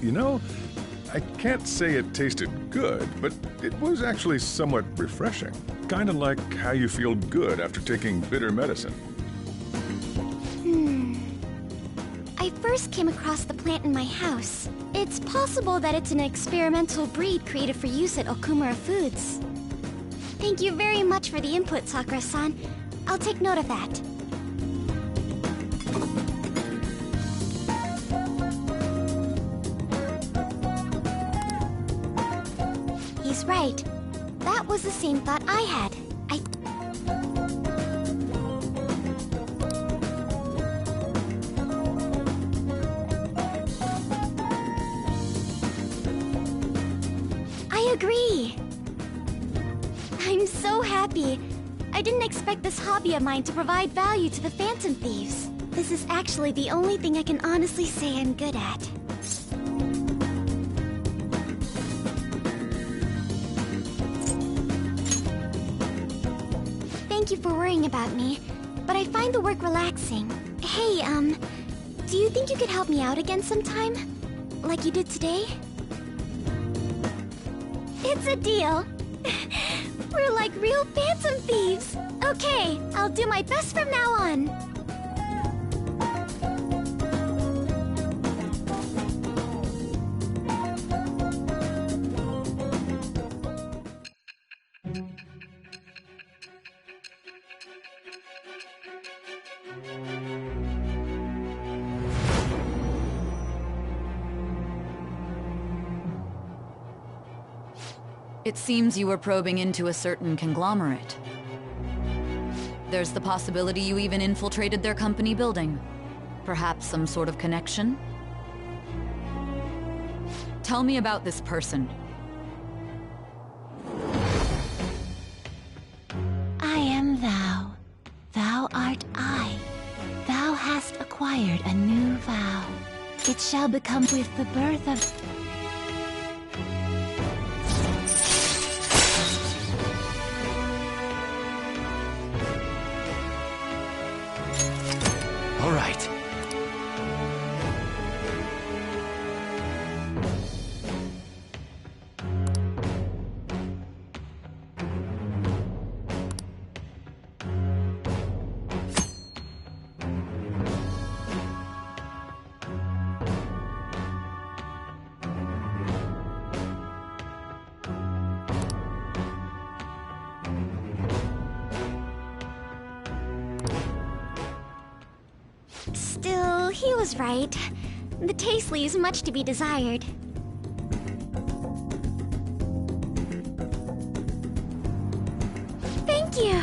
You know, I can't say it tasted good, but it was actually somewhat refreshing. Kind of like how you feel good after taking bitter medicine. I first came across the plant in my house. It's possible that it's an experimental breed created for use at Okumura Foods. Thank you very much for the input, Sakura-san. I'll take note of that. He's right. That was the same thought I had. I agree. I'm so happy. I didn't expect this hobby of mine to provide value to the Phantom Thieves. This is actually the only thing I can honestly say I'm good at. Thank you for worrying about me. but I find the work relaxing. Hey, do you think you could help me out again sometime? Like you did today? It's a deal. We're like real phantom thieves. Okay, I'll do my best from now on. It seems you were probing into a certain conglomerate. There's the possibility you even infiltrated their company building. Perhaps some sort of connection? Tell me about this person. I am thou. Thou art I. Thou hast acquired a new vow. It shall become with the birth of... All right. Still, he was right. The taste leaves much to be desired. Thank you!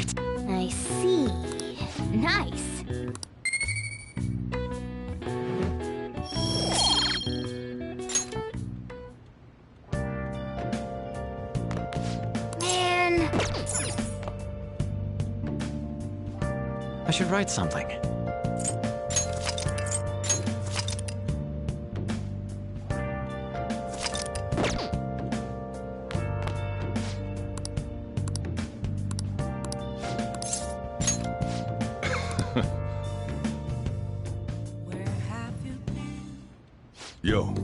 right. I see. Nice. Man. I should write something. Yo.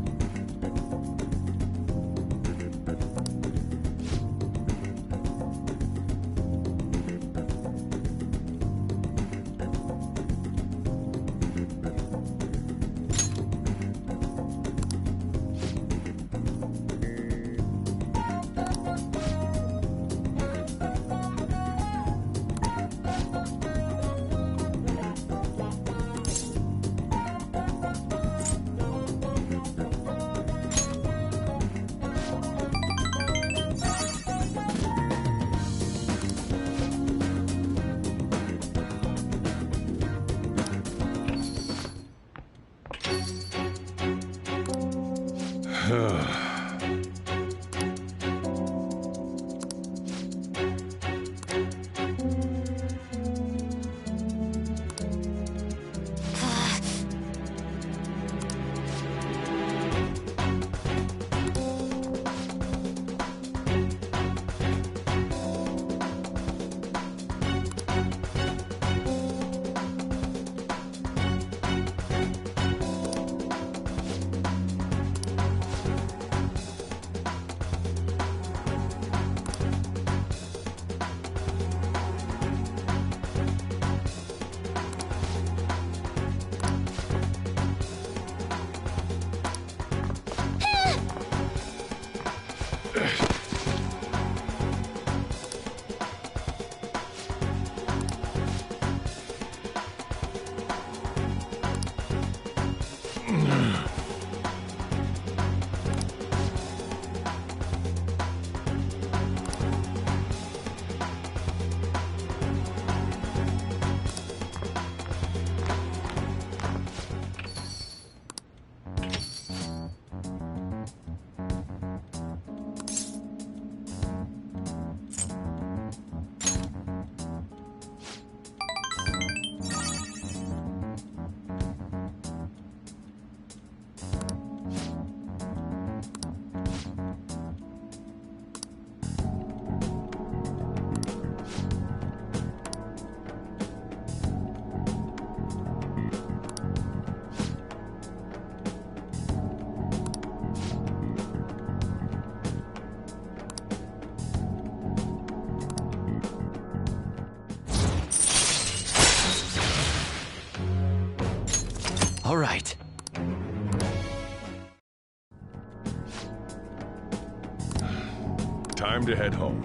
All right. Time to head home.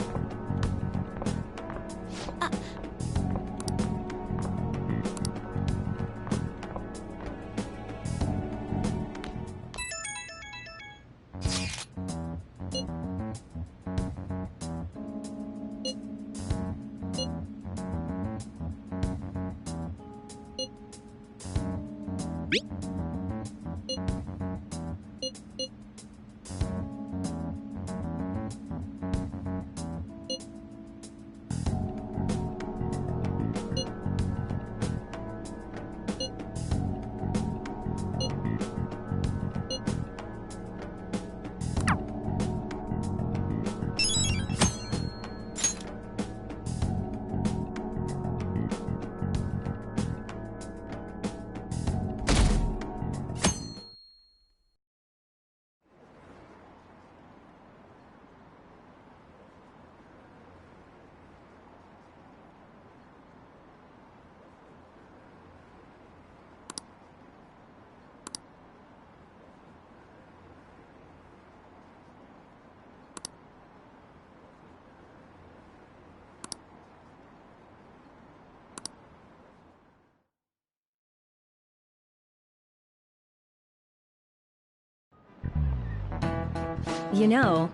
You know,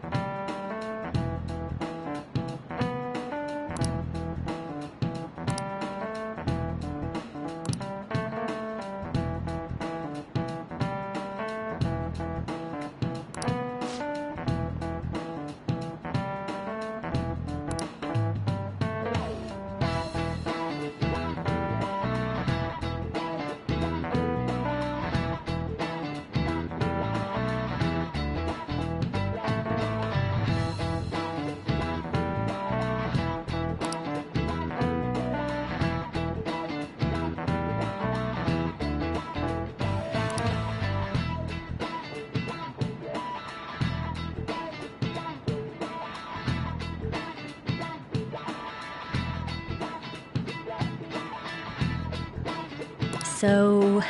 So...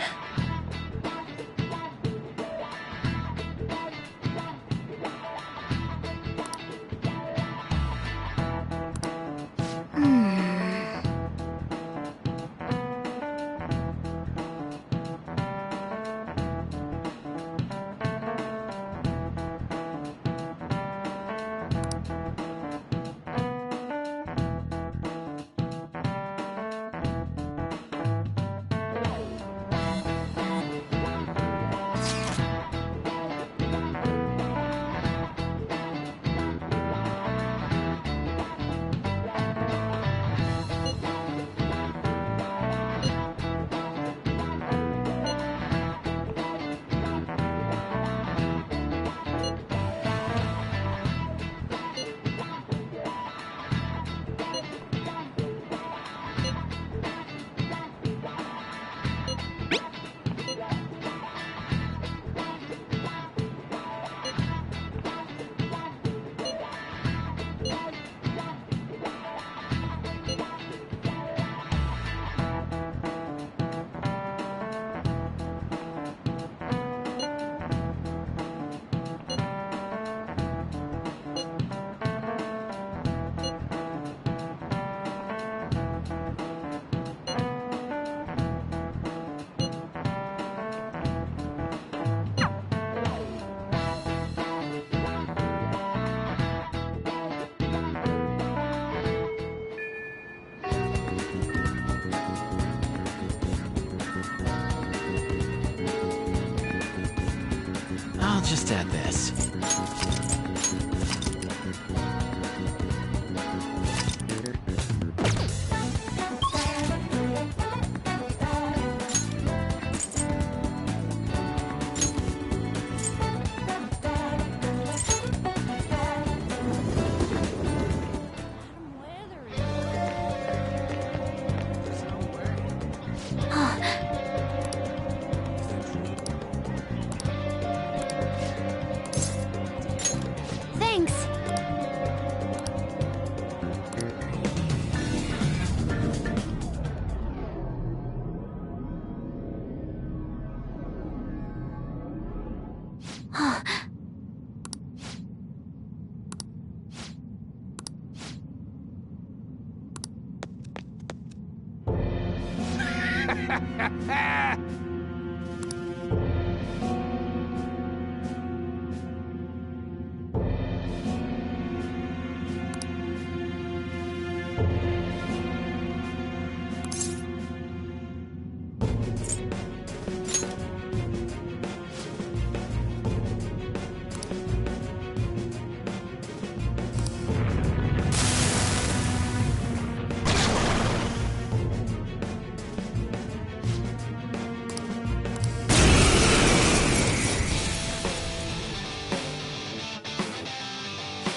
I'll just add this. Thanks.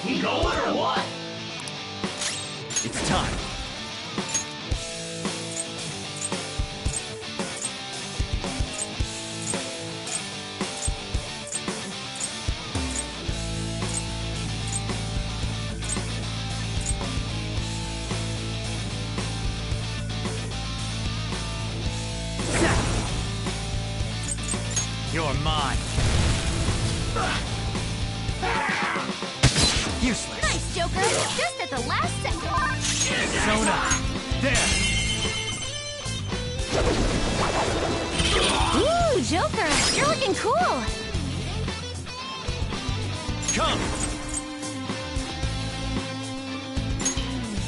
We going or what? It's time. You're mine. Useless. Nice, Joker! Just at the last second! Sona! There! Ooh, Joker! You're looking cool! Come!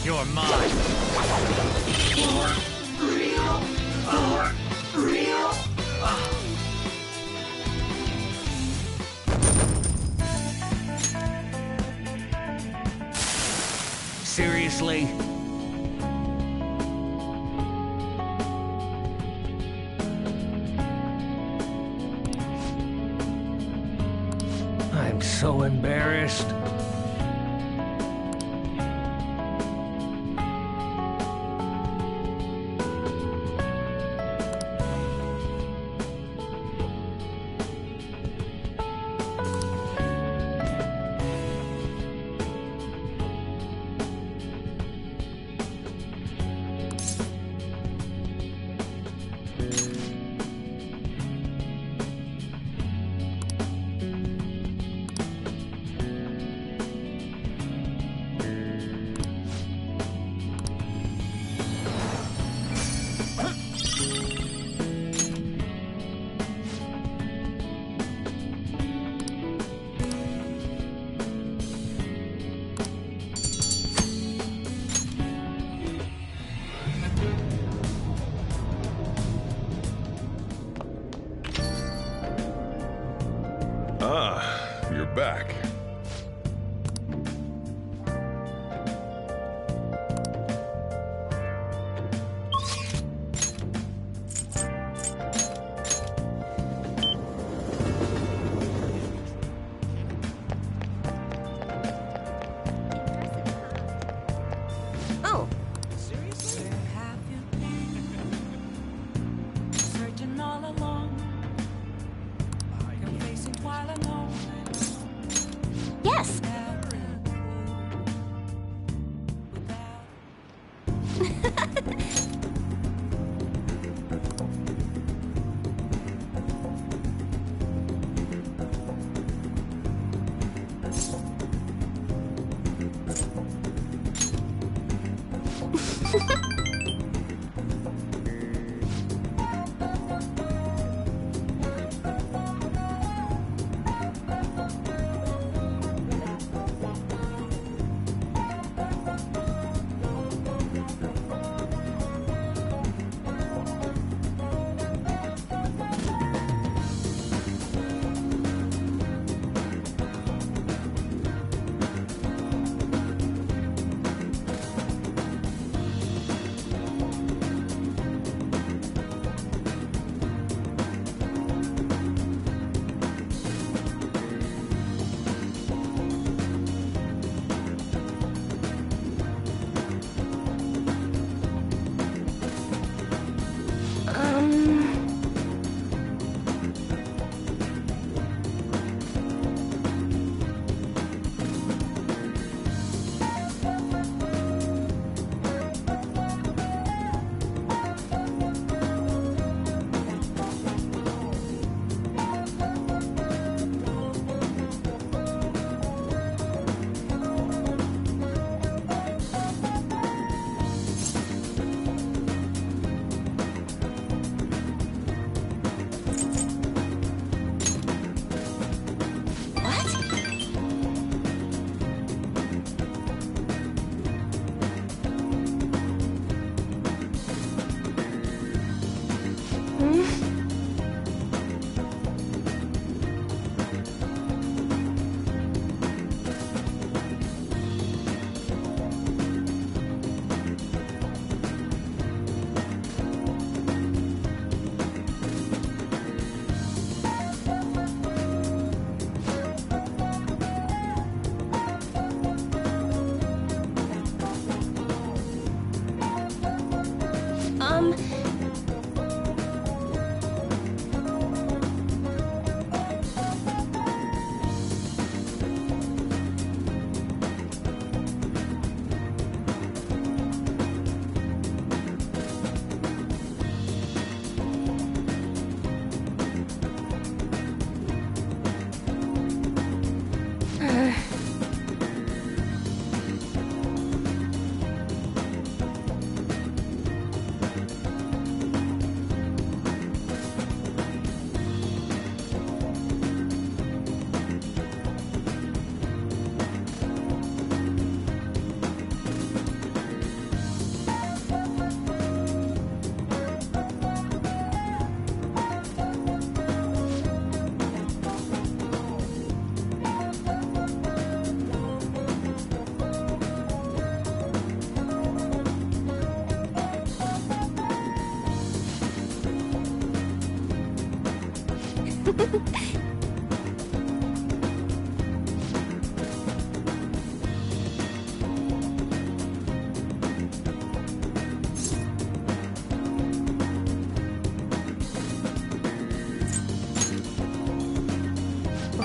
You're mine. Seriously? I'm so embarrassed.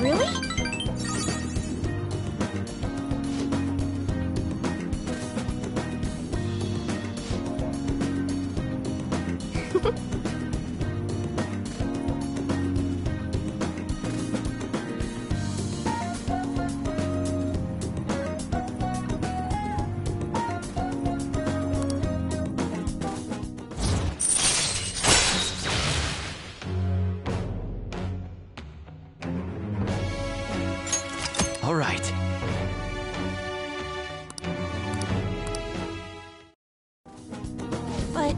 Really? All right. But...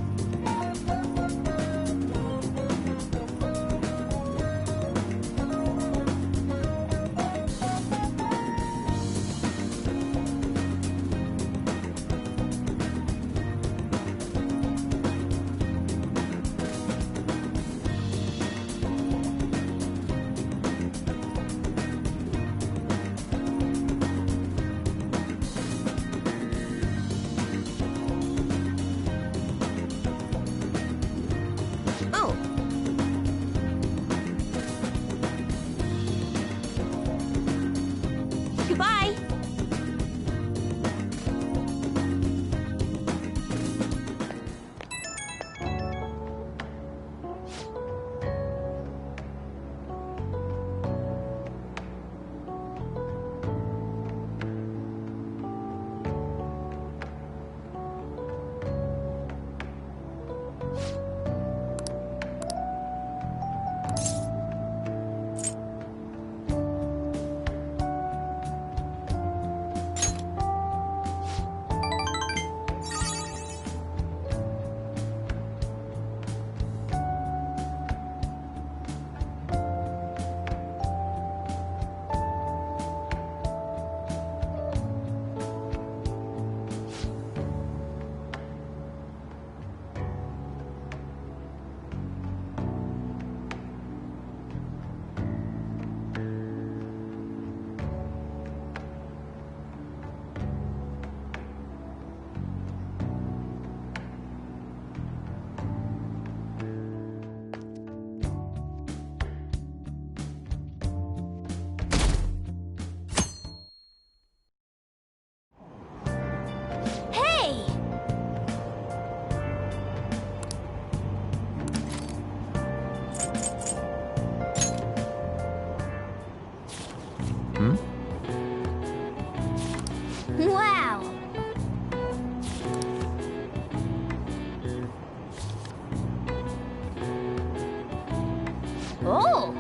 Oh!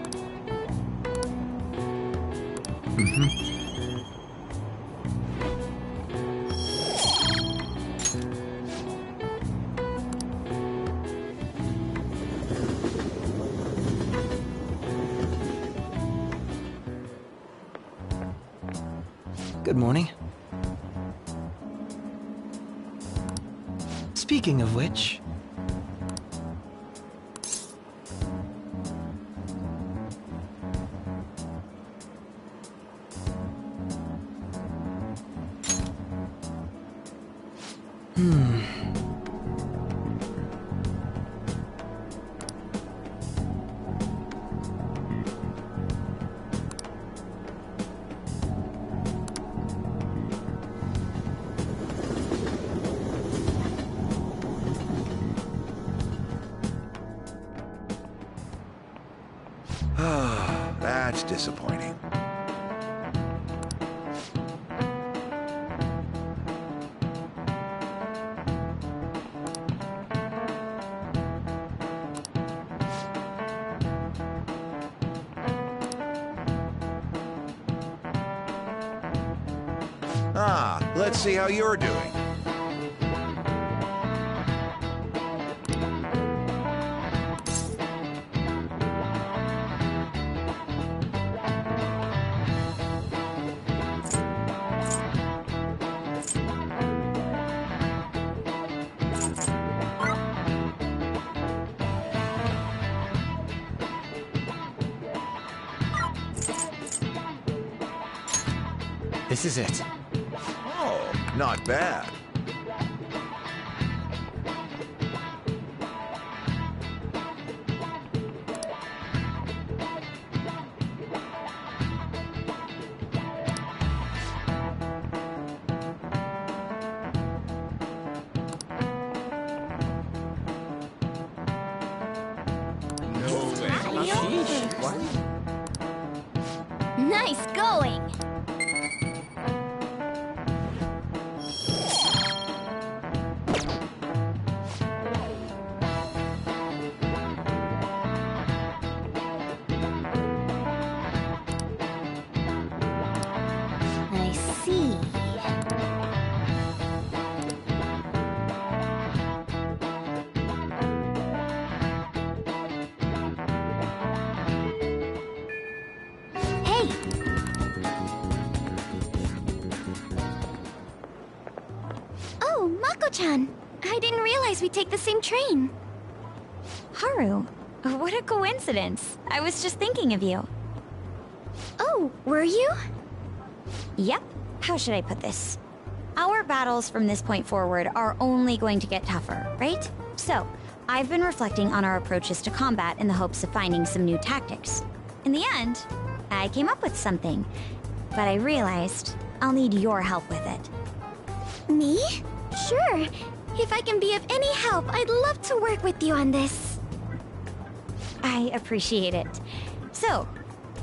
Good morning. Speaking of which... That's disappointing. Let's see how you're doing. This is it. Oh, not bad. Nice going! I see. Hey! Oh, Mako-chan! I didn't realize we'd take the same train. Haru, what a coincidence. I was just thinking of you. Oh, were you? Yep. How should I put this? Our battles from this point forward are only going to get tougher, right? So, I've been reflecting on our approaches to combat in the hopes of finding some new tactics. In the end, I came up with something, but I realized I'll need your help with it. Me? Sure. If I can be of any help, I'd love to work with you on this. I appreciate it. So,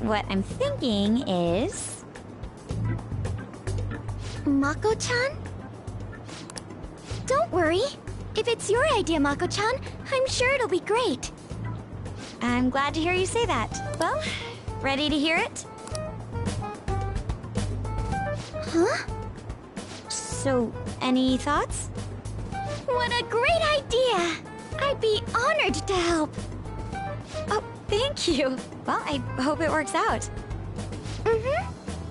what I'm thinking is... Mako-chan? Don't worry. If it's your idea, Mako-chan, I'm sure it'll be great. I'm glad to hear you say that. Well, ready to hear it? Huh? So, any thoughts? What a great idea! I'd be honored to help. Oh, thank you. Well, I hope it works out.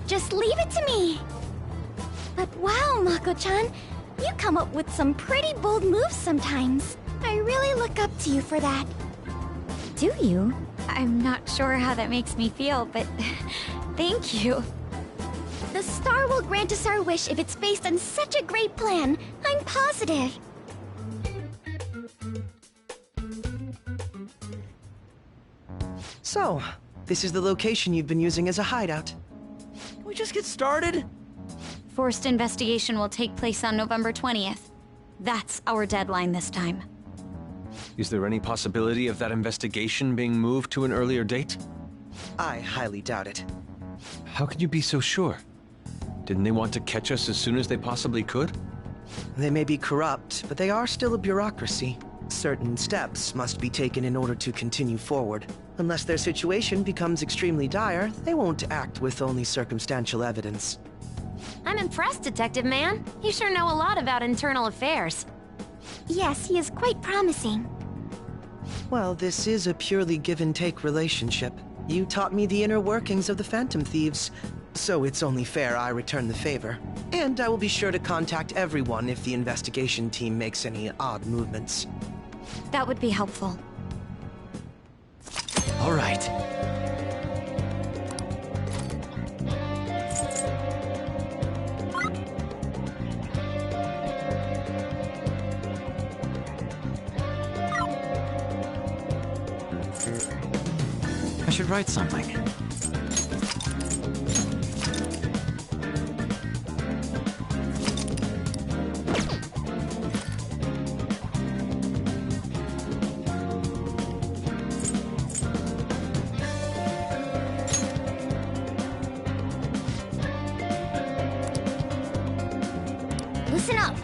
Just leave it to me. But wow, Mako-chan, you come up with some pretty bold moves sometimes. I really look up to you for that. Do you? I'm not sure how that makes me feel, but thank you. The star will grant us our wish if it's based on such a great plan. I'm positive. So, this is the location you've been using as a hideout. Can we just get started? Forced investigation will take place on November 20th. That's our deadline this time. Is there any possibility of that investigation being moved to an earlier date? I highly doubt it. How can you be so sure? Didn't they want to catch us as soon as they possibly could? They may be corrupt, but they are still a bureaucracy. Certain steps must be taken in order to continue forward. Unless their situation becomes extremely dire, they won't act with only circumstantial evidence. I'm impressed, Detective Man. You sure know a lot about internal affairs. Yes, he is quite promising. Well, this is a purely give-and-take relationship. You taught me the inner workings of the Phantom Thieves, so it's only fair I return the favor. And I will be sure to contact everyone if the investigation team makes any odd movements. That would be helpful. All right. I should write something. Listen up.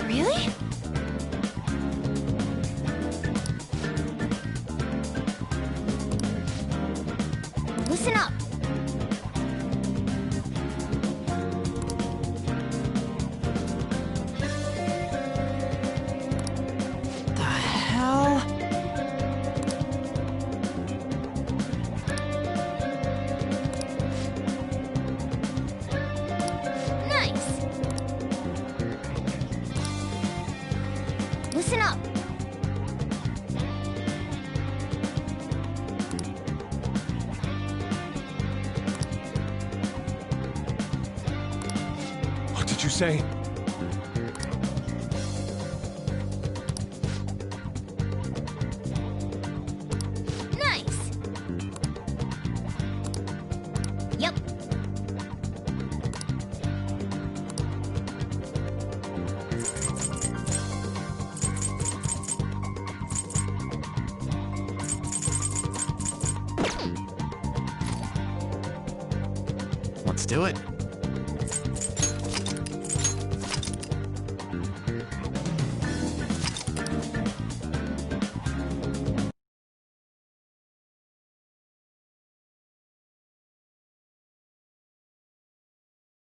Really? Listen up. The hell? Nice. Listen up. What did you say? Nice. Yep. Let's do it.